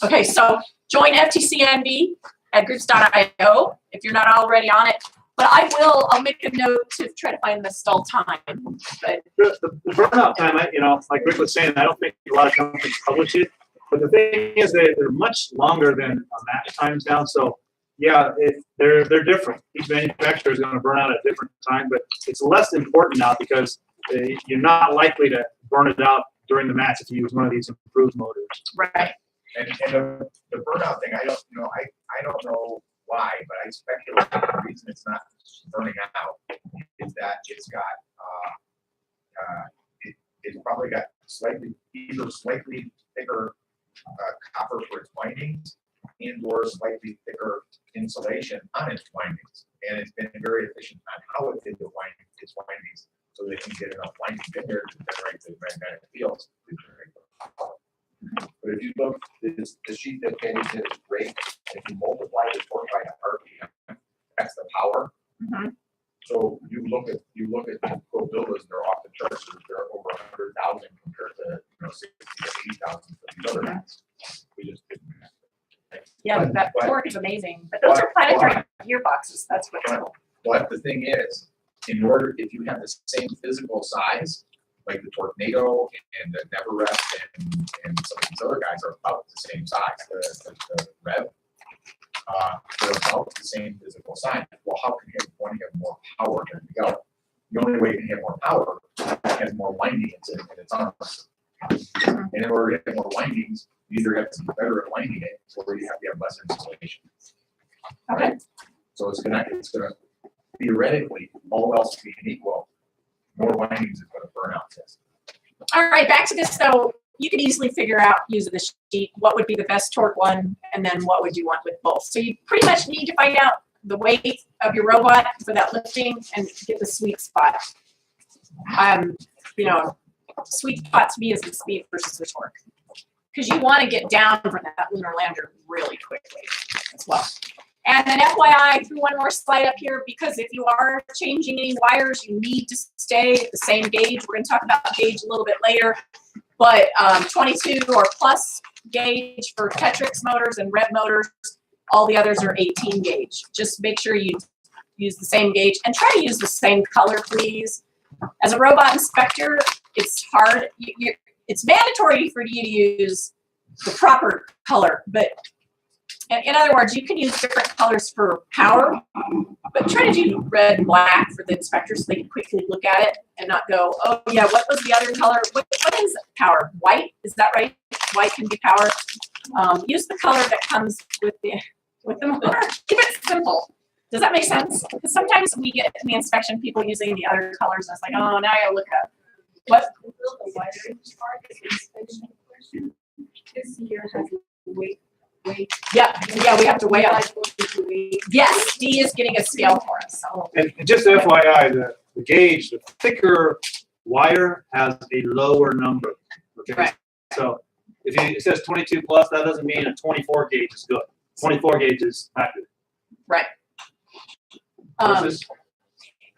okay. So join FTCNV at groups.io if you're not already on it. But I'll make a note to try to find the stall time. But the burnout time, like Rick was saying, I don't think a lot of companies publish it. But the thing is, they're much longer than match times now. So yeah, they're different. Each manufacturer is going to burn out at a different time, but it's less important now because you're not likely to burn it out during the match if you use one of these improved motors. Right. And the burnout thing, I don't know why, but I speculate the reason it's not burning out is that it's got it's probably got slightly thicker copper for its windings and or slightly thicker insulation on its windings, and it's been very efficient on how it did its windings, so they can get enough windings in there to generate the magnetic fields to generate the power. But if you look, the sheet that Kenny did is great. If you multiply the torque by the RPM, that's the power. Mm-hmm. you look at typical villas, they're off the charts, they're over 100,000 compared to, 60 to 80,000 for these other guys. We just didn't. Yeah, that torque is amazing, but those are planetary gearboxes, that's what's cool. But the thing is, in order, if you have the same physical size, like the Tornado and the Neverest and some of these other guys are about the same size, the Rev, they're about the same physical size. Well, how can you have one have more power than the other? The only way you can have more power has more windings in its arms. And in order to have more windings, you either have to be better at winding it, or you have to have less insulation. Right? So it's gonna theoretically, all else being equal, more windings is gonna burn out this. All right, back to this though. You could easily figure out using the sheet what would be the best torque one, and then what would you want with both. So you pretty much need to find out the weight of your robot for that lifting and get the sweet spot. Sweet spot to me is the speed versus the torque, because you want to get down from that lunar lander really quickly as well. And then FYI, I threw one more slide up here because if you are changing any wires, you need to stay at the same gauge. We're going to talk about gauge a little bit later, but 22 or plus gauge for Tetrix motors and Rev motors. All the others are 18 gauge. Just make sure you use the same gauge and try to use the same color, please. As a robot inspector, it's hard. It's mandatory for you to use the proper color, but in other words, you can use different colors for power, but try to do red and black for the inspector so they can quickly look at it and not go, oh yeah, what was the other color? What is power? White, is that right? White can be power. Use the color that comes with the motor. Keep it simple. Does that make sense? Because sometimes we get in the inspection people using the other colors and it's like, oh, now I gotta look up. What? This year has weight. Yeah, we have to weigh up. Yes, D is getting a scale for us. So. And just FYI, the gauge, the thicker wire has a lower number. Okay. Right. So if it says 22 plus, that doesn't mean a 24 gauge is good. 24 gauge is not good. Right.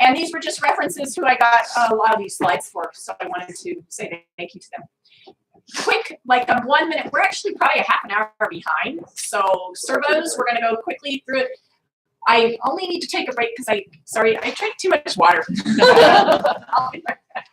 And these were just references who I got a lot of these slides for, so I wanted to say thank you to them. Quick, like 1 minute, we're actually probably a half an hour behind. So servos, we're gonna go quickly through it. I only need to take a break because I drank too much water. I'll be right back.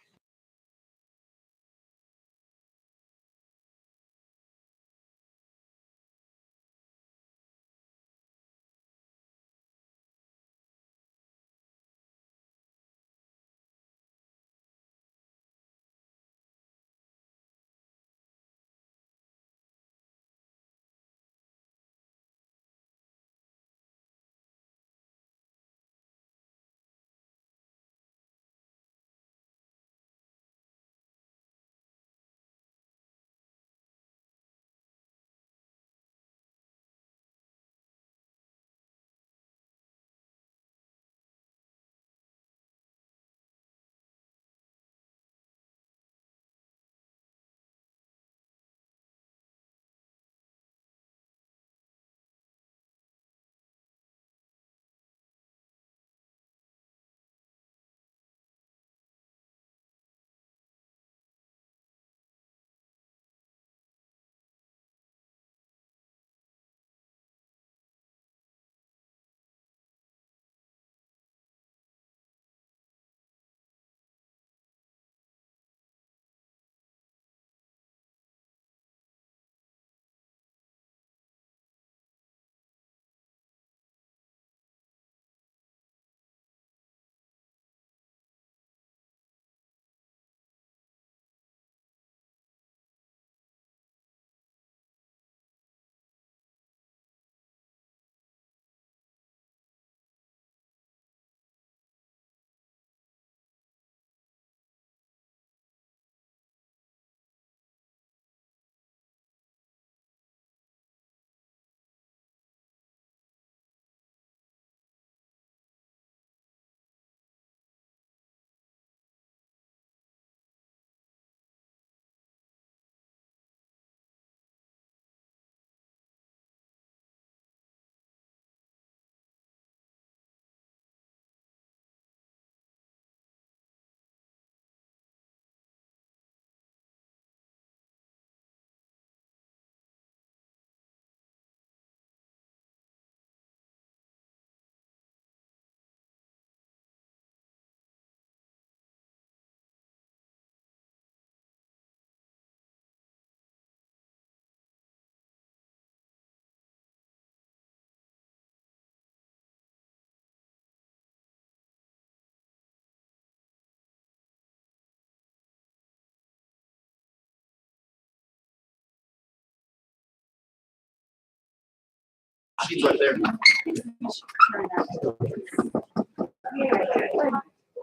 She's right there.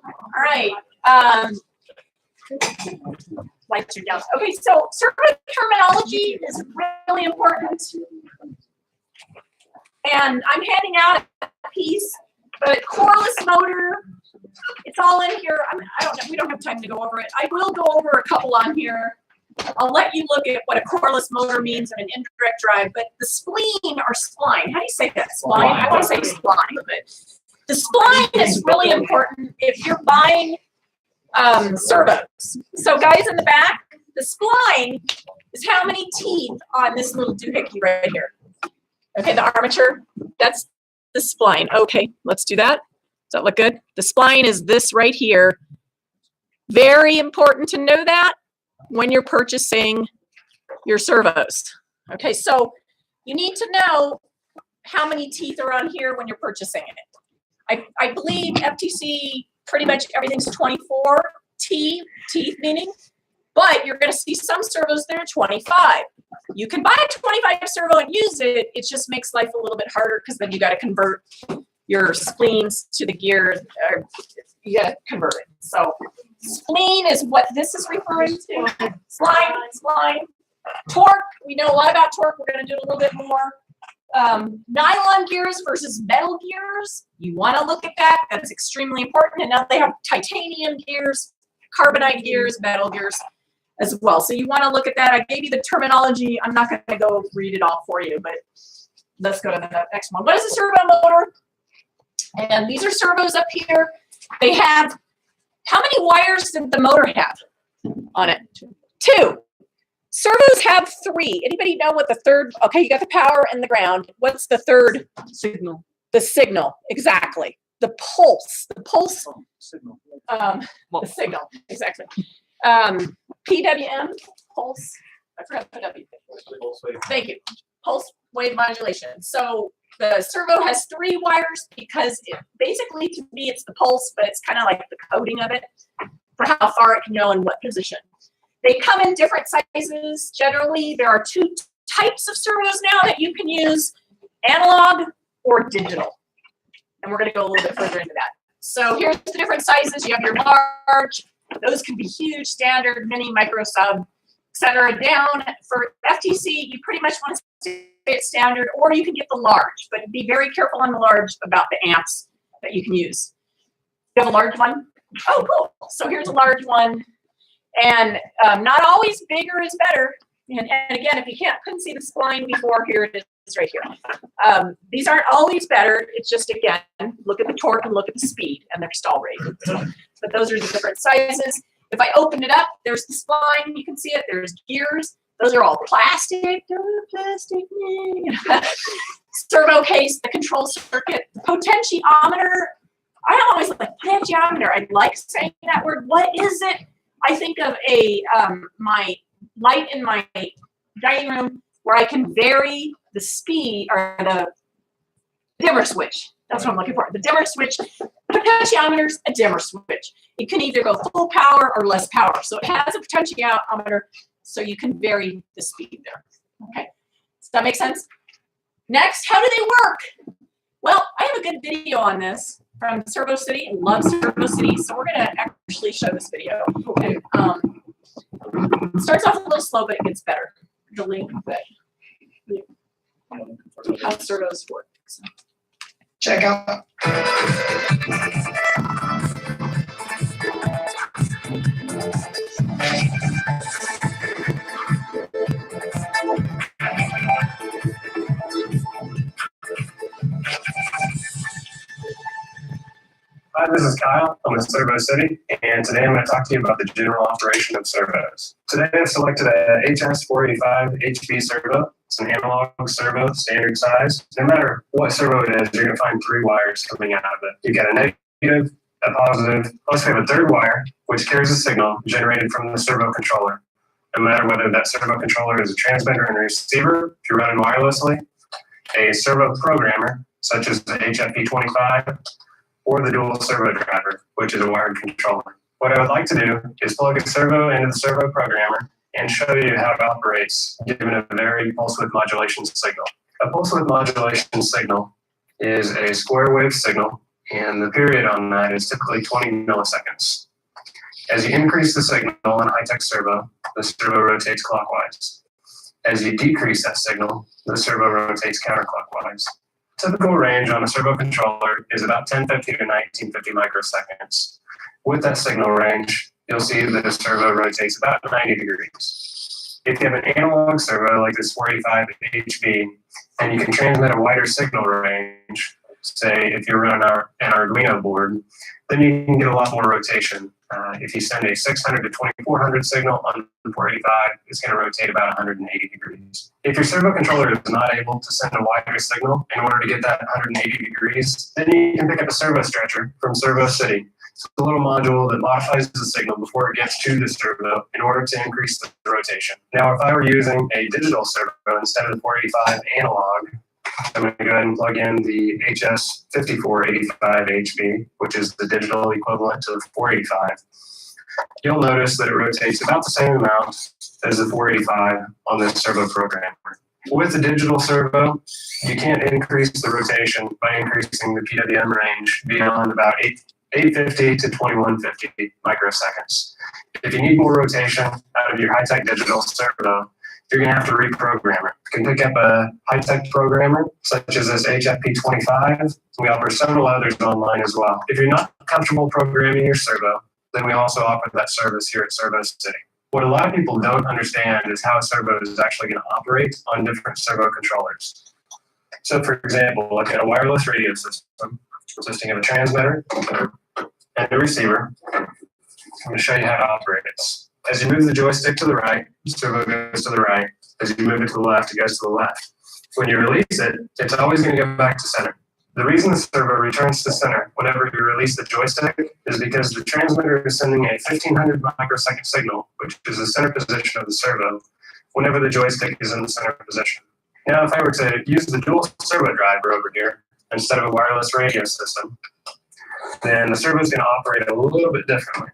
All right. Lights are down. Okay, so servo terminology is really important. And I'm handing out a piece, but coreless motor, it's all in here. I don't know, we don't have time to go over it. I will go over a couple on here. I'll let you look at what a coreless motor means in an indirect drive, but the spleen or spline, how do you say that? Spline? I want to say spline, but the spline is really important if you're buying servos. So guys in the back, the spline is how many teeth on this little doohickey right here. Okay, the armature, that's the spline. Okay, let's do that. Does that look good? The spline is this right here. Very important to know that when you're purchasing your servos. Okay, so you need to know how many teeth are on here when you're purchasing it. I believe FTC, pretty much everything's 24 teeth meaning, but you're gonna see some servos that are 25. You can buy a 25 servo and use it. It just makes life a little bit harder because then you got to convert your spleens to the gears. Or you got to convert it. So spleen is what this is referring to. Spline. Torque. We know a lot about torque. We're going to do a little bit more. Nylon gears versus metal gears. You want to look at that. That's extremely important. And now they have titanium gears, carbonite gears, metal gears as well. So you want to look at that. I gave you the terminology. I'm not going to go read it all for you, but let's go to the next one. What is a servo motor? And these are servos up here. They have, how many wires did the motor have on it? 2. Servos have 3. Anybody know what the third? Okay, you got the power and the ground. What's the third? Signal. The signal, exactly. The pulse. The pulse. Signal. The signal, exactly. PWM, pulse. I forgot the W. Thank you. Pulse wave modulation. So the servo has 3 wires because basically to me it's the pulse, but it's kind of like the coding of it for how far it can go and what position. They come in different sizes. Generally, there are 2 types of servos now that you can use, analog or digital. And we're going to go a little bit further into that. So here's the different sizes. You have your large. Those can be huge, standard, mini, micro, sub, etc. Down for FTC, you pretty much want to stay at standard, or you can get the large, but be very careful on the large about the amps that you can use. You have a large one? Oh, cool. So here's a large one. And not always bigger is better. And again, if you couldn't see the spline before, here it is right here. These aren't always better. It's just, again, look at the torque and look at the speed and their stall rate. But those are the different sizes. If I open it up, there's the spline. You can see it. There's gears. Those are all plastic. Plastic. Servo case, the control circuit, the potentiometer. I always like potentiometer. I like saying that word. What is it? I think of my light in my dining room where I can vary the speed or the dimmer switch. That's what I'm looking for. The dimmer switch. Potentiometer's a dimmer switch. It can either go full power or less power. So it has a potentiometer, so you can vary the speed there. Okay, does that make sense? Next, how do they work? Well, I have a good video on this from Servo City. I love Servo City, so we're going to actually show this video. Okay. It starts off a little slow, but it gets better. The link, but how servos work. So. Check out. 'Hi, this is Kyle. I'm with Servo City, and today I'm going to talk to you about the general operation of servos. Today I've selected a HS485 HV servo. It's an analog servo, standard size. No matter what servo it is, you're going to find 3 wires coming out of it. You get a negative, a positive, plus we have a third wire, which carries a signal generated from the servo controller. No matter whether that servo controller is a transmitter and receiver, if you're running wirelessly, a servo programmer, such as the HFP25, or the dual servo driver, which is a wired controller. What I would like to do is plug a servo into the servo programmer and show you how it operates given a very pulse width modulation signal. A pulse width modulation signal is a square wave signal, and the period on that is typically 20 milliseconds. As you increase the signal in a high-tech servo, the servo rotates clockwise. As you decrease that signal, the servo rotates counterclockwise. Typical range on a servo controller is about 1050 to 1950 microseconds. With that signal range, you'll see that the servo rotates about 90 degrees. If you have an analog servo like this 485 HB, and you can transmit a wider signal range, say if you're running an Arduino board, then you can get a lot more rotation. If you send a 600 to 2400 signal on 485, it's going to rotate about 180 degrees. If your servo controller is not able to send a wider signal in order to get that 180 degrees, then you can pick up a servo stretcher from Servo City. It's a little module that modifies the signal before it gets to the servo in order to increase the rotation. Now, if I were using a digital servo instead of the 485 analog, I'm going to go ahead and plug in the HS5485HB, which is the digital equivalent to the 485. You'll notice that it rotates about the same amount as the 485 on the servo programmer. With the digital servo, you can't increase the rotation by increasing the PWM range beyond about 850 to 2150 microseconds. If you need more rotation out of your high-tech digital servo, you're going to have to reprogram it. You can pick up a high-tech programmer, such as this HFP25. We offer several others online as well. If you're not comfortable programming your servo, then we also offer that service here at Servo City. What a lot of people don't understand is how a servo is actually going to operate on different servo controllers. So for example, look at a wireless radio system consisting of a transmitter and a receiver. I'm going to show you how it operates. As you move the joystick to the right, the servo goes to the right. As you move it to the left, it goes to the left. When you release it, it's always going to go back to center. The reason the servo returns to center whenever you release the joystick is because the transmitter is sending a 1500 microsecond signal, which is the center position of the servo, whenever the joystick is in the center position. Now, if I were to use the dual servo driver over here instead of a wireless radio system, then the servo is going to operate a little bit differently.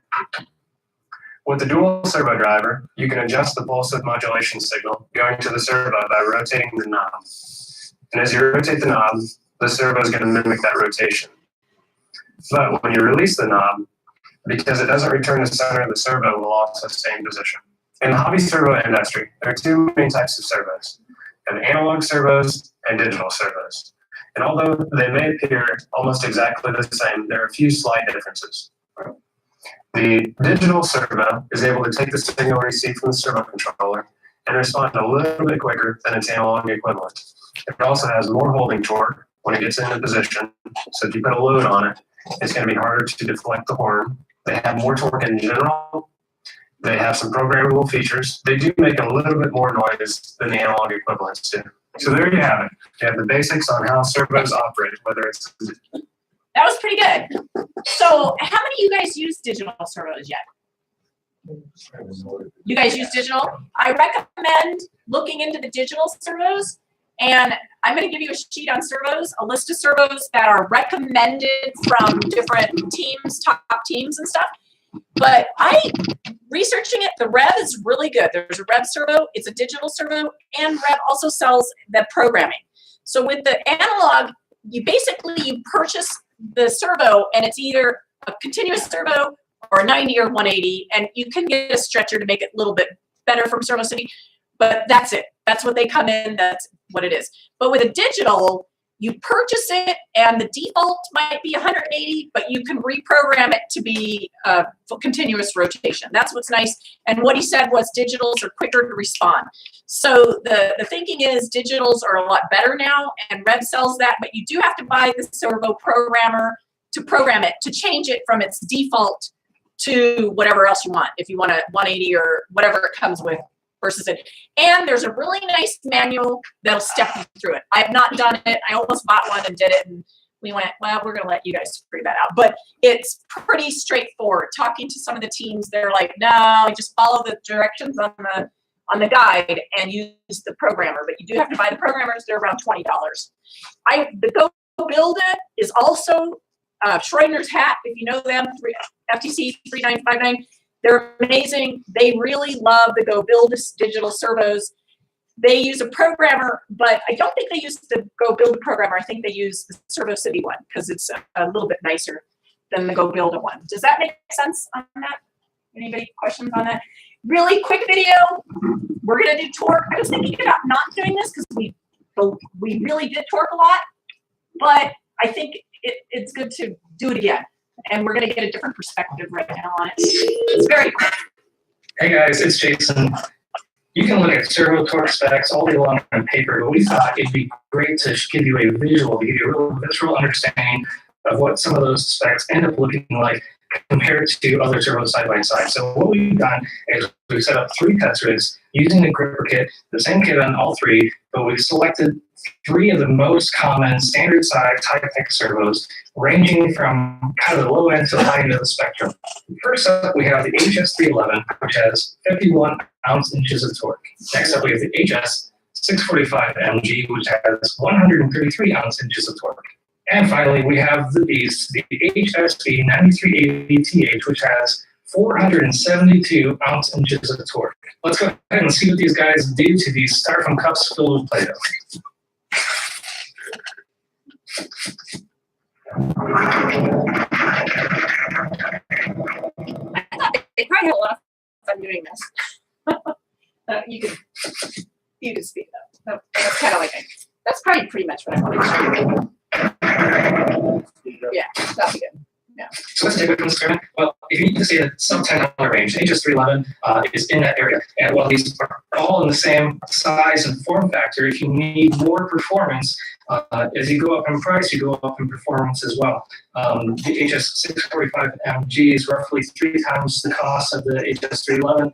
With the dual servo driver, you can adjust the pulse width modulation signal going to the servo by rotating the knob. And as you rotate the knob, the servo is going to mimic that rotation. But when you release the knob, because it doesn't return to center, the servo will also stay in position. In the hobby servo industry, there are two main types of servos. You have analog servos and digital servos. And although they may appear almost exactly the same, there are a few slight differences. The digital servo is able to take the signal received from the servo controller and respond a little bit quicker than its analog equivalent. It also has more holding torque when it gets into position, so if you put a load on it, it's going to be harder to deflect the horn. They have more torque in general. They have some programmable features. They do make a little bit more noise than the analog equivalents do. So there you have it. You have the basics on how servos operate, whether it's... That was pretty good. So how many of you guys use digital servos yet? You guys use digital? I recommend looking into the digital servos, and I'm going to give you a sheet on servos, a list of servos that are recommended from different teams, top teams and stuff. But researching it, the Rev is really good. There's a Rev servo, it's a digital servo, and Rev also sells the programming. So with the analog, you purchase the servo, and it's either a continuous servo or a 90 or 180, and you can get a stretcher to make it a little bit better from Servo City, but that's it. That's what they come in, that's what it is. But with a digital, you purchase it, and the default might be 180, but you can reprogram it to be for continuous rotation. That's what's nice. And what he said was digitals are quicker to respond. So the thinking is digitals are a lot better now, and Rev sells that, but you do have to buy the servo programmer to program it, to change it from its default to whatever else you want, if you want a 180 or whatever it comes with versus it. And there's a really nice manual that'll step you through it. I have not done it. I almost bought one and did it, and we went, well, we're going to let you guys figure that out. But it's pretty straightforward. Talking to some of the teams, they're like, no, just follow the directions on the guide and use the programmer. But you do have to buy the programmers. They're around $20. The Go Build It is also Schrodinger's Hat, if you know them, FTC 3959. They're amazing. They really love the Go Build It digital servos. They use a programmer, but I don't think they use the Go Build a Programmer. I think they use the Servo City one because it's a little bit nicer than the Go Build a one. Does that make sense on that? Anybody questions on that? Really quick video. We're gonna do torque. I was thinking about not doing this because we really did torque a lot, but I think it's good to do it again. And we're gonna get a different perspective right now on it. It's very quick. Hey guys, it's Jason. You can look at servo torque specs all day long on paper, but we thought it'd be great to give you a visual, to give you a real visceral understanding of what some of those specs end up looking like compared to other servos side by side. So what we've done is we've set up 3 test rigs using the gripper kit, the same kit on all 3, but we've selected 3 of the most common standard size Type-X servos, ranging from kind of the low end to the high end of the spectrum. First up, we have the HS311, which has 51 ounce-inches of torque. Next up, we have the HS645MG, which has 133 ounce-inches of torque. And finally, we have the beast, the HSB9380TH, which has 472 ounce-inches of torque. Let's go ahead and see what these guys do to these styrofoam cups filled with Play-Doh. I thought they probably had a lot of fun doing this. You could speak up. That's kind of like that's probably pretty much what I wanted to show you. Yeah, that'll be good. Yeah. So let's take a quick experiment. Well, if you need to see the sub $10 range, HS311 is in that area. And while these are all in the same size and form factor, if you need more performance, as you go up in price, you go up in performance as well. The HS645MG is roughly 3 times the cost of the HS311,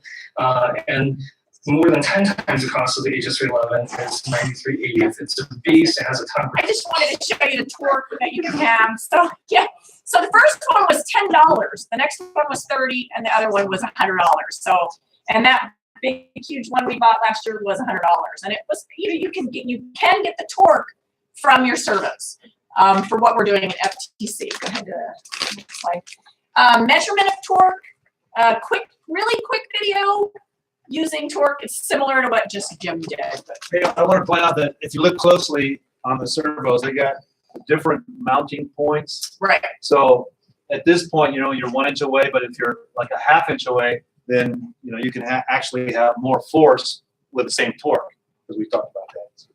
and more than 10 times the cost of the HS311 is 9380. It's a beast. It has a ton of. I just wanted to show you the torque that you can have. So yeah. So the first one was $10. The next one was $30, and the other one was $100. So, and that big huge one we bought last year was $100. And it was you can get the torque from your servos for what we're doing at FTC. Go ahead to the next slide. Measurement of torque. Really quick video. Using torque, it's similar to what just Jim did. But. Hey, I want to point out that if you look closely on the servos, they got different mounting points. Right. So at this point, you're 1 inch away, but if you're like a ½ inch away, then you can actually have more force with the same torque, because we talked about that.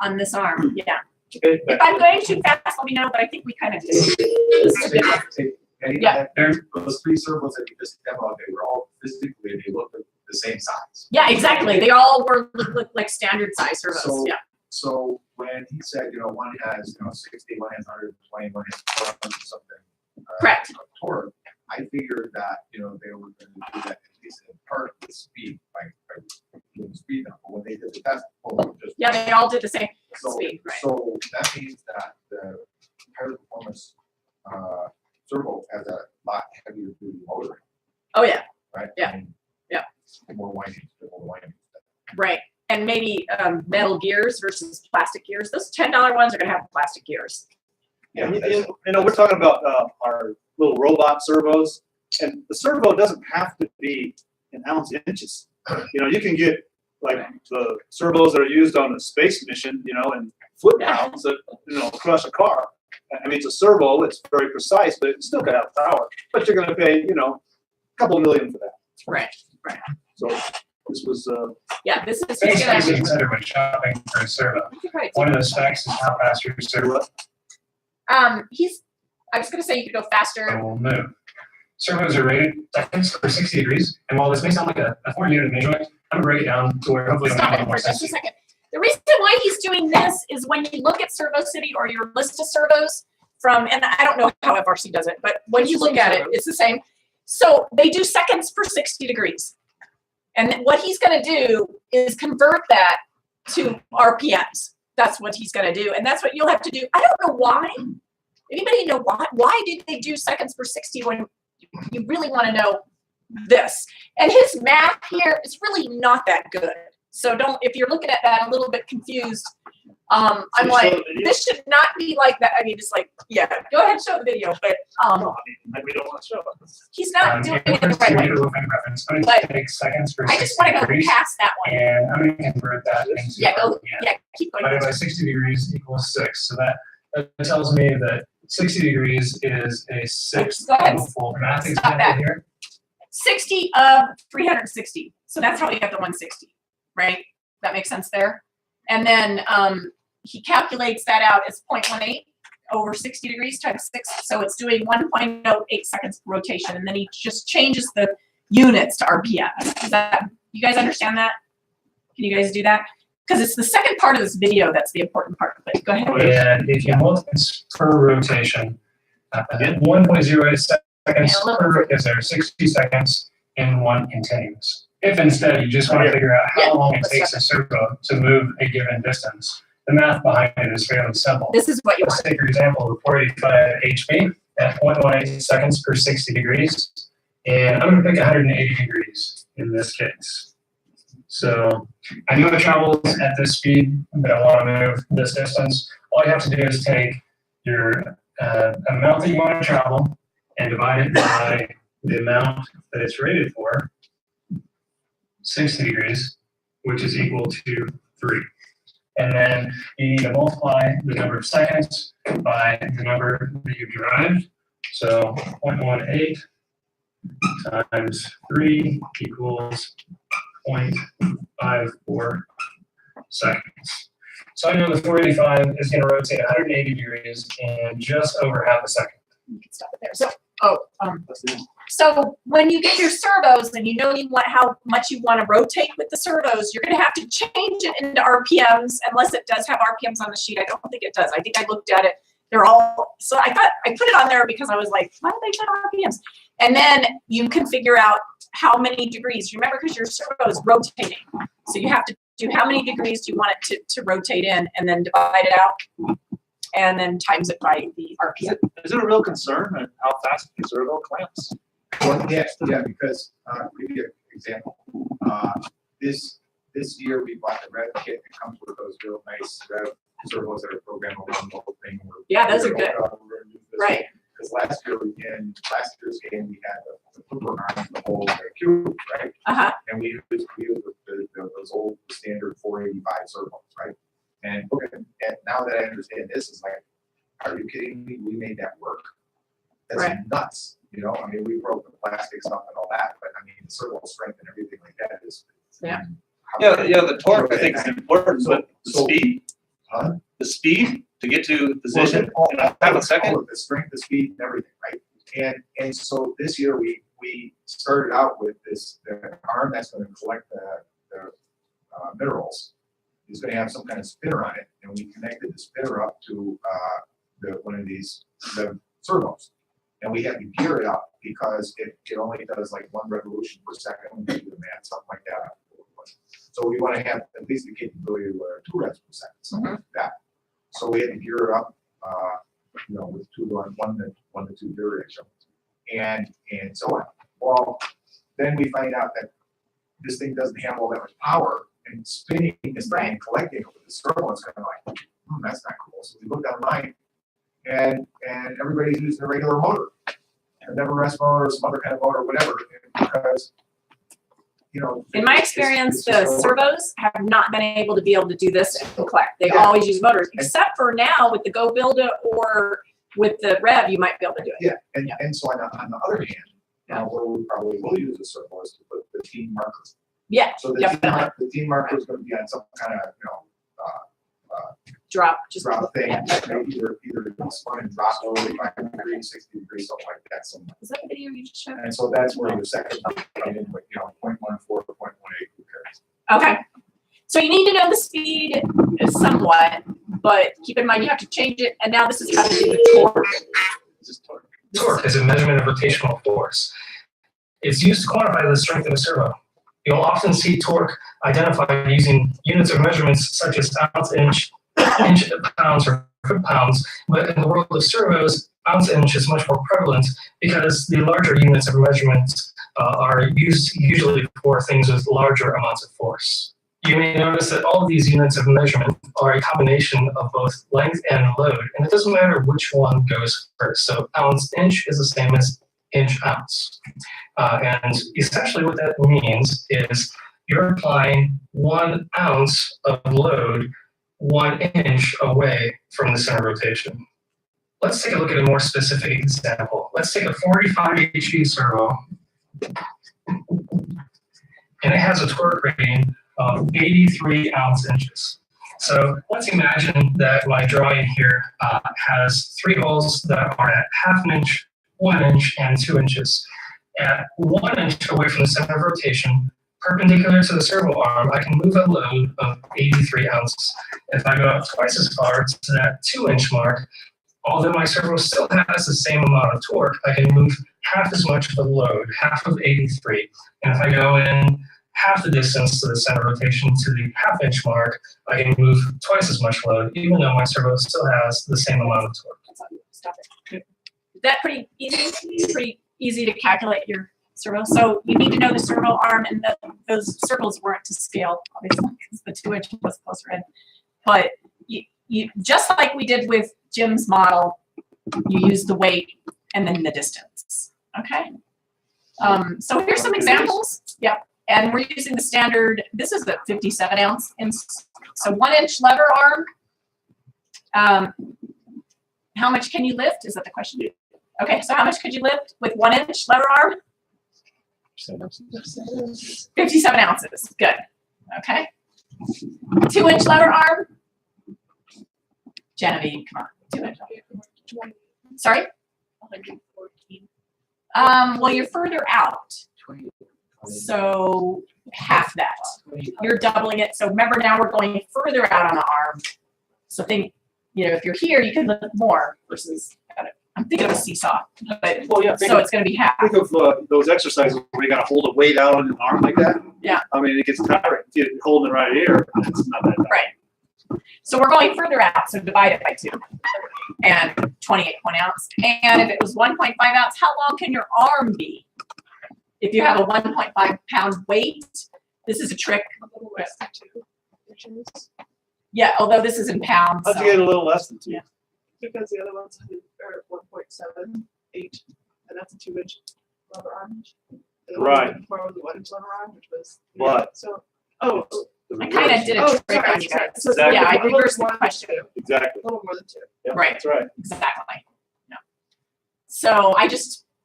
On this arm, yeah. Okay, if I'm going too fast, let me know, but I think we kind of did. Yeah. Those 3 servos that you just demoed, they were all physically, they looked the same size. Yeah, exactly. They all look like standard size servos. Yeah. So when he said, one has 60, one has 120, one has 400 something. Correct. Torque, I figured that they were going to do that at least in part with speed, by doing speed now. But when they did the test, they all did the same speed. Right. So that means that the higher performance servo has a lot heavier duty motor. Oh yeah. Right. Yeah. Yeah. More windings. Right. And maybe metal gears versus plastic gears. Those $10 ones are going to have plastic gears. Yeah, we're talking about our little robot servos, and the servo doesn't have to be in inches. You can get like the servos that are used on a space mission, and foot pounds that crush a car. I mean, it's a servo; it's very precise, but it's still got to have power. But you're going to pay, a couple of million for that. Right. Right. So this was. This is. Things to consider when shopping for a servo. One of the specs is how fast your servo. I was going to say you could go faster. It will move. Servos are rated seconds for 60 degrees, and while this may sound like a 4-unit measurement, I'm going to break it down to where hopefully Stop it'll it make more for just sense. a second. The reason why he's doing this is when you look at Servo City or your list of servos and I don't know how FRC does it, but when you look at it, it's the same. So they do seconds per 60 degrees. And what he's going to do is convert that to RPMs. That's what he's going to do. And that's what you'll have to do. I don't know why. Anybody know why? Why did they do seconds per 60 when you really want to know this? And his math here is really not that good. So if you're looking at that a little bit confused, I'm Should we show like, the video? this should not be like that. I mean, just like, yeah, go ahead and show the video, but, Like, we don't want to show it. he's not doing in it the order right to way. do a look at reference, I'm But going to take seconds per I just 60 wanna go degrees, past that one. and I'm going to convert that into Yeah, go, RPM. yeah, keep going. Divided by 60 degrees equals 6. So that tells me that 60 degrees is a 6th Go ahead. of a full math Stop example that. here. 60 of 360. So that's how we got the 160, right? That makes sense there. And then he calculates that out as 0.18 over 60 degrees times 6. So it's doing 1.08 seconds rotation. And then he just changes the units to RPM. Is that, you guys understand that? Can you guys do that? Because it's the second part of this video that's the important part. But go ahead. And if you multiply per rotation, 1.08 seconds per because there are 60 seconds in one continuous. If instead you just want to figure out how long it takes a servo to move a given distance, the math behind it is fairly simple. This is what you Let's take your example of 485 HP at 0.18 seconds per 60 degrees. And I'm going to pick 180 degrees in this case. So I know it travels at this speed, but I want to move this distance. All you have to do is take your amount that you want to travel and divide it by the amount that it's rated for, 60 degrees, which is equal to 3. And then you need to multiply the number of seconds by the number that you've derived. So 0.18 times 3 equals 0.54 seconds. So I know the 485 is going to rotate 180 degrees in just over half a second. You can stop it there. So, so when you get your servos and you know how much you want to rotate with the servos, you're going to have to change it into RPMs, unless it does have RPMs on the sheet. I don't think it does. I think I looked at it. They're all, so I thought I put it on there because I was like, why do they put RPMs? And then you can figure out how many degrees. Remember, because your servo is rotating. So you have to do how many degrees do you want it to rotate in, and then divide it out, and then times it by the RPM. Is it a real concern at how fast the servo clamps? Well, yeah, because, to give you an example, this year we bought the Rev kit that comes with those real nice Rev servos that are programmable on the whole thing. Yeah, those are good. Right. Because last year's game, we had the flipper arm, the whole cube, right? And we used those old standard 485 servos, right? And now that I understand this, is like, are you kidding me? We made that work. That's nuts. You know, I mean, we broke the plastic stuff and all that, but I mean, the servo strength and everything like that is. Yeah. The torque I think is important, but the speed. The speed to get to position in half a second. The strength, the speed, and everything, right? And so this year we started out with the arm that's going to collect the minerals. Is going to have some kind of spinner on it, and we connected the spinner up to one of these servos. And we had to gear it up because it only does like 1 revolution per second when you do the math, something like that. So we want to have at least the capability to 2 revs per second, something like that. So we had to gear it up, with 2 to 1 to 2 variation, and so on. Well, then we find out that this thing doesn't have all that much power, and spinning this thing and collecting it with the servo is kind of like, that's not cool. So we looked online, and everybody's using a regular motor, a never rest motor, or some other kind of motor, whatever, because in my experience, the servos have not been able to do this and collect. They always use motors, except for now with the Go Builda or with the Rev, you might be able to do it. Yeah, and so on the other hand, where we probably will use a servo is to put the team marker. Yeah, so definitely. The team marker is going to be on some kind of drop thing. Either spun and drop 45 degrees, 60 degrees, something like that. Is that the video you just showed? And so that's where the second come in with 0.14 to 0.18 compares. Okay. So you need to know the speed somewhat, but keep in mind you have to change it. And now this is how to do the torque. Torque is a measurement of rotational force. It's used to quantify the strength of a servo. You'll often see torque identified using units of measurements such as ounce, inch, pounds, or foot-pounds. But in the world of servos, ounce, inch is much more prevalent because the larger units of measurements are used usually for things with larger amounts of force. You may notice that all of these units of measurement are a combination of both length and load, and it doesn't matter which one goes first. So ounce inch is the same as inch ounce. And essentially what that means is you're applying 1 ounce of load 1 inch away from the center of rotation. Let's take a look at a more specific example. Let's take a 45 HP servo, and it has a torque rating of 83 ounce inches. So let's imagine that my drawing here has 3 holes that are at 1/2 inch, 1 inch, and 2 inches. At 1 inch away from the center of rotation, perpendicular to the servo arm, I can move a load of 83 ounces. If I go out twice as far to that 2 inch mark, although my servo still has the same amount of torque, I can move half as much of the load, half of 83. And if I go in half the distance to the center of rotation to the 1/2 inch mark, I can move twice as much load, even though my servo still has the same amount of torque. Stop it. Is that pretty easy? It's pretty easy to calculate your servo. So you need to know the servo arm, and those circles weren't to scale, obviously, because the 2 inch was closer in. But you just like we did with Jim's model, you use the weight and then the distance. Okay. So here's some examples. Yep. And we're using the standard. This is a 57 ounce. So 1 inch lever arm. How much can you lift? Is that the question? Okay. So how much could you lift with 1 inch lever arm? 57 ounces. Good. Okay. 2 inch lever arm. Genevieve, come on. 2 inch. Sorry? 114. Well, you're further out. So half that. You're doubling it. So remember, now we're going further out on the arm. So think, if you're here, you can lift more versus, I'm thinking of a seesaw. But, so it's going to be half. Think of those exercises where you got to hold a weight out on your arm like that. Yeah. I mean, it gets tiring. If you're holding it right here, it's not that tiring. Right. So we're going further out. So divide it by 2. And 28 ounce. And if it was 1.5 ounce, how long can your arm be? If you have a 1.5 pound weight, this is a trick. A little less than 2 inches. Yeah, although this is in pounds. How'd you get a little less than 2? Yeah. Because the other ones are 1.78, and that's a 2 inch rubber arm. Right. Before was the 1 inch rubber arm, which was. What? So, I kind of did a trick on you guys. Exactly. Yeah, I reversed the question. Exactly. A little more than 2. Yep, Right. That's right. Exactly. No.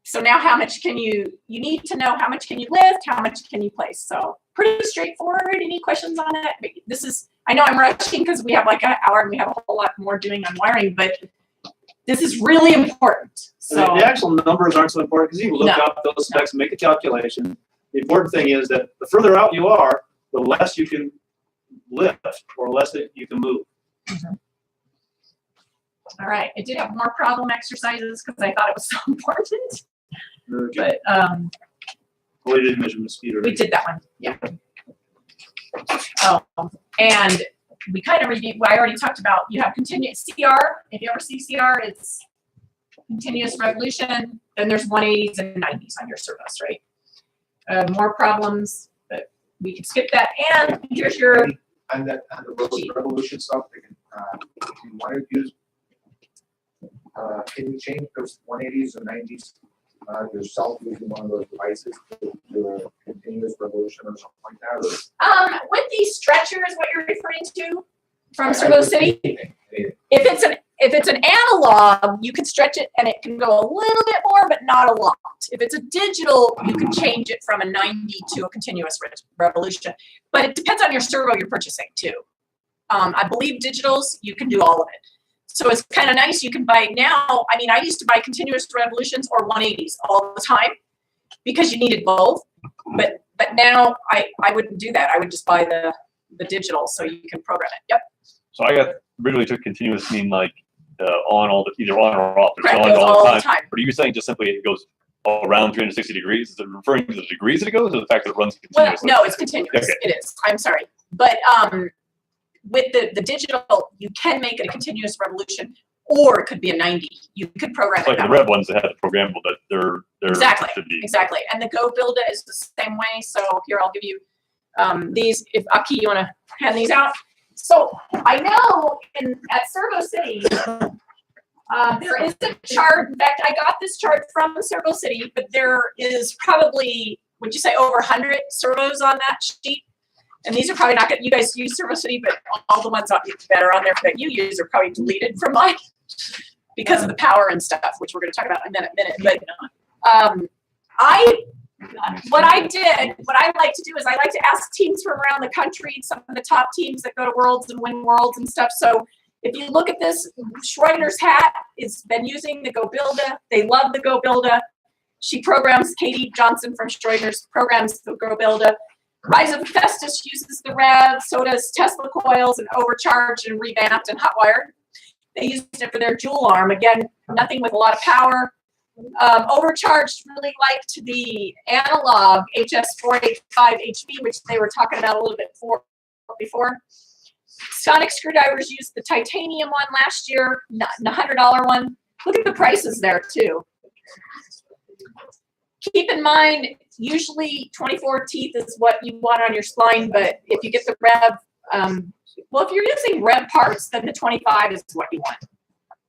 So now how much can you need to know how much can you lift, how much can you place. So pretty straightforward. Any questions on it? This is, I know I'm rushing because we have like an hour and we have a whole lot more doing on wiring, but this is really important. So The actual numbers aren't so important because you can look up those specs and make a calculation. The important thing is that the further out you are, the less you can lift or less that you can move. Mm-hmm. All right. I did have more problem exercises because I thought it was so important. Okay. But We didn't measure the speed. we did that one. Yeah. Oh, and we kind of reviewed. I already talked about. You have continuous CR. If you ever see CR, it's continuous revolution. Then there's 180s and 90s on your servos, right? More problems, but we can skip that. And here's your. And the revolution stuff, if you want to use, can you change those 180s or 90s yourself using one of those devices to do a continuous revolution or something like that? Or? With these stretchers, what you're referring to from Servo City, if it's an analog, you can stretch it and it can go a little bit more, but not a lot. If it's a digital, you can change it from a 90 to a continuous revolution. But it depends on your servo you're purchasing too. I believe digitals, you can do all of it. So it's kind of nice. You can buy now. I mean, I used to buy continuous revolutions or 180s all the time because you needed both. But now I wouldn't do that. I would just buy the digital so you can program it. Yep. So I originally took continuous mean like on all the either on or off. It's Correct, on it goes all the all the time. time. But are you saying just simply it goes around 360 degrees? Is it referring to the degrees that it goes or the fact that it runs Well, continuously? no, it's continuous. Okay. It is. I'm sorry. But with the digital, you can make it a continuous revolution, or it could be a 90. You could program It's it like that the way. red ones that have the programmable that they're Exactly. should be. Exactly. And the Go Builder is the same way. So here I'll give you These, if Aki, you want to hand these out. So I know at Servo City, there is a chart. In fact, I got this chart from Servo City, but there is probably, would you say, over 100 servos on that sheet? And these are probably not good. You guys use Servo City, but all the ones that are on there that you use are probably deleted from mine because of the power and stuff, which we're going to talk about in a minute. But what I like to do is I like to ask teams from around the country, some of the top teams that go to Worlds and win Worlds and stuff. So if you look at this, Schroeder's hat has been using the GoBuilda. They love the GoBuilda. She programs, Katie Johnson from Schroeder's programs the GoBuilda. Rise of Festus uses the Rev, so does Tesla Coils and Overcharged and Revamped and Hotwired. They used it for their dual arm. Again, nothing with a lot of power. Overcharged really liked the analog HS485HB, which they were talking about a little bit before. Sonic Screwdrivers used the titanium one last year, the $100 one. Look at the prices there too. Keep in mind, usually 24 teeth is what you want on your spline, but if you get the Rev, well, if you're using Rev parts, then the 25 is what you want.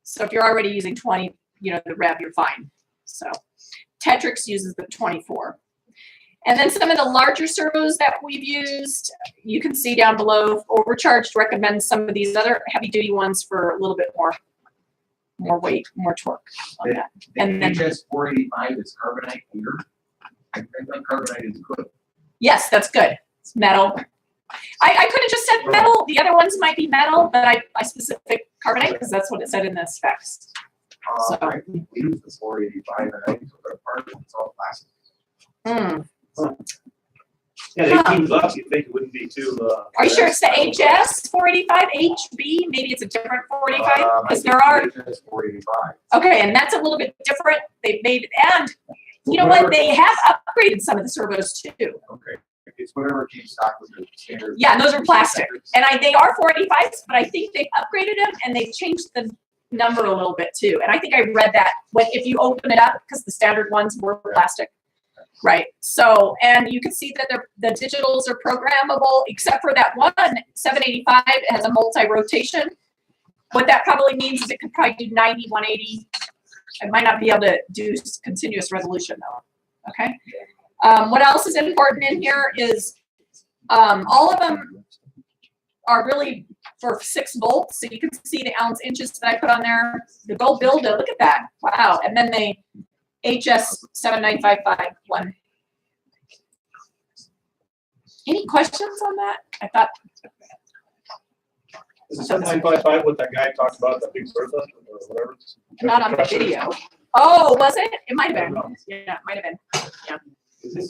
So if you're already using 20, the Rev, you're fine. So Tetrix uses the 24. And then some of the larger servos that we've used, you can see down below. Overcharged recommends some of these other heavy-duty ones for a little bit more weight, more torque on that. And then HS485 is carbonite here. I think like carbonite is good. Yes, that's good. It's metal. I could have just said metal. The other ones might be metal, but I specific carbonate because that's what it said in the specs. So. I think we use this 485 and I think the part it's all plastic. Yeah, 18 bucks. You think it wouldn't be too? Are you sure it's the HS 485HB? Maybe it's a different 485 because there are. HS 485. Okay, and that's a little bit different. They've made, and you know what? They have upgraded some of the servos too. Okay, it's whatever keeps stock with the standard. Yeah, and those are plastic, and they are 485s, but I think they've upgraded them and they've changed the number a little bit too. And I think I read that if you open it up because the standard ones were plastic. Right. So, and you can see that the digitals are programmable, except for that one 785. It has a multi-rotation. What that probably means is it could probably do 90, 180. It might not be able to do continuous resolution though. Okay. What else is important in here is all of them are really for 6 volts. So you can see the ounce inches that I put on there. The GoBuilda, look at that. Wow. And then the HS79551. Any questions on that? I thought. Is it 7955 what that guy talked about, that big Bertha or whatever? Not on the video. Oh, was it? It might have been. Yeah, it might have been. Yeah. Is this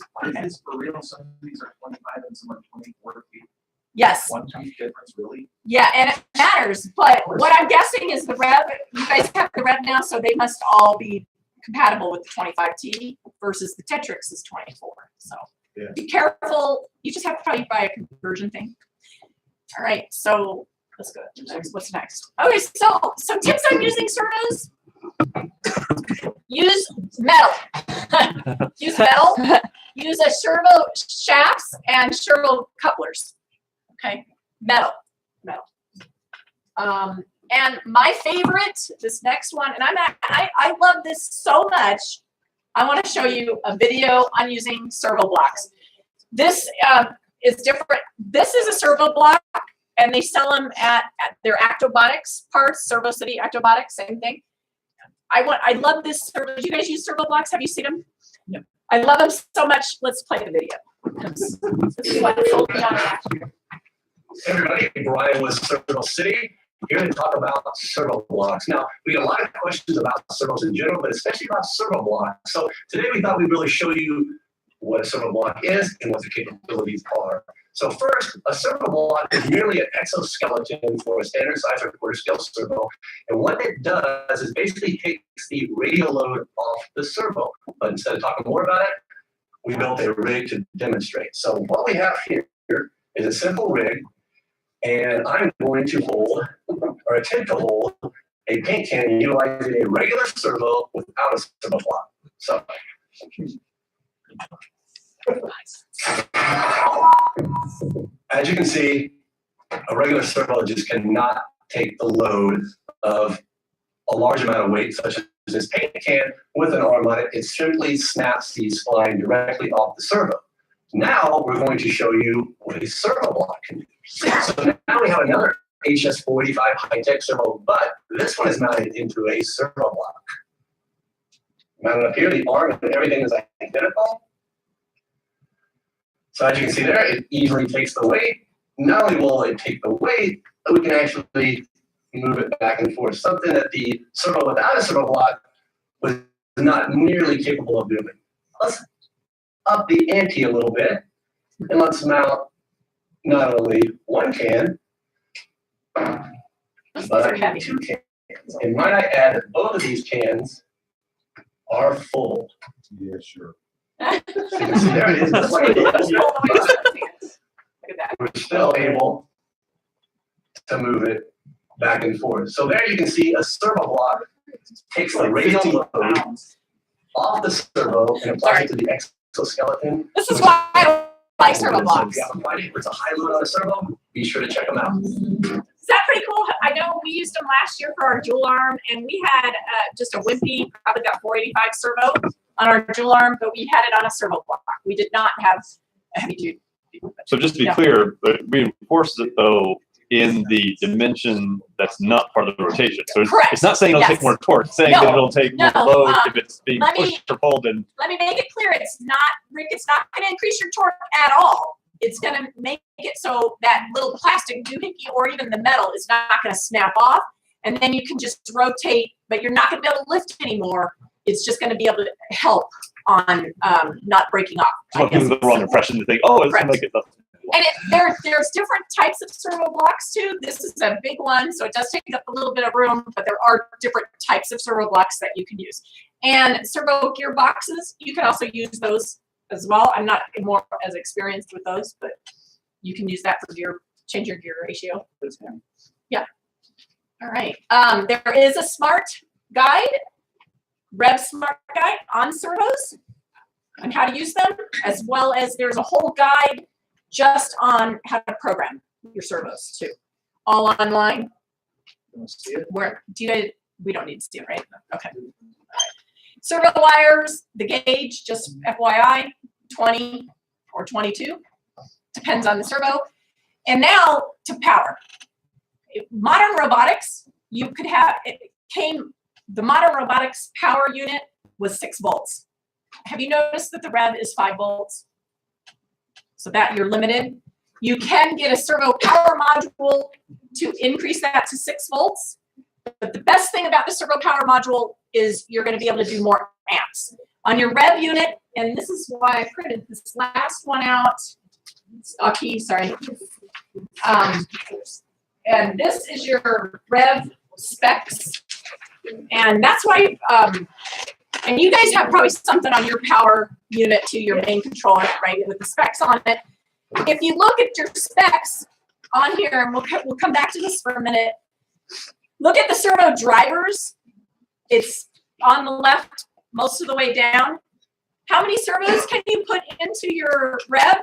for real? Some of these are 25 and some are 24 feet. Yes. 1 tooth difference, really? Yeah, and it matters. But what I'm guessing is the Rev, you guys have the Rev now, so they must all be compatible with the 25T versus the Tetrix is 24. So be careful. You just have to probably buy a conversion thing. All right, so let's go next. What's next? Okay, so some tips on using servos. Use metal. Use metal. Use a servo shafts and servo couplers. Okay, metal. And my favorite, this next one, and I love this so much. I want to show you a video on using servo blocks. This is different. This is a servo block, and they sell them at their Actobotics parts, Servo City Actobotics, same thing. I love this servo. Do you guys use servo blocks? Have you seen them? No. I love them so much. Let's play the video. This is what sold me on it. Hey everybody, Brian with Servo City. Here to talk about servo blocks. Now, we get a lot of questions about servos in general, but especially about servo blocks. So today we thought we'd really show you what a servo block is and what the capabilities are. So first, a servo block is merely an exoskeleton for a standard size or quarter scale servo. And what it does is basically takes the radial load off the servo. But instead of talking more about it, we built a rig to demonstrate. So what we have here is a simple rig. And I'm going to hold, or attempt to hold, a paint can utilizing a regular servo without a servo block. So, As you can see, a regular servo just cannot take the load of a large amount of weight, such as this paint can with an arm on it. It simply snaps these flying directly off the servo. Now we're going to show you what a servo block can do. So now we have another HS485 high-tech servo, but this one is mounted into a servo block. Mounted up here, the arm and everything is identical. So as you can see there, it easily takes the weight. Not only will it take the weight, but we can actually move it back and forth, something that the servo without a servo block was not nearly capable of doing. Let's up the ante a little bit, and let's mount not only one can, but two cans. And might I add that both of these cans are full. Yeah, sure. So you can see there it is. We're still able to move it back and forth. So there you can see a servo block takes the radial load off the servo and applies it to the exoskeleton. This is why I like servo blocks. If it's a high load on a servo, be sure to check them out. Is that pretty cool? I know we used them last year for our dual arm, and we had just a wimpy, probably got 485 servo on our dual arm, but we had it on a servo block. We did not have a heavy duty. So just to be clear, it reinforces it though in the dimension that's not part of the rotation. So it's not saying it'll take more torque, it's saying that it'll take more load if it's being pushed or pulled. And let me make it clear, it's not, Rick, it's not going to increase your torque at all. It's going to make it so that little plastic doohickey or even the metal is not going to snap off, and then you can just rotate, but you're not going to be able to lift anymore. It's just going to be able to help on not breaking off. so gives the wrong impression to think, oh, it's going to make it. And there's different types of servo blocks too. This is a big one, so it does take up a little bit of room, but there are different types of servo blocks that you can use. And servo gearboxes, you can also use those as well. I'm not more as experienced with those, but you can use that for change your gear ratio. Yeah. All right. There is a smart guide, Rev Smart Guide on servos and how to use them, as well as there's a whole guide just on how to program your servos too, all online. Where do you guys? We don't need to see it, right? Okay. All right. Servo wires, the gauge, just FYI, 20 or 22, depends on the servo. And now to power. Modern robotics, you could have the modern robotics power unit was 6 volts. Have you noticed that the Rev is 5 volts? So that you're limited. You can get a servo power module to increase that to 6 volts. But the best thing about the servo power module is you're going to be able to do more amps. On your Rev unit, and this is why I printed this last one out. Stocky, sorry. And this is your Rev specs. And that's why, and you guys have probably something on your power unit to your main controller, right, with the specs on it. If you look at your specs on here, and we'll come back to this for a minute, look at the servo drivers. It's on the left most of the way down. How many servos can you put into your Rev?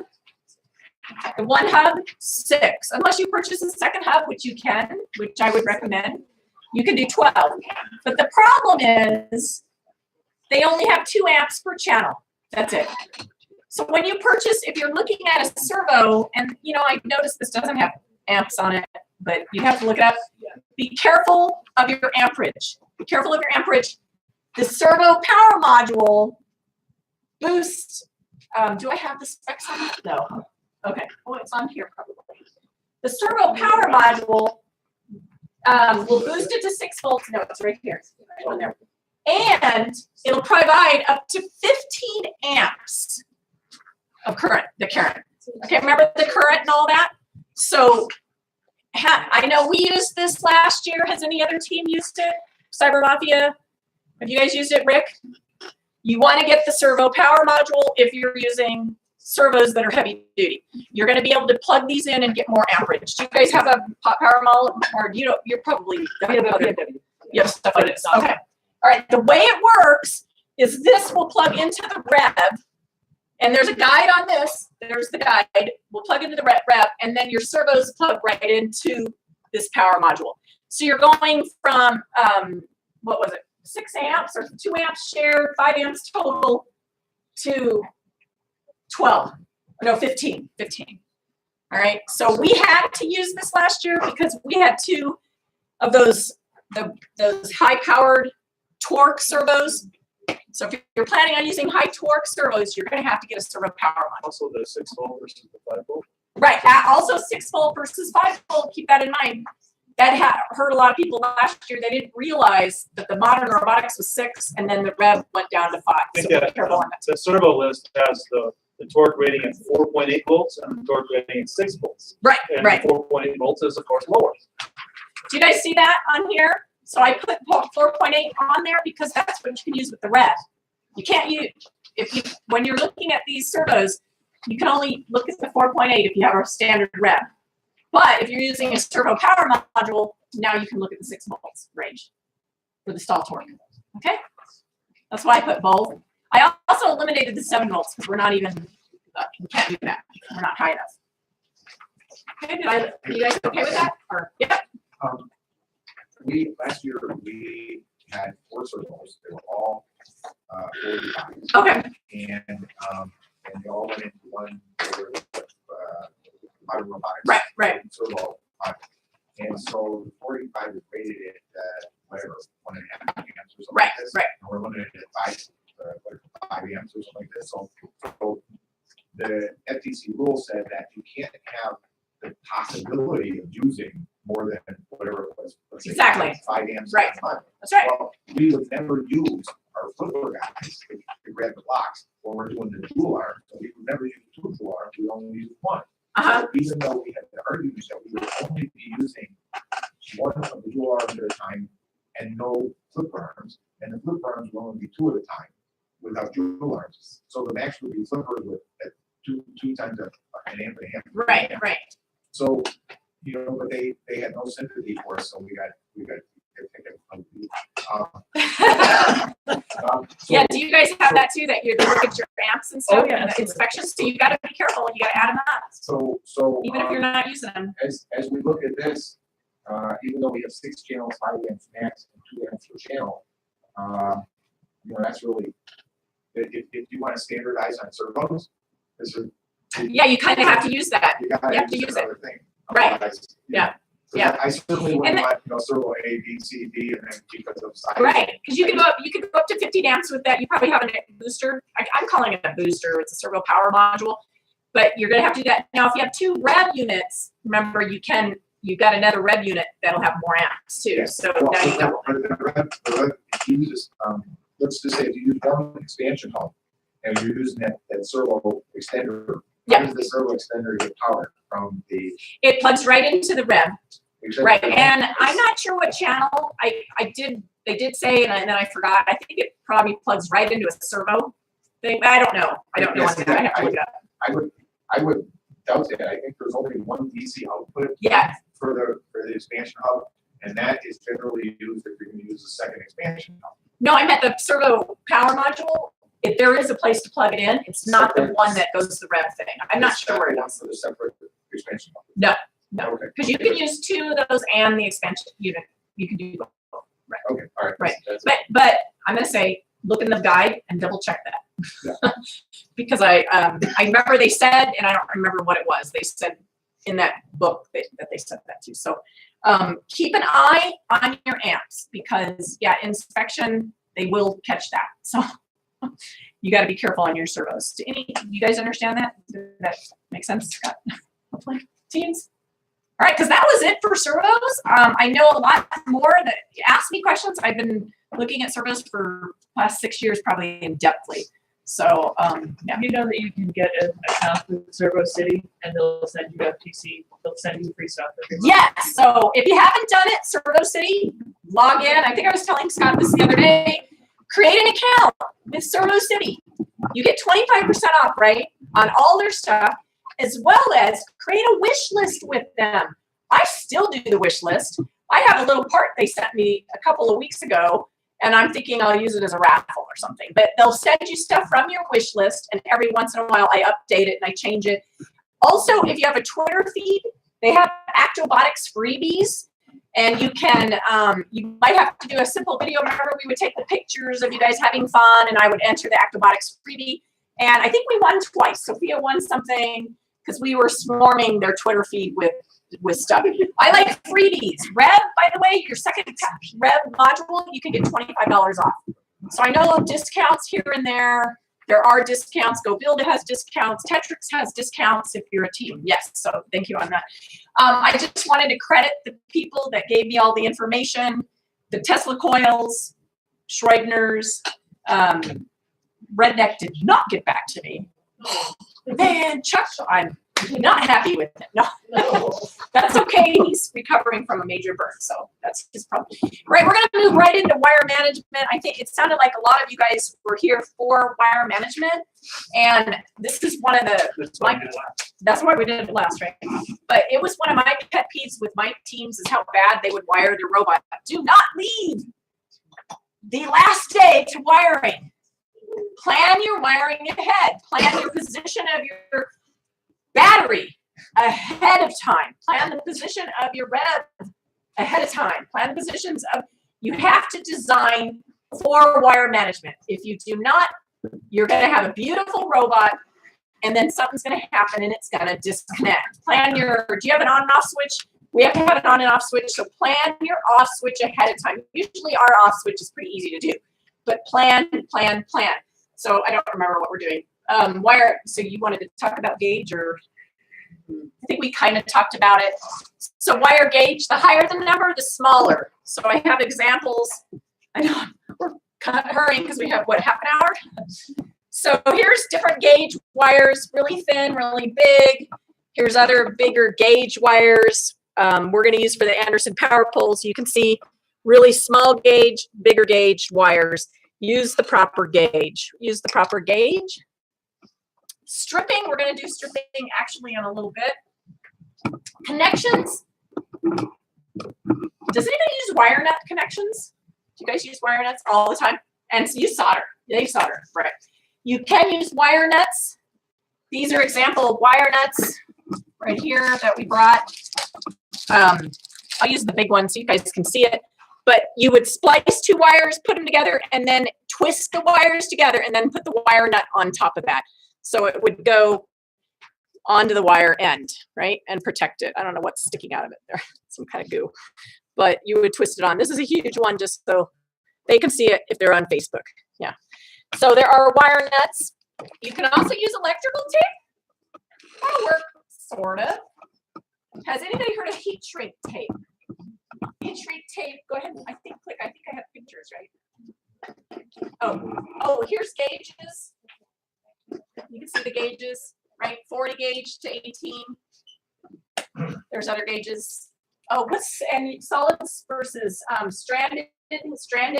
The one hub, 6. Unless you purchase a second hub, which you can, which I would recommend, you can do 12. But the problem is they only have 2 amps per channel. That's it. So when you purchase, if you're looking at a servo, and I noticed this doesn't have amps on it, but you have to look it up. Be careful of your amperage. Be careful of your amperage. The servo power module boosts. Do I have the specs on it? No. Okay. Oh, it's on here probably. The servo power module will boost it to 6 volts. No, it's right here. It's right on there. And it'll provide up to 15 amps of current, the current. Okay, remember the current and all that? So I know we used this last year. Has any other team used it? Cyber Mafia? Have you guys used it, Rick? You want to get the servo power module if you're using servos that are heavy duty. You're going to be able to plug these in and get more amperage. Do you guys have a power module, or you're probably you have stuff like this? Okay. All right. The way it works is this will plug into the Rev, And there's a guide on this. There's the guide. We'll plug into the rep, and then your servos plug right into this power module. So you're going from, what was it, 6 amps or 2 amps shared, 5 amps total to 12, no, 15. All right, so we had to use this last year because we had 2 of those high-powered torque servos. So if you're planning on using high torque servos, you're going to have to get a servo power module. Also the 6-volt versus the 5-volt. Right. Also 6-volt versus 5-volt. Keep that in mind. That hurt a lot of people last year. They didn't realize that the modern robotics was 6, and then the rev went down to 5. I think So be that careful on that. the servo list has the torque rating at 4.8 volts and the torque rating at 6 volts. Right. And Right. 4.8 volts is of course lower. Do you guys see that on here? So I put 4.8 on there because that's what you can use with the rev. You can't use, when you're looking at these servos, you can only look at the 4.8 if you have a standard rev. But if you're using a servo power module, now you can look at the 6 volts range for the stall torque. Okay? That's why I put both. I also eliminated the 7 volts because we're not even, we can't do that. We're not high enough. Okay, are you guys okay with that? Or, yeah? Last year, we had 4 servos. They were all 45. Okay. And they all went into one for modern robotics. Right. Servo. And so the 45 is rated at whatever, 1.5 amps or something like this. Right. And we're limited at 5 amps or something like this. So the FTC rule said that you can't have the possibility of using more than whatever it was. Let's say Exactly. 5 amps. Right. At a time. That's right. Well, we would never use our flipper guys to grab the blocks when we're doing the dual arm. So we would never use 2 dual arms. We only use 1. So even though we had the argument that we would only be using 1 of the dual arms at a time and no flipper arms, and the flipper arms will only be 2 at a time without dual arms. So the max would be flipper with at 2 times an amp and a half. Right. So, but they had no sympathy for us, so we got Yeah, do you guys have that too, that you look at your amps and stuff Oh, yeah, and the inspections? So you gotta be careful, you gotta add them up. So Even if you're not using them. As we look at this, even though we have 6 channels, 5 amps max, and 2 amps per channel, that's really, if you want to standardize on servos, Yeah, you kind of have to use that. You have to use it. another thing. Right. Otherwise, Yeah. Yeah. I certainly wouldn't And want, servo A, B, C, D, and then because of size. Right, because you can go up to 50 amps with that. You probably have a booster. I'm calling it a booster. It's a servo power module, but you're gonna have to do that. Now, if you have 2 rev units, remember you got another rev unit that'll have more amps too. Yeah. So Well, now you know. the rev uses, let's just say if you use 1 expansion hub and you're using that servo extender, how does the servo extender get power from the? It plugs right into the rev. Exactly. Right, and I'm not sure what channel they did say, and then I forgot. I think it probably plugs right into a servo thing. I don't know. I have to look it up. I would doubt that. I think there's only 1 DC output. Yeah. For the expansion hub, and that is generally used if you're going to use a second expansion hub. No, I meant the servo power module. If there is a place to plug it in, it's not the one that goes to the rev thing. I'm not sure where it is. For the separate expansion hub. No, because you can use 2 of those and the expansion unit. You can do both. Right. Okay. All right. Right. But I'm gonna say look in the guide and double check that. Yeah. Because I remember they said, and I don't remember what it was. They said in that book that they said that too. So keep an eye on your amps because inspection they will catch that. So you got to be careful on your servos. Do you guys understand that? Does that make sense, Scott? Hopefully, teams. All right, because that was it for servos. I know a lot more that you asked me questions. I've been looking at servos for the last 6 years, probably in depthly. So, You know that you can get an account with Servo City and they'll send you FTC, they'll send you free stuff. Yes. So if you haven't done it, Servo City, log in. I think I was telling Scott this the other day. Create an account with Servo City. You get 25% off, right, on all their stuff, as well as create a wish list with them. I still do the wish list. I have a little part they sent me a couple of weeks ago, And I'm thinking I'll use it as a raffle or something. But they'll send you stuff from your wish list, and every once in a while I update it and I change it. Also, if you have a Twitter feed, they have Robotics freebies, and you can, you might have to do a simple video. Remember, we would take the pictures of you guys having fun, and I would enter the Robotics freebie. And I think we won twice. Sophia won something because we were swarming their Twitter feed with stuff. I like freebies. Rev, by the way, your second Rev module, you can get $25 off. So I know discounts here and there. There are discounts. Go Build has discounts. Tetrix has discounts if you're a team. Yes, so thank you on that. I just wanted to credit the people that gave me all the information. The Tesla coils, Schreibner's, Redneck did not get back to me. Man, Chuck, I'm not happy with him. No, that's okay. He's recovering from a major burn, so that's his problem. Right, we're going to move right into wire management. I think it sounded like a lot of you guys were here for wire management, and this is one of the. That's why we did it last, right? But it was one of my pet peeves with my teams is how bad they would wire their robot. Do not leave the last day to wiring. Plan your wiring ahead. Plan your position of your battery ahead of time. Plan the position of your rev ahead of time. Plan the positions of, you have to design for wire management. If you do not, you're going to have a beautiful robot and then something's going to happen and it's going to disconnect. Plan your, do you have an on and off switch? We have to have an on and off switch, so plan your off switch ahead of time. Usually our off switch is pretty easy to do, but plan. So I don't remember what we're doing. Wire, so you wanted to talk about gauge, or I think we kind of talked about it. So wire gauge, the higher the number, the smaller. So I have examples. I know we're kind of hurrying because we have, what, half an hour? So here's different gauge wires, really thin, really big. Here's other bigger gauge wires we're going to use for the Anderson power poles. You can see really small gauge, bigger gauge wires. Use the proper gauge. Use the proper gauge. Stripping, we're going to do stripping actually in a little bit. Connections. Does anybody use wire nut connections? Do you guys use wire nuts all the time? And you solder. They solder, right? You can use wire nuts. These are example wire nuts right here that we brought. I'll use the big one so you guys can see it. But you would splice two wires, put them together, and then twist the wires together, and then put the wire nut on top of that. So it would go onto the wire end, right, and protect it. I don't know what's sticking out of it there, some kind of goo. But you would twist it on. This is a huge one just so they can see it if they're on Facebook. Yeah. So there are wire nuts. You can also use electrical tape. That'll work, sort of. Has anybody heard of heat shrink tape? Heat shrink tape, go ahead and I think I have pictures, right? Oh, here's gauges. You can see the gauges, right? 40 gauge to 18. There's other gauges. Oh, and solids versus stranded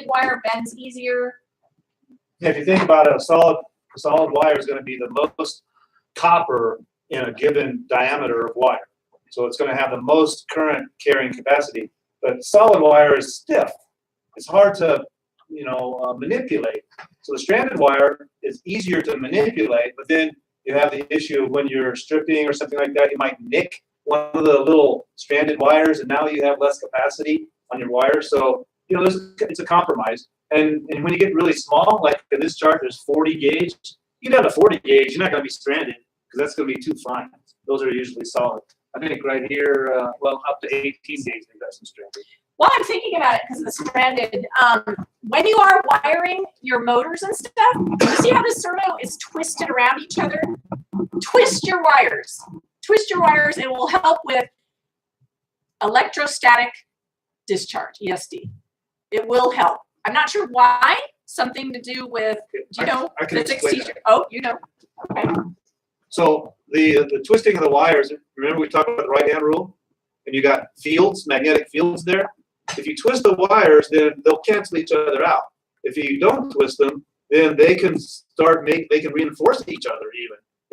wire bends easier. Yeah, if you think about it, a solid wire is going to be the most copper in a given diameter of wire. So it's going to have the most current carrying capacity. But solid wire is stiff. It's hard to, manipulate. So the stranded wire is easier to manipulate, but then you have the issue of when you're stripping or something like that, you might nick one of the little stranded wires, and now you have less capacity on your wire. So, it's a compromise. And when you get really small, like in this chart, there's 40 gauge. You can have a 40 gauge, you're not going to be stranded because that's going to be too fine. Those are usually solid. I think right here, up to 18 gauge, they've got some stranded. While I'm thinking about it, because of the stranded, when you are wiring your motors and stuff, you see how the servo is twisted around each other? Twist your wires. Twist your wires. It will help with electrostatic discharge, ESD. It will help. I'm not sure why. Something to do with, physics teacher? Oh, you know. Okay. So the twisting of the wires, remember we talked about the right-hand rule? And you got fields, magnetic fields there. If you twist the wires, then they'll cancel each other out. If you don't twist them, then they can reinforce each other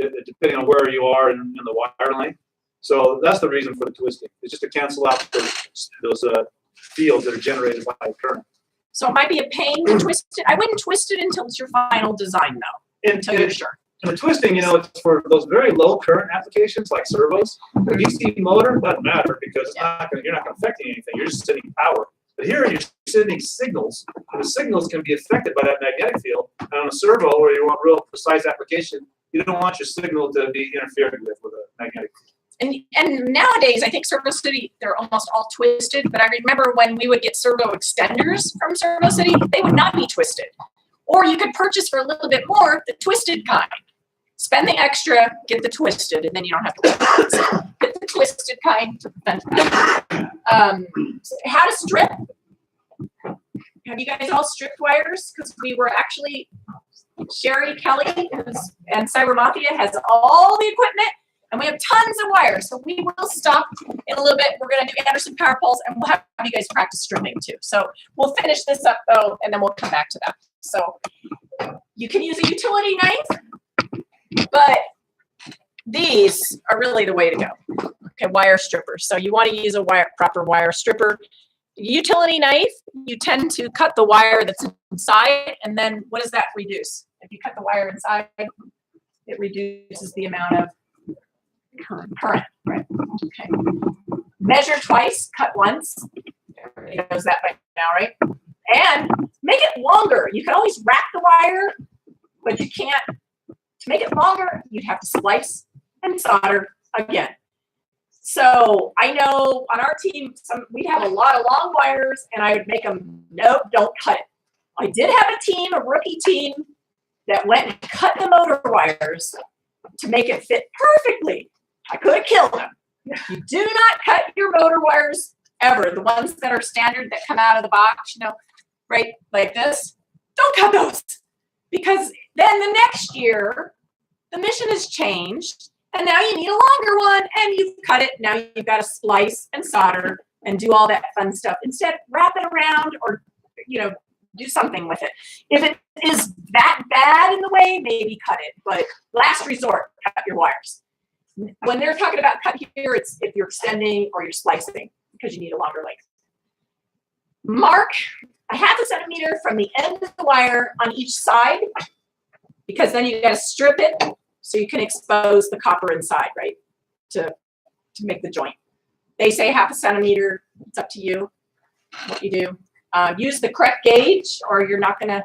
even, depending on where you are in the wire length. So that's the reason for the twisting. It's just to cancel out those fields that are generated by current. So it might be a pain to twist it. I wouldn't twist it until it's your final design though, until you're sure. And the twisting, it's for those very low current applications like servos. The DC motor doesn't matter because you're not affecting anything. You're just sending power. But here you're sending signals, and the signals can be affected by that magnetic field. And on a servo where you want real precise application, you don't want your signal to be interfered with a magnetic field. And nowadays, I think Servo City, they're almost all twisted. But I remember when we would get servo extenders from Servo City, they would not be twisted. Or you could purchase for a little bit more the twisted kind. Spend the extra, get the twisted, and then you don't have to get the twisted kind to prevent how to strip. Have you guys all stripped wires? Because we were actually, Sherry Kelly and Cyber Mafia has all the equipment, and we have tons of wires. So we will stop in a little bit. We're going to do Anderson power poles, and we'll have you guys practice stripping too. So we'll finish this up though, and then we'll come back to that. So you can use a utility knife. But these are really the way to go. Okay, wire strippers. So you want to use a proper wire stripper. Utility knife, you tend to cut the wire that's inside, and then what does that reduce? If you cut the wire inside, it reduces the amount of current, right? Okay. Measure twice, cut once. Everybody knows that by now, right? And make it longer. You can always wrap the wire, but you can't. To make it longer, you'd have to splice and solder again. So I know on our team, we'd have a lot of long wires, and I would make them, nope, don't cut it. I did have a rookie team, that went and cut the motor wires to make it fit perfectly. I could have killed them. You do not cut your motor wires ever. The ones that are standard that come out of the box, right, like this, don't cut those. Because then the next year, the mission has changed, and now you need a longer one, and you've cut it. Now you've got to splice and solder and do all that fun stuff. Instead, wrap it around or, do something with it. If it is that bad in the way, maybe cut it. But last resort, cut your wires. When they're talking about cut here, it's if you're extending or you're splicing because you need a longer length. Mark a 0.5 centimeter from the end of the wire on each side, because then you got to strip it so you can expose the copper inside, right, to make the joint. They say 0.5 centimeter. It's up to you what you do. Use the correct gauge, or you're not going to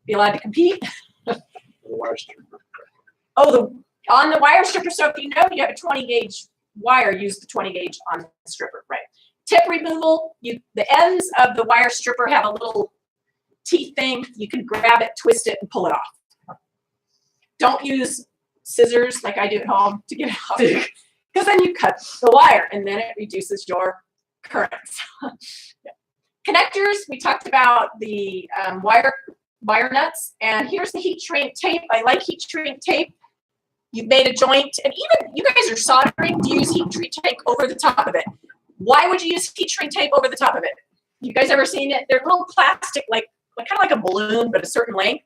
be allowed to compete. On the wire stripper. So if you have a 20 gauge wire, use the 20 gauge on the stripper, right? Tip removal, the ends of the wire stripper have a little teeth thing. You can grab it, twist it, and pull it off. Don't use scissors like I do at home to get it off, because then you cut the wire, and then it reduces your currents. Yeah. Connectors, we talked about the wire nuts, and here's the heat shrink tape. I like heat shrink tape. You've made a joint, and even you guys are soldering. Do you use heat shrink tape over the top of it? Why would you use heat shrink tape over the top of it? You guys ever seen it? They're little plastic, kind of like a balloon, but a certain length.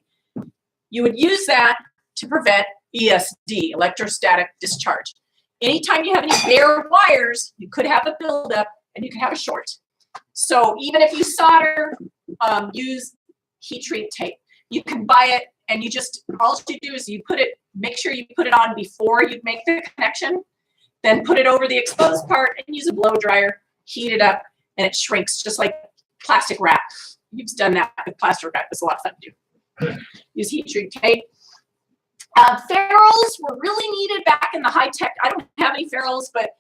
You would use that to prevent ESD, electrostatic discharge. Anytime you have any bare wires, you could have a buildup and you could have a short. So even if you solder, use heat shrink tape. You can buy it, and all you do is make sure you put it on before you make the connection. Then put it over the exposed part and use a blow dryer, heat it up, and it shrinks just like plastic wrap. You've done that with plastic wrap. It's a lot of fun to do. Use heat shrink tape. Ferrules were really needed back in the high tech. I don't have any ferrules, but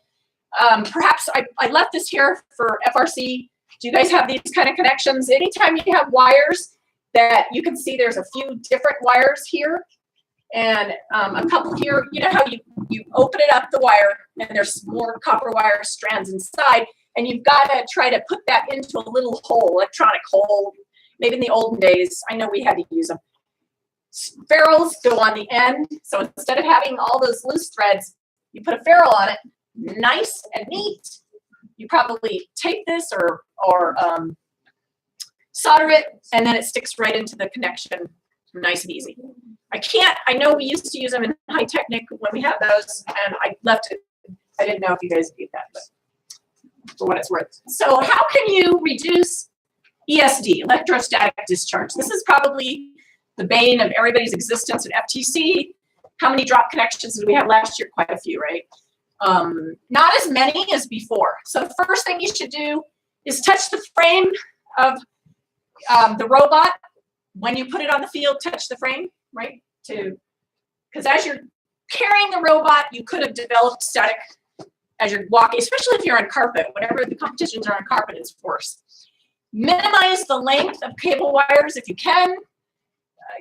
perhaps I left this here for FRC. Do you guys have these kind of connections? Anytime you have wires that you can see, there's a few different wires here. And a couple here, you know how you open it up, the wire, and there's more copper wire strands inside, and you've got to try to put that into a little hole, electronic hole. Maybe in the olden days, I know we had to use them. Ferrules go on the end, so instead of having all those loose threads, you put a ferrule on it, nice and neat. You probably tape this or solder it, and then it sticks right into the connection, nice and easy. I know we used to use them in high technic when we had those, and I left it. I didn't know if you guys did that, but for what it's worth. So how can you reduce ESD, electrostatic discharge. This is probably the bane of everybody's existence at FTC. How many drop connections did we have last year? Quite a few, right? Not as many as before. So the first thing you should do is touch the frame of the robot. When you put it on the field, touch the frame, right? Because as you're carrying the robot, you could have developed static as you're walking, especially if you're on carpet. Whenever the competitions are on carpet, it's worse. Minimize the length of cable wires if you can.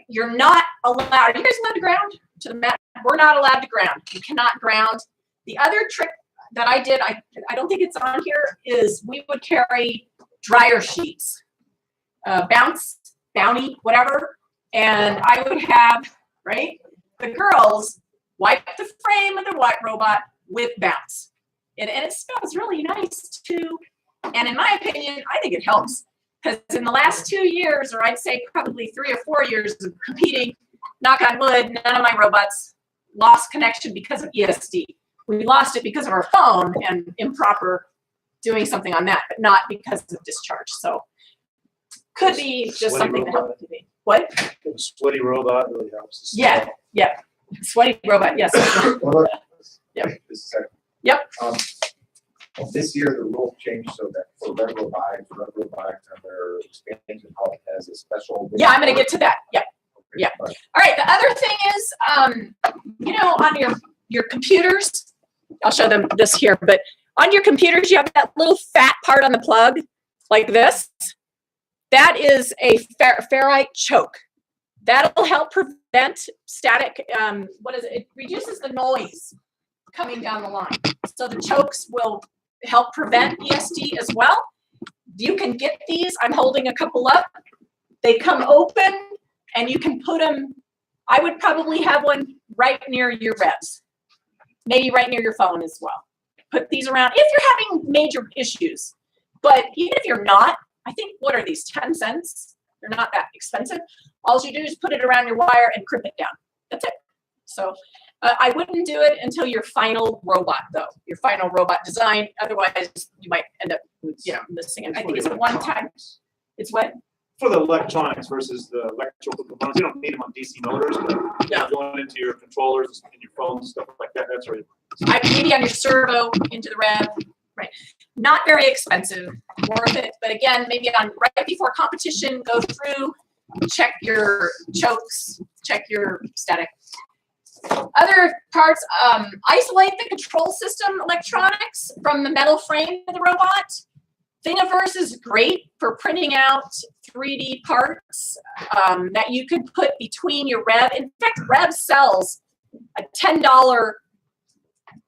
You're not allowed. Are you guys allowed to ground to the mat? We're not allowed to ground. You cannot ground. The other trick that I did, I don't think it's on here, is we would carry dryer sheets, Bounty, whatever, and I would have, right, the girls wipe the frame of the white robot with Bounce. And it smells really nice too. And in my opinion, I think it helps. Because in the last 2 years, or I'd say probably 3 or 4 years of competing, knock on wood, none of my robots lost connection because of ESD. We lost it because of our phone and improper doing something on that, but not because of discharge. So could be just something to help with me. What? The sweaty robot really helps. Yeah, yeah. Sweaty robot, yes. Yep. Yep. This year, the rule changed so that for regular bikes and their expansion how it has a special. Yeah, I'm going to get to that. Yep. Yeah. All right. The other thing is, you know, on your computers, I'll show them this here, but on your computers, you have that little fat part on the plug like this. That is a ferrite choke. That'll help prevent static, what is it? It reduces the noise coming down the line. So the chokes will help prevent ESD as well. You can get these. I'm holding a couple up. They come open and you can put them, I would probably have one right near your revs, maybe right near your phone as well. Put these around if you're having major issues. But even if you're not, I think, what are these, 10 cents? They're not that expensive. All you do is put it around your wire and crimp it down. That's it. So I wouldn't do it until your final robot, though, your final robot design. Otherwise, you might end up, you know, missing it. I think it's a one-time. It's what? For the electronics versus the electrical components, you don't need them on DC motors, but yeah, going into your controllers and your phones, stuff like that, that's right. Maybe on your servo into the rev, right? Not very expensive, worth it. But again, maybe on right before competition, go through, check your chokes, check your static. Other parts, isolate the control system electronics from the metal frame of the robot. Thingiverse is great for printing out 3D parts that you can put between your rev. In fact, Rev sells a $10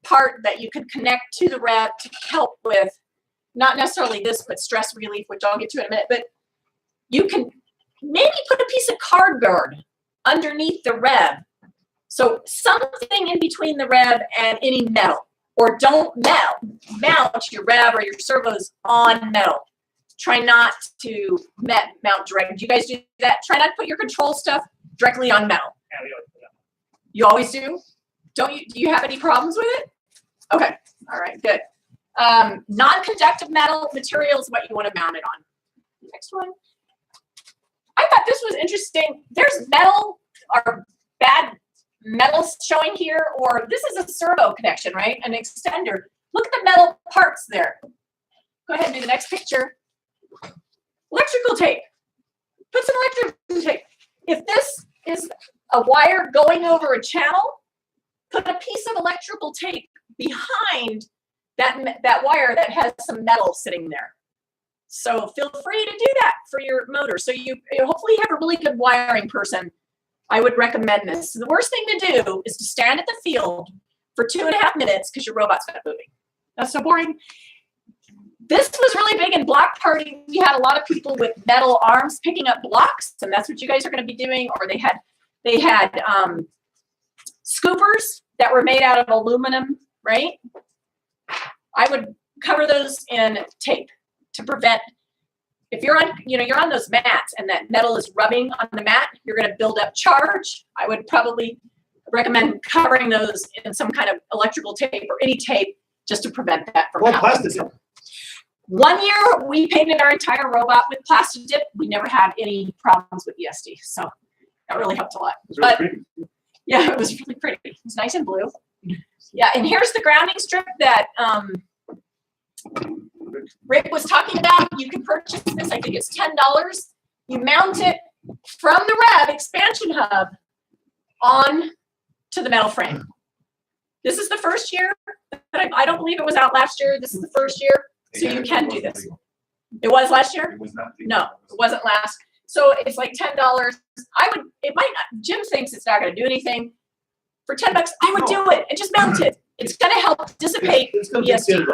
part that you can connect to the rev to help with, not necessarily this, but stress relief, which I'll get to in a minute. But you can maybe put a piece of cardboard underneath the rev. So something in between the rev and any metal. Or don't mount your rev or your servos on metal. Try not to mount direct. Do you guys do that? Try not to put your control stuff directly on metal. You always do? Don't you? Do you have any problems with it? Okay. All right. Good. Non-conductive metal material is what you want to mount it on. Next one. I thought this was interesting. There's metal or bad metals showing here, or this is a servo connection, right? An extender. Look at the metal parts there. Go ahead and do the next picture. Electrical tape. Put some electrical tape. If this is a wire going over a channel, put a piece of electrical tape behind that wire that has some metal sitting there. So feel free to do that for your motor. So you hopefully have a really good wiring person. I would recommend this. So the worst thing to do is to stand at the field for 2.5 minutes because your robot's not moving. That's so boring. This was really big in block party. We had a lot of people with metal arms picking up blocks, and that's what you guys are going to be doing. Or they had scoopers that were made out of aluminum, right? I would cover those in tape to prevent. If you're on those mats and that metal is rubbing on the mat, you're going to build up charge. I would probably recommend covering those in some kind of electrical tape or any tape just to prevent that from happening. What plastic? 1 year, we painted our entire robot with plastic dip. We never had any problems with ESD, so that really helped a lot. But yeah, it was really pretty. It was nice and blue. Yeah, and here's the grounding strip that Rick was talking about. You can purchase this. I think it's $10. You mount it from the Rev expansion hub on to the metal frame. This is the first year. I don't believe it was out last year. This is the first year, so you can do this. It was last year? It was not. No, it wasn't last. So it's like $10. I would. It might not. Jim thinks it's not going to do anything. For $10, I would do it and just mount it. It's going to help dissipate ESD.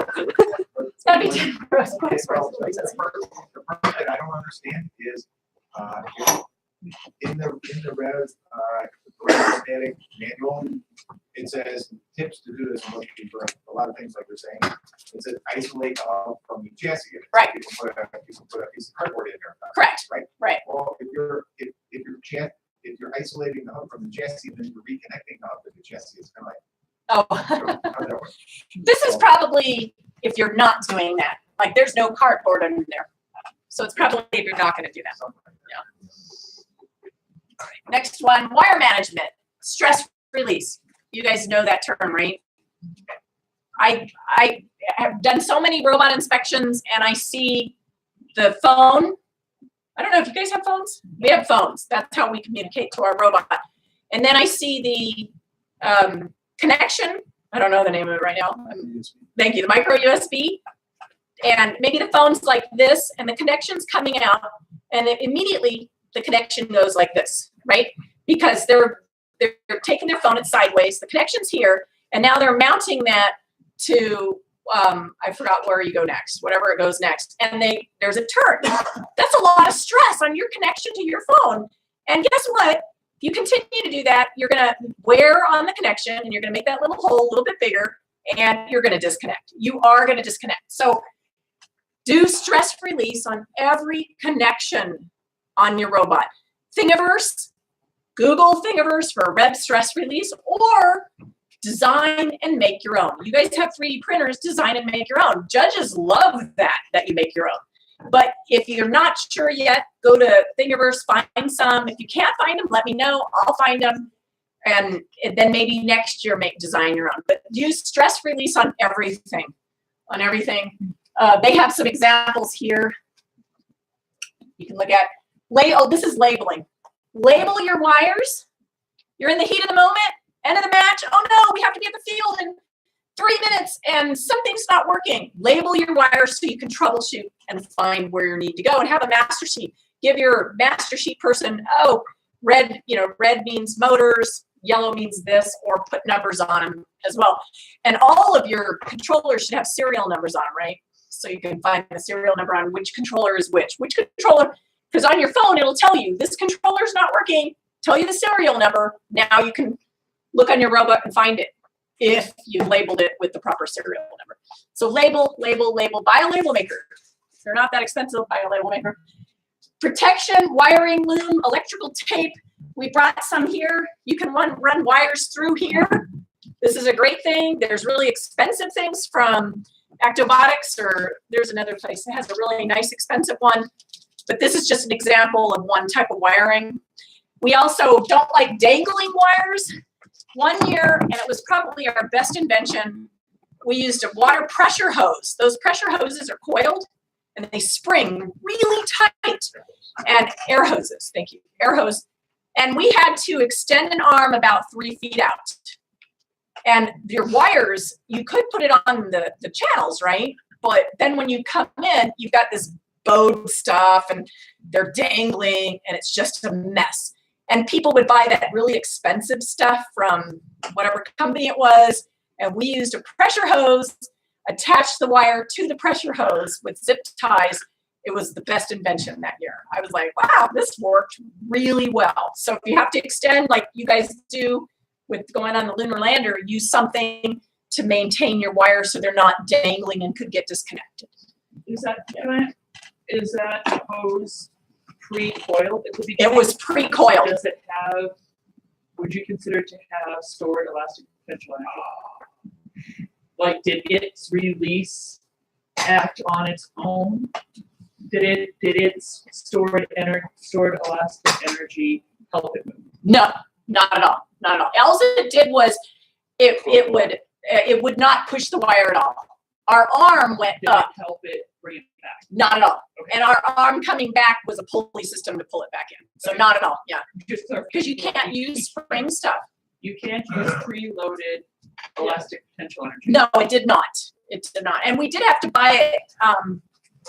It's got to be $10. The part that I don't understand is, in the Rev static manual, it says tips to do this. And looking for a lot of things like you're saying. It says isolate the hub from the chassis. Right. You can put a piece of cardboard in there. Correct. Right. Right. Well, if you're isolating the hub from the chassis, then you're reconnecting the hub to the chassis. It's kind of like. Oh. This is probably if you're not doing that. Like there's no cardboard under there. So it's probably if you're not going to do that. Yeah. All right. Next one, wire management, stress release. You guys know that term, right? I have done so many robot inspections and I see the phone. I don't know if you guys have phones. We have phones. That's how we communicate to our robot. And then I see the connection. I don't know the name of it right now. Thank you. The micro USB. And maybe the phone's like this and the connection's coming out and then immediately the connection goes like this, right? Because they're taking their phone, it's sideways, the connection's here, and now they're mounting that to, I forgot where you go next, whatever it goes next, and there's a turn. That's a lot of stress on your connection to your phone. And guess what? If you continue to do that, you're gonna wear on the connection and you're gonna make that little hole a little bit bigger and you're gonna disconnect. You are gonna disconnect. So do stress release on every connection on your robot. Thingiverse, Google Thingiverse for Rev stress release, or design and make your own. You guys have 3D printers, design and make your own. Judges love that you make your own. But if you're not sure yet, go to Thingiverse, find some. If you can't find them, let me know. I'll find them. And then maybe next year design your own. But use stress release on everything. On everything. They have some examples here. You can look at. Oh, this is labeling. Label your wires. You're in the heat of the moment, end of the match. Oh no, we have to be at the field in 3 minutes and something's not working. Label your wires so you can troubleshoot and find where you need to go and have a master sheet. Give your master sheet person, oh, red means motors, yellow means this, or put numbers on them as well. And all of your controllers should have serial numbers on them, right? So you can find the serial number on which controller is which controller. Because on your phone, it'll tell you this controller's not working, tell you the serial number. Now you can look on your robot and find it if you labeled it with the proper serial number. So label, buy a label maker. They're not that expensive, buy a label maker. Protection, wiring loom, electrical tape. We brought some here. You can run wires through here. This is a great thing. There's really expensive things from Robotics, or there's another place that has a really nice expensive one. But this is just an example of one type of wiring. We also don't like dangling wires. 1 year, and it was probably our best invention, we used a water pressure hose. Those pressure hoses are coiled and they spring really tight. And air hoses, thank you, air hose. And we had to extend an arm about 3 feet out. And your wires, you could put it on the channels, right? But then when you come in, you've got this bowed stuff and they're dangling and it's just a mess. And people would buy that really expensive stuff from whatever company it was. And we used a pressure hose, attached the wire to the pressure hose with zip ties. It was the best invention that year. I was like, wow, this worked really well. So if you have to extend like you guys do with going on the lunar lander, use something to maintain your wires so they're not dangling and could get disconnected. Is that hose pre-coiled? It was pre-coiled. Does it have, would you consider it to have stored elastic potential energy? Like, did its release act on its own? Did it stored elastic energy help it move? No, not at all, not at all. All it did was it would not push the wire at all. Our arm went Did up. it help it bring it back? Not at all. Okay. And our arm coming back was a pulley system to pull it back in. So not at all. Yeah. Just Because you can't use spring stuff. You can't use preloaded elastic potential energy. No, it did not. It did not. And we did have to buy it.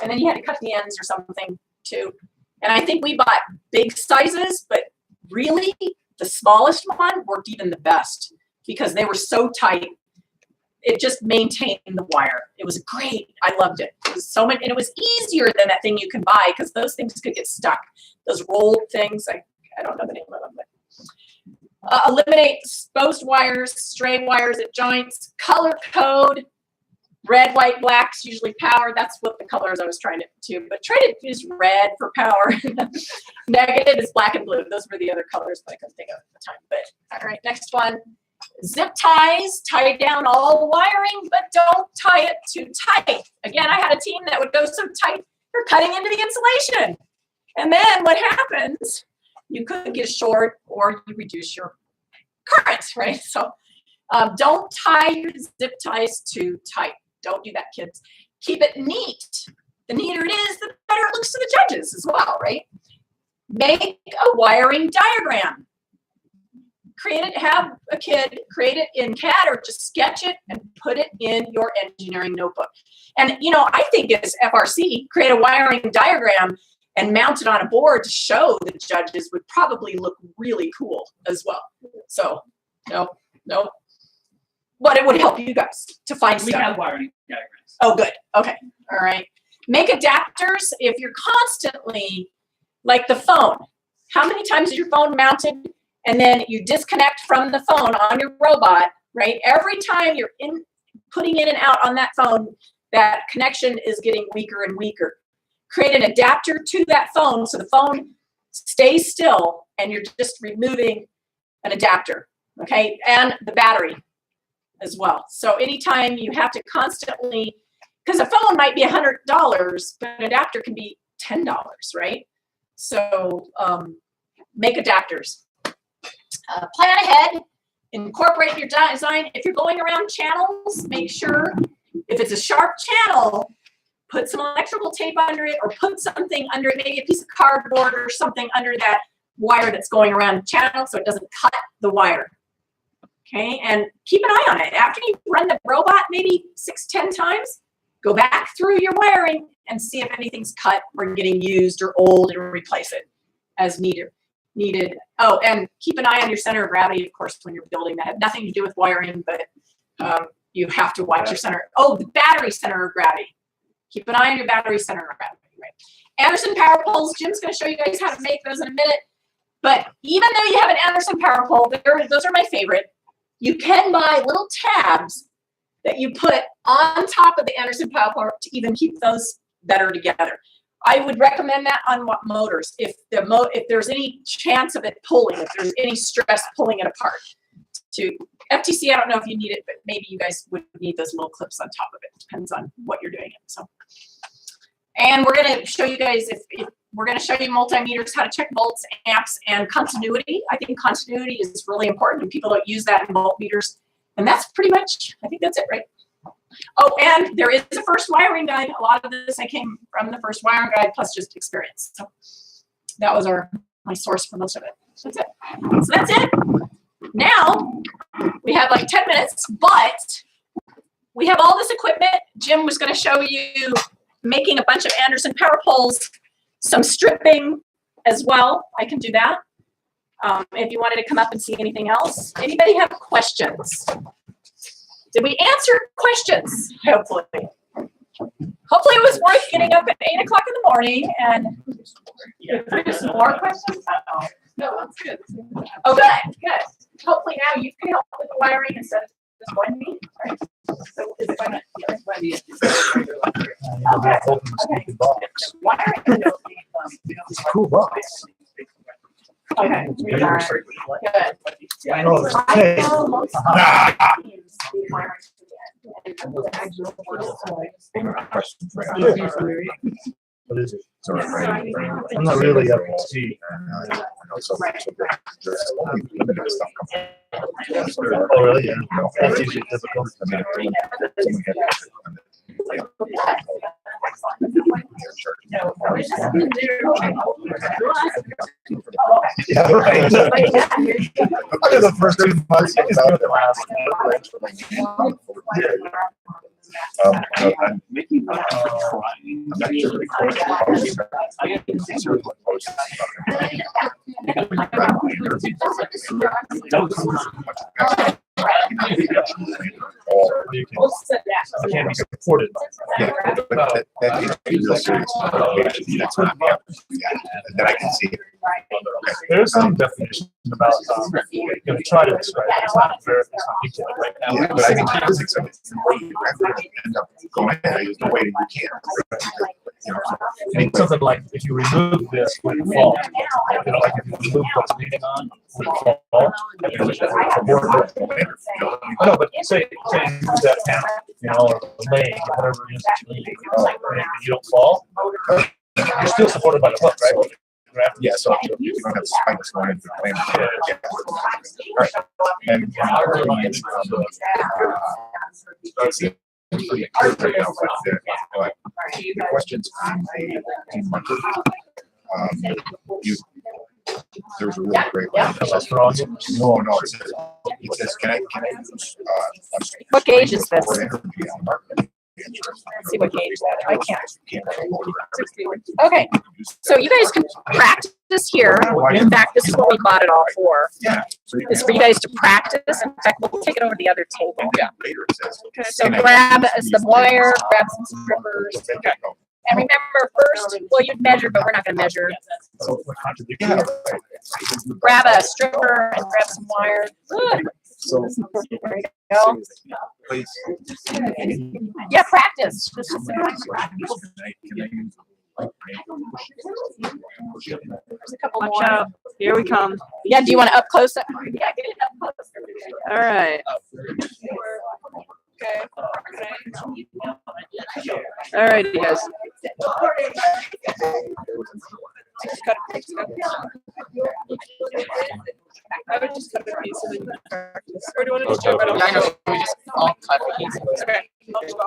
And then you had to cut the ends or something too. And I think we bought big sizes, but really the smallest one worked even the best because they were so tight. It just maintained the wire. It was great. I loved it. It was so much, and it was easier than that thing you can buy because those things could get stuck. Those rolled things, I don't know the name of them, but eliminate exposed wires, stray wires at joints, color code, red, white, black's usually power. That's what the colors I was trying to do, but try to use red for power. Negative is black and blue. Those were the other colors that I couldn't think of at the time. But all right, next one. Zip ties, tie down all wiring, but don't tie it too tight. Again, I had a team that would go so tight, you're cutting into the insulation. And then what happens, you could get short or you reduce your current, right? So don't tie your zip ties too tight. Don't do that, kids. Keep it neat. The neater it is, the better it looks to the judges as well, right? Make a wiring diagram. Have a kid create it in CAD or just sketch it and put it in your engineering notebook. And, you know, I think as FRC, create a wiring diagram and mount it on a board to show the judges would probably look really cool as well. So, no. But it would help you guys to find We stuff. have wiring diagrams. Oh, good. Okay. All right. Make adapters if you're constantly, like the phone. How many times is your phone mounted? And then you disconnect from the phone on your robot, right? Every time you're putting in and out on that phone, that connection is getting weaker and weaker. Create an adapter to that phone so the phone stays still and you're just removing an adapter, okay? And the battery as well. So anytime you have to constantly, because a phone might be $100, but an adapter can be $10, right? So make adapters. Plan ahead, incorporate your design. If you're going around channels, make sure if it's a sharp channel, put some electrical tape under it or put something under it, maybe a piece of cardboard or something under that wire that's going around the channel so it doesn't cut the wire. Okay, and keep an eye on it. After you run the robot maybe 6-10 times, go back through your wiring and see if anything's cut or getting used or old and replace it as needed. Oh, and keep an eye on your center of gravity, of course, when you're building. That had nothing to do with wiring, but you have to watch your center. Oh, the battery center of gravity. Keep an eye on your battery center of gravity. Right. Anderson power poles. Jim's going to show you guys how to make those in a minute. But even though you have an Anderson power pole, those are my favorite. You can buy little tabs that you put on top of the Anderson power pole to even keep those better together. I would recommend that on motors. If there's any chance of it pulling, if there's any stress pulling it apart. To FTC, I don't know if you need it, but maybe you guys would need those little clips on top of it. Depends on what you're doing. So, and we're going to show you guys if we're going to show you multimeters, how to check volts, amps, and continuity. I think continuity is really important, and people don't use that in voltmeters. And that's pretty much, I think that's it, right? Oh, and there is a first wiring guide. A lot of this I came from the first wiring guide plus just experience. So that was my source for most of it. So that's it. So that's it. Now we have like 10 minutes, but we have all this equipment. Jim was going to show you making a bunch of Anderson power poles, some stripping as well. I can do that. If you wanted to come up and see anything else. Anybody have questions? Did we answer questions? Hopefully. Hopefully it was worth getting up at 8 o'clock in the morning and some more questions. No, that's good. Oh, good, good. Hopefully now you can help with the wiring instead of just one me. Right. So is it going to wiring? It's a cool box. Okay. Good. I know it's okay. Question for you. What is it? Sorry, I'm not really up to speed. I know there's only limited stuff coming. Oh, really? Yeah. That's usually difficult. I mean, if someone had yeah, right. After the first 2 months, you just do the last. I'm not sure the course Can't be supported. Yeah, but that is a real serious motivation. That's not happening. That I can see it. There's some definition about try to describe it. It's not very, it's not detailed right now. Yeah, but I think physics of it, the way you end up going, there's no way that you can't. You know, I think something like if you remove this, would it fall? Like if you remove what's leaning on, would it fall? I know, but say you move that down, or the leg, or whatever it is that you're leaning, and you don't fall, you're still supported by the hook, right? Yeah, so you don't have spikes going into the plane. Right. And pretty clear right now, but the questions on the team marker, there's a really great one. No, it says, can I use, What gauge is this? Let's see what gauge that is. I can't. Okay, so you guys can practice here. In fact, this is what we bought it all for. Yeah. It's for you guys to practice. In fact, we'll take it over to the other table. Yeah. Later it says. Okay, so grab some wire, grab some strippers. And remember, first, well, you'd measure, but we're not going to measure. Grab a stripper and grab some wire. Good. So, there you go. Yeah, practice. Just there's a couple Watch more. out. Here we come. Yeah, do you want to up close it? Yeah, get it up close. All right. Okay. All right, you guys. I would just cut a piece and then practice. Or do you want to just do it right away? Yeah, I know. We just all cut a piece. Okay. I'll just go.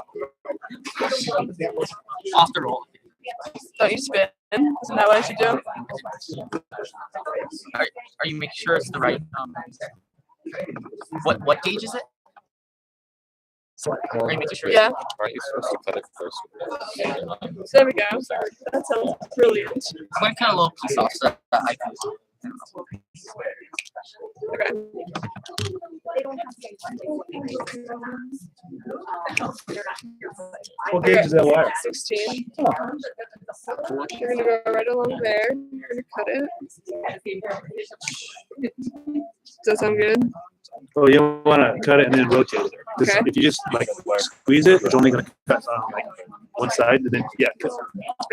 Off the roll. Don't you spin? Isn't that what I should do? Are you making sure it's the right? What gauge is it? Are you making sure? Yeah. Are you supposed to cut it first? There we go. That sounds brilliant. I'm going to cut a little piece off so that I can. Okay. What gauge is that wire? 16. You're gonna go right along there. You're gonna cut it. Does that sound good? Oh, you want to cut it and then rotate it. 'Cause Okay. if you just like squeeze it, it's only going to cut on like one side, and then yeah,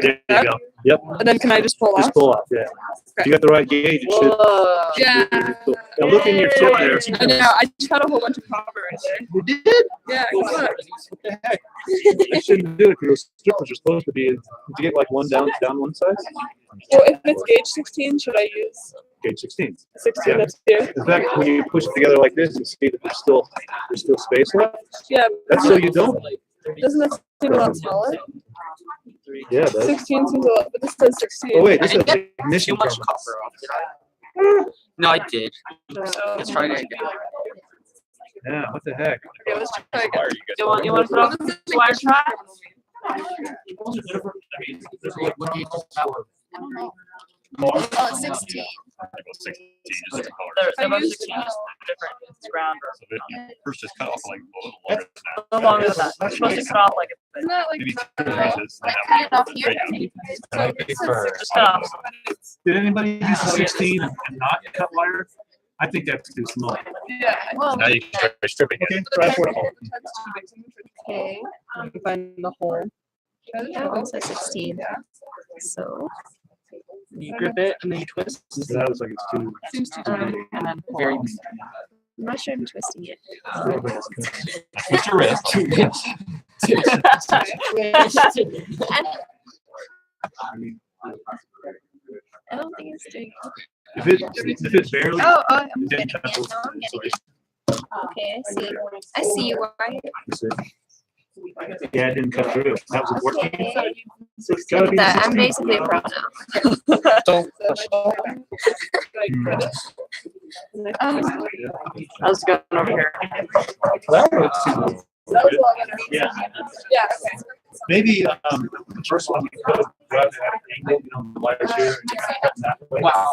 there you go. Yep. And then can I just pull off? Just pull off. Yeah. If you got the right gauge, it should. Whoa. Yeah. Now look in your tip there. I know. I just cut a whole bunch of copper right there. You did? Yeah. What Look. the heck? I shouldn't do it because those strippers are supposed to be. Did you get like one down one side? Well, if it's gauge 16, should I use Gauge 16. 16 Yeah. up here? In fact, when you push it together like this, you see that there's still space left. Yeah. That's so you don't. Doesn't that seem a lot smaller? Yeah. That's, 16 seems a lot, but this says 16. oh wait, this is I didn't get ignition too much cover. copper off, did I? No, I did. Let's try it again. Yeah. What the heck? Okay, let's try again. You want to put off the wire shot? Oh, 16. They're about 16 different. It's ground. First, just cut off like a little longer than that. No longer than that. You're supposed to cut off like Isn't that like Maybe 2 cut inches. and that would be great. just cut off. Did anybody use a 16 and not cut wire? I think that's too small. Yeah. Well, Now you can try stripping it. Okay, try for it. okay. Find the hole. That one says 16. So. You grip it and then you twist. That looks like it's too. Seems too And then Very. I'm not sure I'm twisting it. Twist your wrist. I don't think it's doing it. If it barely. I'm didn't getting touch it. those I'm getting insulation. it. Okay, I see. I see you, Wyatt. Yeah, it didn't cut through. That was working. Okay. So it's gotta Look be. at that. I'm basically a pro now. How's it going over here? Yeah. Yeah, okay. Maybe, the first one, you could have grabbed that angle, you know, the wires here. And cut that way. Wow.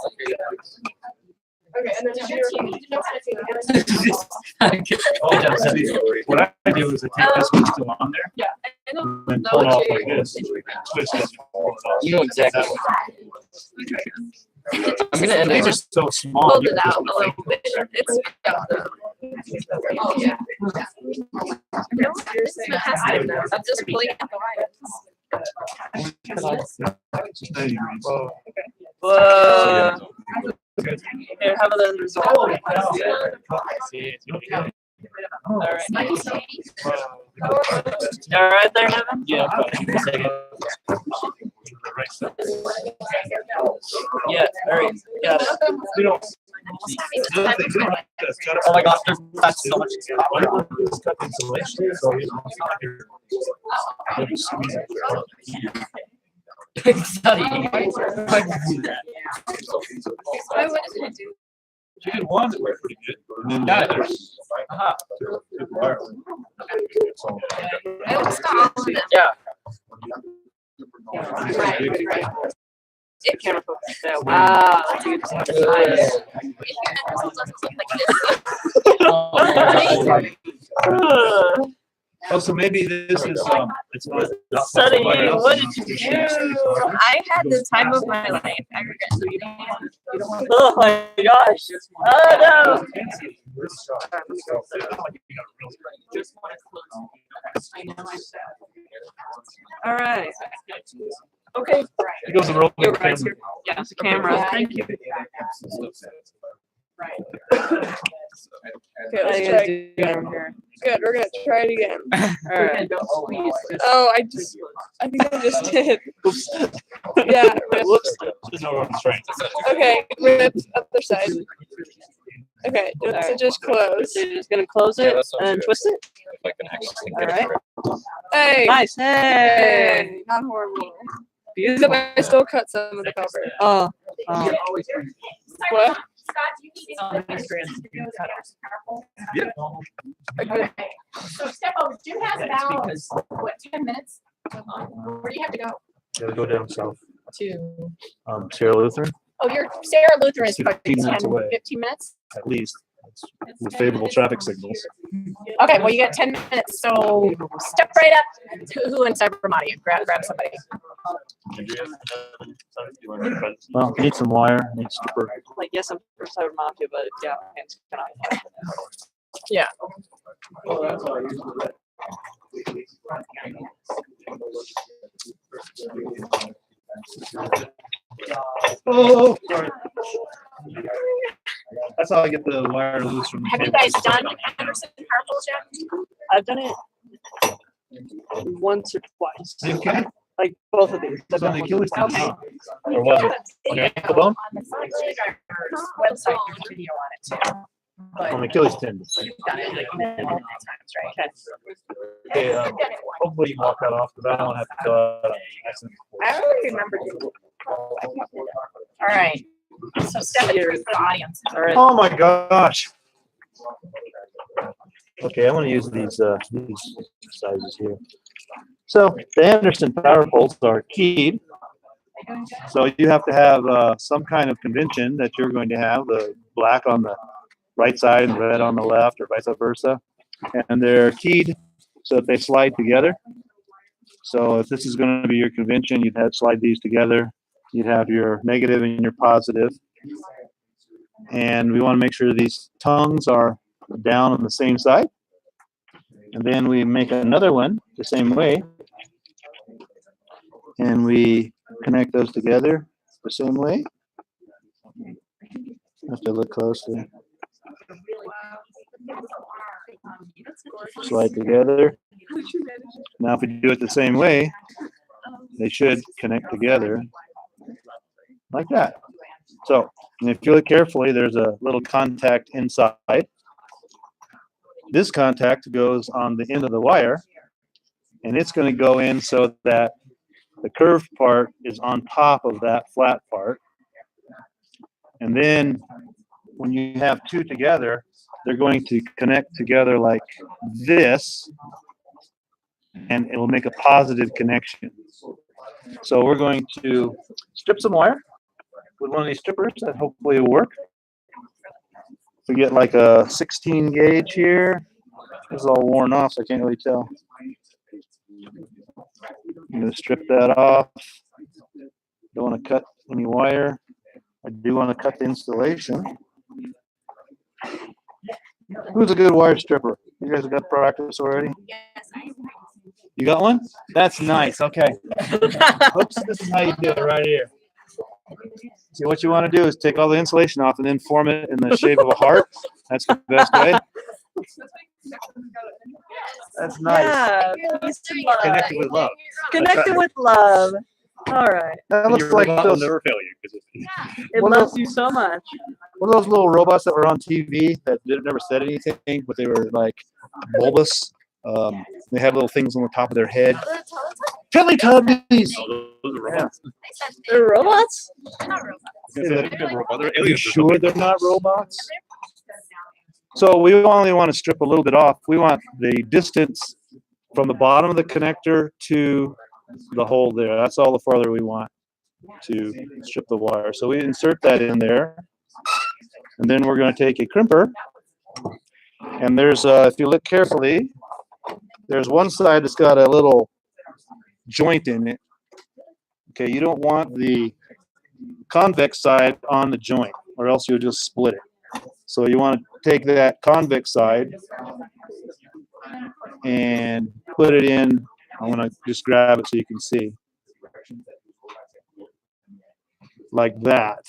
Okay, and then does your team need to know how to do it? Oh, yeah, so what I do is I take this one still on there. Yeah, I don't And know pull it what off you. like this. Twist it. You know exactly. I'm gonna end These are it. so small. Hold you it can out just- a little bit. It's Oh, yeah. no, it has to. I'm just pulling out the wires. Whoa. Here, how about those results? All right there, Evan? Yeah. Yeah, all right. Got it. Oh my gosh, that's so much. Studying. Why would it do? She did one that were pretty good. And then the others. I almost got all of them. Yeah. Right. It camera focus. Yeah, wow. Dude, so much science. Oh, so maybe this is, it's not. Sunny, what did you do? I had the time of my life. I regret doing it. Oh my gosh. Oh no. All right. Okay. It goes around the You're right. camera. Yeah, the camera. Thank you. Okay, let's try again. Good, we're gonna try it again. Alright. Oh, I think I just did. Yeah, rip. Whoops. There's no restraint. Okay, rip, other side. Okay, so just close. So you're just gonna close it and then twist it? Alright. Hey! Nice. Hey! Not horrible. Beautiful. Except I still cut some of the cover. Oh. What? Yeah. Okay, so step over. Jim has about, what, 10 minutes? Where do you have to go? Gotta go down south. To. Sarah Lutheran, Oh, Sarah Lutheran is probably 15 minutes 10, away. 15 minutes? at least, with favorable traffic signals. Okay, well, you got 10 minutes, so step right up. Who in Cybermati? Grab somebody. Well, need some wire, need stripper. Like, yes, I'm for Cyber Mafia, but yeah, it's kind of. Yeah. Oh, sorry. That's how I get the wire loose from the Have you cable. guys done Anderson power poles yet? I've done it once or twice. Okay. Like both of these. It's on the Achilles tendon, Okay. huh? Or was it? On the ankle bone? On the Driver's website, there's a video on it too. But On the Achilles tendon. you've done it like multiple times, right? Okay, hopefully you can walk that off, because I don't have to go out on accident. I don't remember doing it. All right, so step it through for the audience. All right. Oh my gosh. Okay, I'm gonna use these sizes here. So the Anderson power poles are keyed. So you have to have some kind of convention that you're going to have, the black on the right side and red on the left, or vice versa. And they're keyed so that they slide together. So if this is going to be your convention, you'd have slide these together. You'd have your negative and your positive. And we want to make sure these tongues are down on the same side. And then we make another one the same way. And we connect those together the same way. Have to look closely. Slide together. Now if we do it the same way, they should connect together like that. So, and if you look carefully, there's a little contact inside. This contact goes on the end of the wire, and it's going to go in so that the curved part is on top of that flat part. And then when you have two together, they're going to connect together like this, and it will make a positive connection. So we're going to strip some wire with one of these strippers that hopefully will work. We get like a 16 gauge here. This is all worn off, so I can't really tell. I'm going to strip that off. Don't want to cut any wire. I do want to cut the installation. Who's a good wire stripper? You guys have got practice already? You got one? That's nice. Okay. Oops, this is how you do it right here. See, what you want to do is take all the insulation off and then form it in the shape of a heart. That's the best way. That's nice. Yeah, peace and love. Connected with love. Connected with love. All right. That looks like will those. never fail you. It loves you so much. One of those little robots that were on TV that never said anything, but they were like bulbous. They had little things on the top of their head. Teletubbies. They're robots? Are you sure they're not robots? So we only want to strip a little bit off. We want the distance from the bottom of the connector to the hole there. That's all the farther we want to strip the wire. So we insert that in there. And then we're going to take a crimper. And there's, if you look carefully, there's one side that's got a little joint in it. Okay, you don't want the convex side on the joint, or else you'll just split it. So you want to take that convex side and put it in. I'm going to just grab it so you can see. Like that.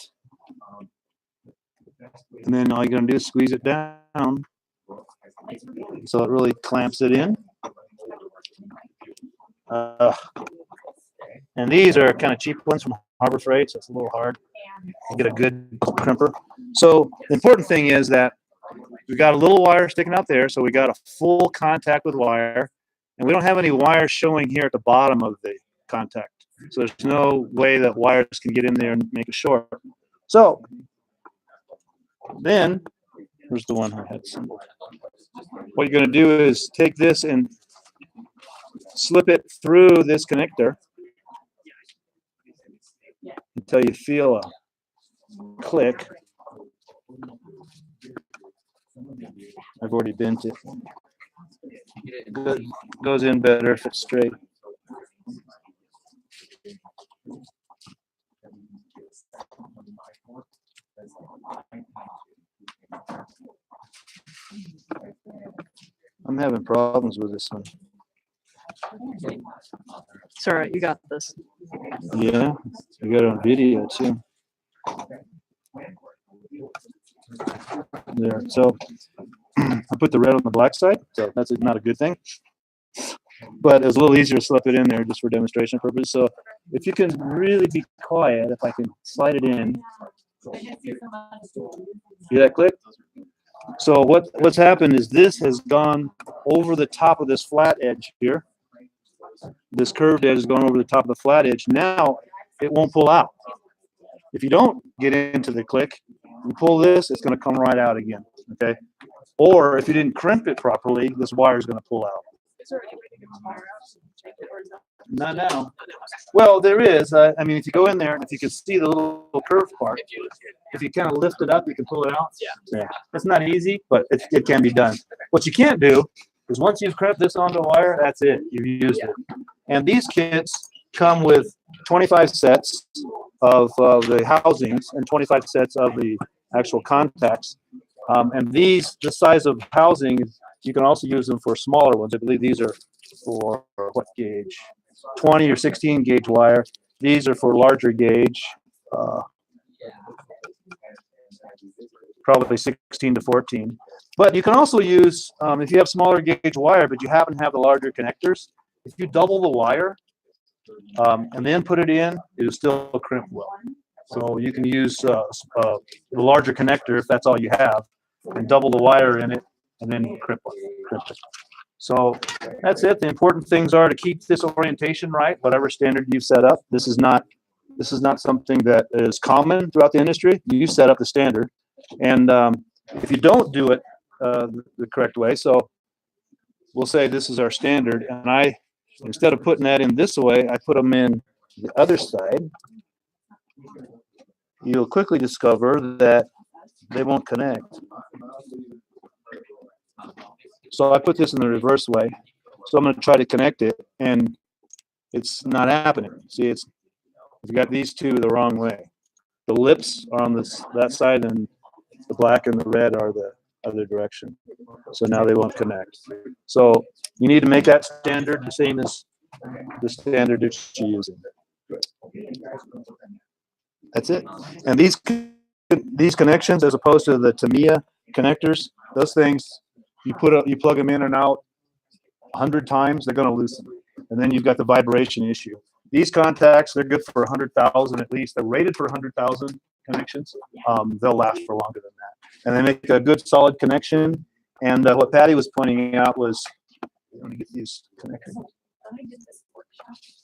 And then all you're going to do is squeeze it down so it really clamps it in. And these are kind of cheap ones from Harbor Freight, so it's a little hard to get a good crimper. So the important thing is that we got a little wire sticking out there, so we got a full contact with wire, and we don't have any wires showing here at the bottom of the contact. So there's no way that wires can get in there and make a short. So then, here's the one I had symbol. What you're going to do is take this and slip it through this connector until you feel a click. I've already bent it. Good. Goes in better if it's straight. I'm having problems with this one. It's all right, you got this. Yeah, you got it on video too. There, so I put the red on the black side, so that's not a good thing. But it was a little easier to slip it in there just for demonstration purposes. So if you can really be quiet, if I can slide it in. See that click? So what's happened is this has gone over the top of this flat edge here. This curved edge has gone over the top of the flat edge. Now it won't pull out. If you don't get into the click, you pull this, it's going to come right out again. Okay. Or if you didn't crimp it properly, this wire is going to pull out. Not now. Well, there is. I mean, if you go in there, if you can see the little curved part, if you kind of lift it up, you can pull it out. Yeah. It's not easy, but it can be done. What you can't do is once you've crimped this onto wire, that's it. You've used it. And these kits come with 25 sets of the housings and 25 sets of the actual contacts. And these, the size of housings, you can also use them for smaller ones. I believe these are for what gauge? 20 or 16 gauge wire. These are for larger gauge. probably 16 to 14. But you can also use, if you have smaller gauge wire, but you happen to have the larger connectors, if you double the wire and then put it in, it'll still crimp well. So you can use the larger connector if that's all you have, and double the wire in it, and then crimp it. So that's it. The important things are to keep this orientation right, whatever standard you've set up. This is not something that is common throughout the industry. You set up the standard, and if you don't do it the correct way, so we'll say this is our standard, and instead of putting that in this way, I put them in the other side. You'll quickly discover that they won't connect. So I put this in the reverse way. So I'm going to try to connect it, and it's not happening. See, you got these two the wrong way. The lips are on that side, and the black and the red are the other direction. So now they won't connect. So you need to make that standard the same as the standard that you're using. That's it. And these connections, as opposed to the Tamiya connectors, those things, you plug them in and out 100 times, they're going to loosen. And then you've got the vibration issue. These contacts, they're good for 100,000 at least. They're rated for 100,000 connections. They'll last for longer than that. And they make a good solid connection. And what Patty was pointing out was, let me get these connected.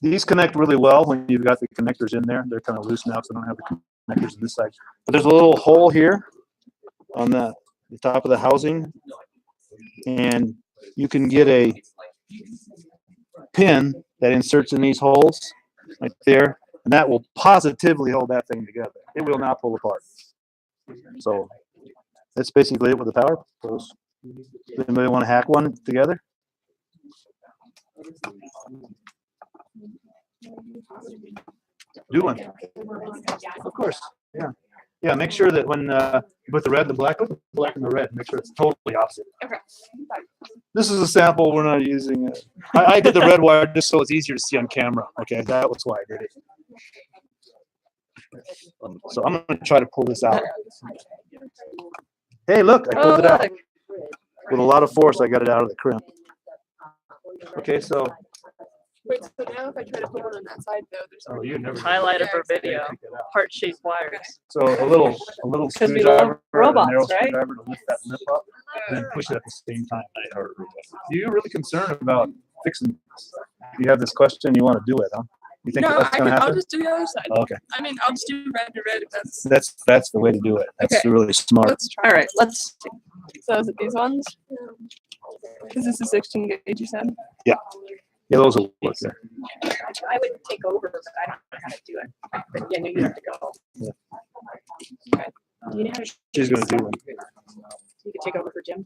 These connect really well when you've got the connectors in there. They're kind of loose now, so I don't have the connectors on this side. But there's a little hole here on the top of the housing. And you can get a pin that inserts in these holes right there, and that will positively hold that thing together. It will not pull apart. So that's basically it with the power poles. Anybody want to hack one together? Do one. Of course. Yeah. Yeah, make sure that when you put the red, the black, put the black and the red, make sure it's totally opposite. Okay. This is a sample. We're not using it. I did the red wire just so it's easier to see on camera. Okay, that was why I did it. So I'm going to try to pull this out. Hey, look, I pulled it out. With a lot of force, I got it out of the crimp. Okay, so. Wait, so now if I try to put one on that side, though, there's already Highlighter for video, heart-shaped wires. So a little Because we love screwdriver, a robots, narrow right? screwdriver to lift that lip up, and then push it at the same time. Are you really concerned about fixing this? You have this question, you want to do it, huh? You think no, that's going to happen? I'll just do the other side. Oh, okay. I mean, I'll just do red to red if that's. That's the way to do it. That's Okay. really smart. Let's try. All right, let's see. So is it these ones? Is this a 16 gauge you said? Yeah. Yeah, those will work there. I would take over, but I don't know how to do it. But yeah, no, you have to go. Yeah. Okay. Do you know how to? She's going to do one. You could take over for Jim.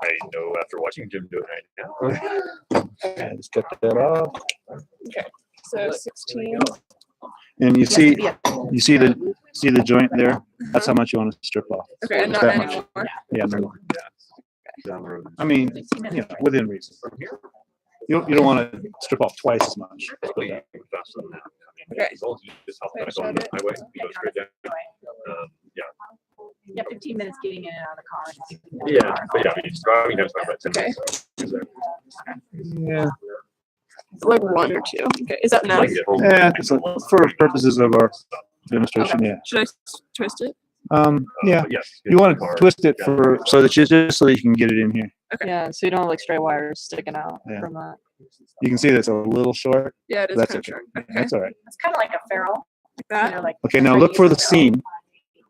I know after watching Jim do it right now. Okay, just cut that off. Okay. So 16. And you see the joint there? That's how much you want to strip off. Okay, and Just not that much. anymore. Yeah, no more. I mean, within reason. You don't want to strip off twice as much. Okay. Yeah, 15 minutes getting in and out of the car. Yeah, but yeah, I mean, it's driving that's not about 10 minutes. Yeah. Like 1 or 2. Okay, is that enough? Yeah, for purposes of our demonstration, yeah. Should I twist it? Yeah. You want to twist it so that so that you can get it in here. Okay. Yeah, so you don't have like stray wires sticking out Yeah. from that. You can see that's a little short. Yeah, it is That's kind of okay. short. Okay. That's all right. It's kind of like a ferrule. Like that? Like Okay, now look for the seam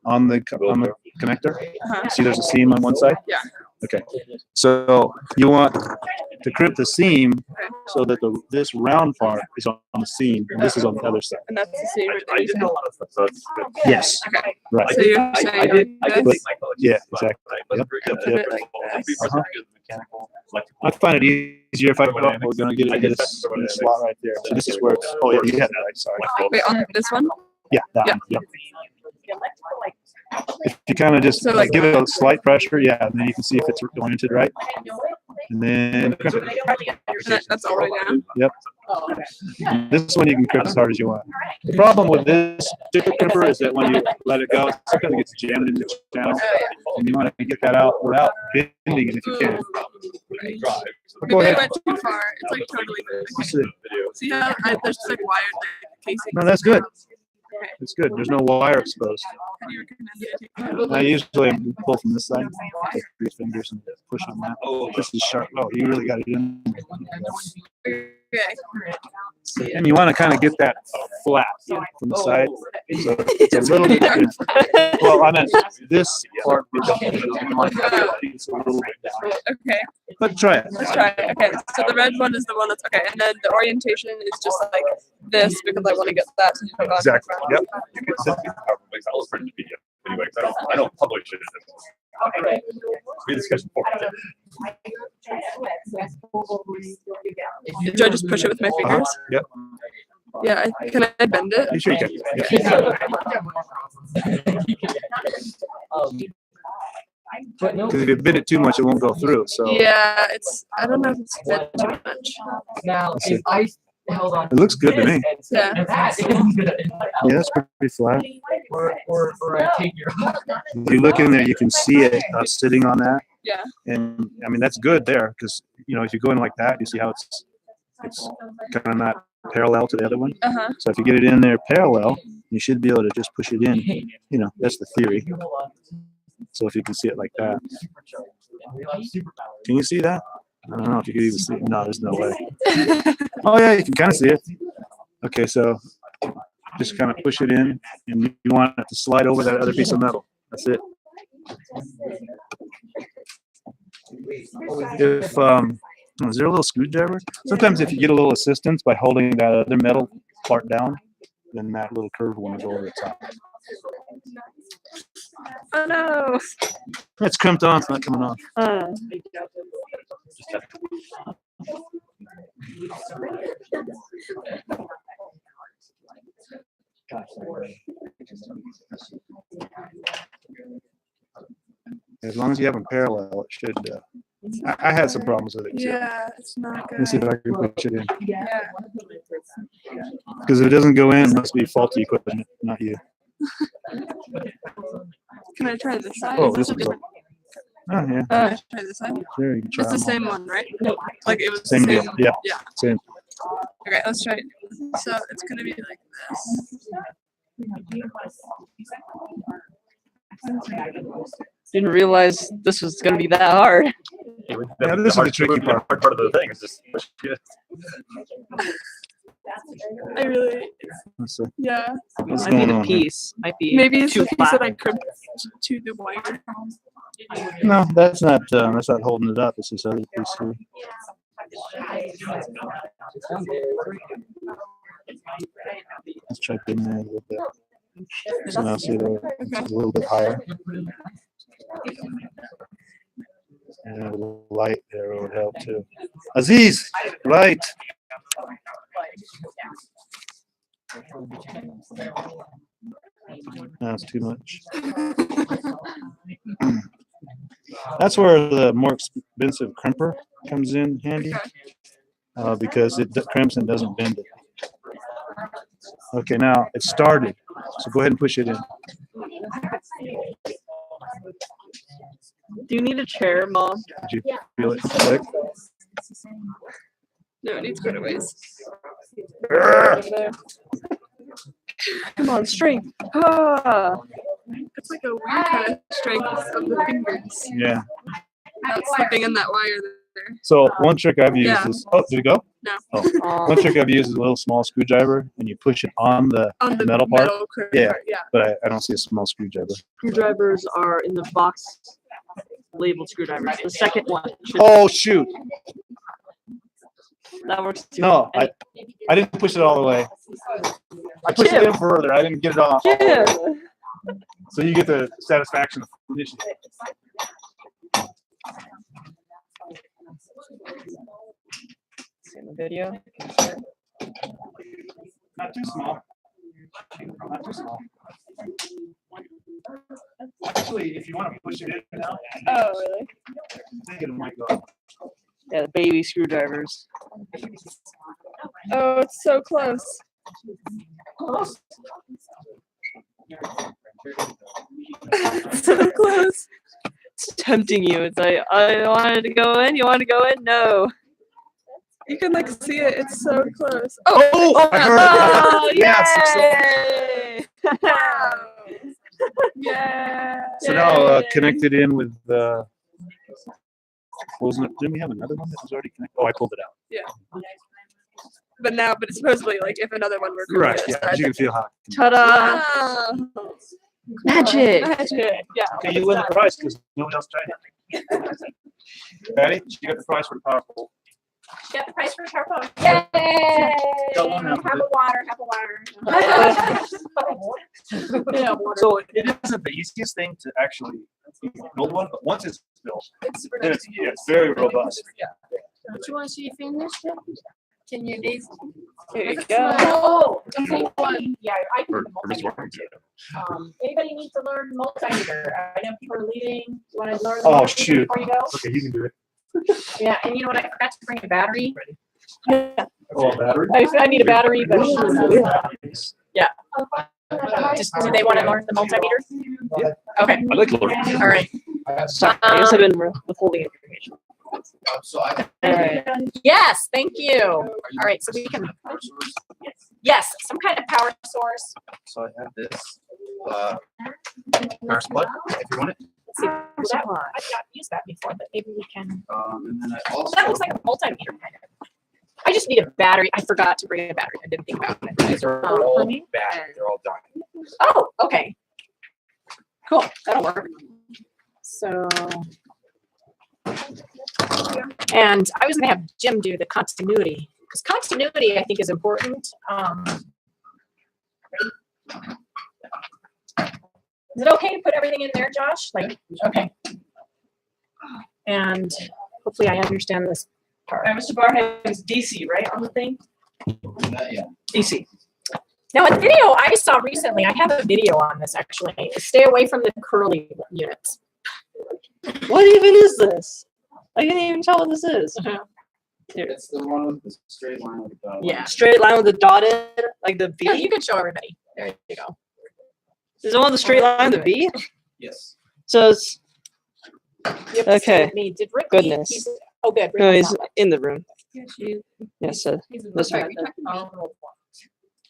on the connector. See, there's a seam on one side. Yeah. Okay, so you want to crimp the seam so that this round part is on the seam and this is on the other side. And that's the same. I did know a lot of stuff, so it's good. Yes. Okay. Right. So you're saying I did this? take my college. Yeah, exactly. Yep, yep, yep. I find it easier if we're going to get it in this slot right there. So this is where. Oh yeah, you had that right. Sorry. Wait, on this one? Yeah, that Yeah. one. Yep. If you kind of just So, like, give it a slight pressure, yeah, and then you can see if it's oriented right. And then And that's all the way down? Yep. Oh, okay. This one you can crimp as hard as you want. The problem with this particular crimper is that when you let it go, sometimes it gets jammed into the channel, and you want to get that out without bending it if you can. Go ahead. Went too far. It's like totally Let's see. See how there's just like wired casing. No, that's good. It's good. There's no wire exposed. I usually pull from this side, take 3 fingers and push on that. Oh, this is sharp. Oh, you really got it in. Okay. And you want to kind of get that flat from the side. So it's a little bit. Well, I meant this part. It's a little bit down. Okay. But try it. Let's try it. Okay. So the red one is the one that's okay, and then the orientation is just like this because I want to get that to hook on. Exactly. Yep. You can send me the PowerPoint. I'll print the video anyway. 'Cause I don't publish it. Okay. We discussed before. Do I just push it with my fingers? Yep. Yeah. Can I bend it? You sure you can? Because if you bend it too much, it won't go through. So Yeah. It's. I don't know if it's bent too much. Now, Let's see. if I held on. It looks good to me. Yeah. Yeah, it's pretty flat. Or I take your. If you look in there, you can see it sitting on that. Yeah. And I mean, that's good there because, you know, if you go in like that, you see how it's kind of not parallel to the other one. Uh-huh. So if you get it in there parallel, you should be able to just push it in. You know, that's the theory. So if you can see it like that. Can you see that? I don't know if you could even see it. No, there's no way. Oh yeah, you can kind of see it. Okay, so just kind of push it in, and you want it to slide over that other piece of metal. That's it. If is there a little screwdriver? Sometimes if you get a little assistance by holding that other metal part down, then that little curve will go over the top. Oh no. It's crimped on, it's not coming off. As long as you have them parallel, it should. I had some problems with it too. Yeah, it's not good. Let me see if I can push it in. Yeah. Because if it doesn't go in, it must be faulty equipment, not you. Can I try this side? Oh, Is this a is. different? Oh yeah. Try this side. There you can try It's the them all. same one, right? Like it was Same the deal. same. Yeah. Yeah. Same. Okay, let's try it. So it's gonna be like this. Didn't realize this was gonna be that hard. Yeah, this is the tricky part. Hard part of the thing is just push it. I really. Let's see. Yeah. What's Might be going the on here? piece. Might be Maybe it's too the piece that I flat. crimped to the wire. No, that's not holding it up. It's this other piece here. Let's try putting that a little bit. So now see there, it's a little bit higher. And a little light there would help too. Aziz, light. That's too much. That's where the more expensive crimper comes in handy, because it crimps and doesn't bend it. Okay, now it started, so go ahead and push it in. Do you need a chair, Mom? Did you feel it click? No, it needs better ways. Come on, strength. Ah. It's like a weird kind of strength of the fingers. Yeah. Not slipping in that wire there. So one trick I've used Yeah. is, oh, did it go? No. Oh. One trick I've used is a little small screwdriver, and you push it on the metal part. Yeah, yeah. but I don't see a small screwdriver. Screwdrivers are in the box labeled screwdrivers. The second one. Oh shoot! That works too. No, I didn't push it all the way. I pushed it in further. I didn't get it all the way. So you get the satisfaction of finishing. See in the video. Not too small. Not too small. Actually, if you want to push it in now, Oh, really? I think it might go. Yeah, baby screwdrivers. Oh, it's so close. So close. It's tempting you. It's like, I wanted to go in. You want to go in? No. You can like see it. It's so close. Oh, I heard Oh, it. Yes. yay! Yeah. So now connected in with wasn't it? Didn't we have another one that was already connected? Oh, I pulled it out. Yeah. But it's supposedly like if another one were coming Right. in, Yeah. so You can feel how. Ta-da! Ah. Magic. Magic. Yeah. Okay, you win the prize because no one else tried it. Patty, you got the prize for the power pole. Get the price for the power phone. Yay! Have a water. Yeah, so it isn't the easiest thing to actually build one, but once it's built, then it's very robust. Don't you want to see your fingers? Can you these? There you go. Oh, Yeah, I can. do multimeter too. Anybody need to learn multimeter? I know people are leaving. You want to learn? Oh, multimeter shoot. Before you go? Okay, you can do it. Yeah, and you know what? I forgot to bring a battery. Oh, battery? I need a battery, but yeah. Just do they want to learn the multimeter? Okay. I'd like to learn. All right. Sorry, I guess I've been withholding information. Yes, thank you. All right, so we can. Yes, some kind of power source. So I have this, power supply, if you want it. Let's see, I've not used that before, but maybe we can. And then I Well, also. that looks like a multimeter kind of. I just need a battery. I forgot to bring a battery. I didn't think about it. These are all bad, they're all done. Oh, okay. Cool, that'll work. So. And I was gonna have Jim do the continuity, because continuity I think is important. Is it okay to put everything in there, Josh? Like, okay. And hopefully I understand this part. Mr. Barhead is DC, right, on the thing? Yeah. DC. Now, a video I saw recently, I have a video on this actually. Stay away from the curly units. What even is this? I can't even tell what this is. Here. It's the one with the straight line with the. Yeah. Straight line with the dotted, like the V. Yeah, you can show everybody. There you go. Is it one with the straight line with the V? Yes. So it's You have to stay okay. with me. Did Rick Goodness. leave? Oh, good. Rick No, was he's not left. in the room. Yes, Yes, so this one.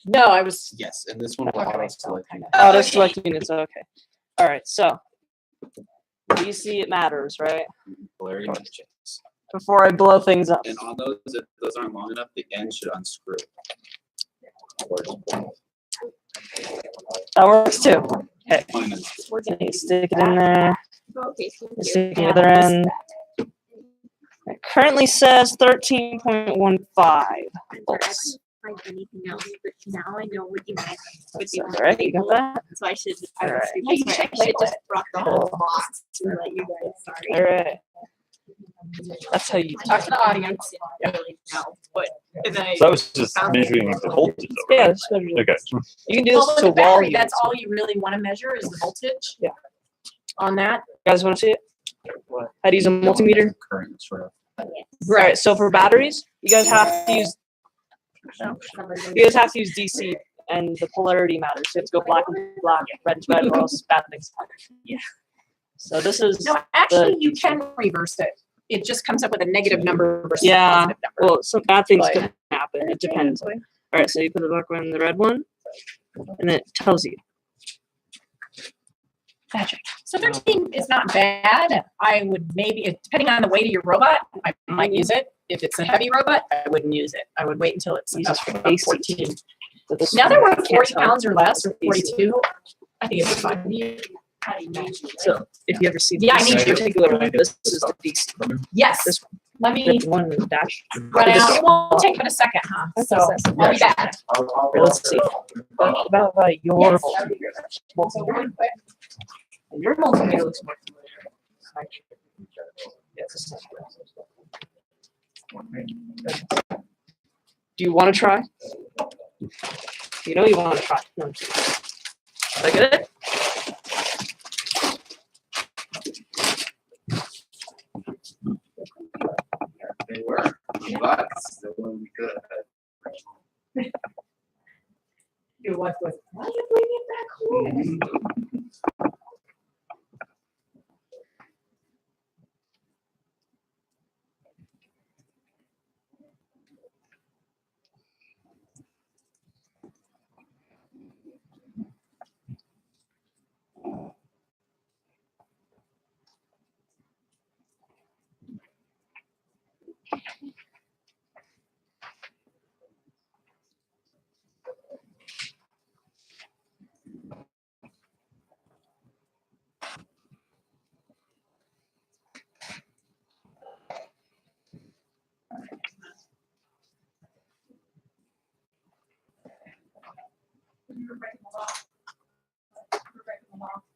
No, I was. Yes, and this one will auto select. Auto select units. Okay. All right. So DC, it matters, right? Polarity matches. Before I blow things up. And on those, if those aren't long enough, the end should unscrew. Or just pull. That works too. Okay. Fine, and You stick it in there. Okay. You stick the other end. It currently says 13.15 volts. Find anything else, but now I know what you meant. That's all right. You got that? So I should. All right. I should just brought the whole box to let you guys. Sorry. All right. That's how you Talk to the audience. Really know, but So that was just measuring the voltage, though, Yeah, right? it's measuring. Okay. You can do Well, this with to the battery, wall that's units. all you really want to measure is the voltage. Yeah. On that. You guys want to see it? How to use a multimeter? current sort of. Right. So for batteries, you guys have to use DC, and the polarity matters. So you have to go black and black, red and red, or else bad things happen. Yeah. So this is No, actually, you can reverse it. It just comes up with a negative number versus a yeah. positive number. Well, some bad things But- can happen. It depends. All right. So you put the black one in the red one, and it tells you. Magic. So 13 is not bad. I would maybe, depending on the weight of your robot, I might use it. If it's a heavy robot, I wouldn't use it. I would wait until it's Use up this for to about AC. 14. So this Now that one we're I can't 40 tell. pounds or less, or AC. 42, I think it's fine. So if you ever see Yeah, I this need you. particular one, this is the DC. Yes. This one. Let me The one dash. run out. It won't take but a second, huh? So I'll be back. Here, let's see. About your Yes. multimeter. Your multimeter looks more familiar. Yes. Do you want to try? You know you want to try. No, I'm kidding. Did I get it? They were, but still when we could. wife goes, why are you bringing it back home? You're breaking the law. You're breaking the law.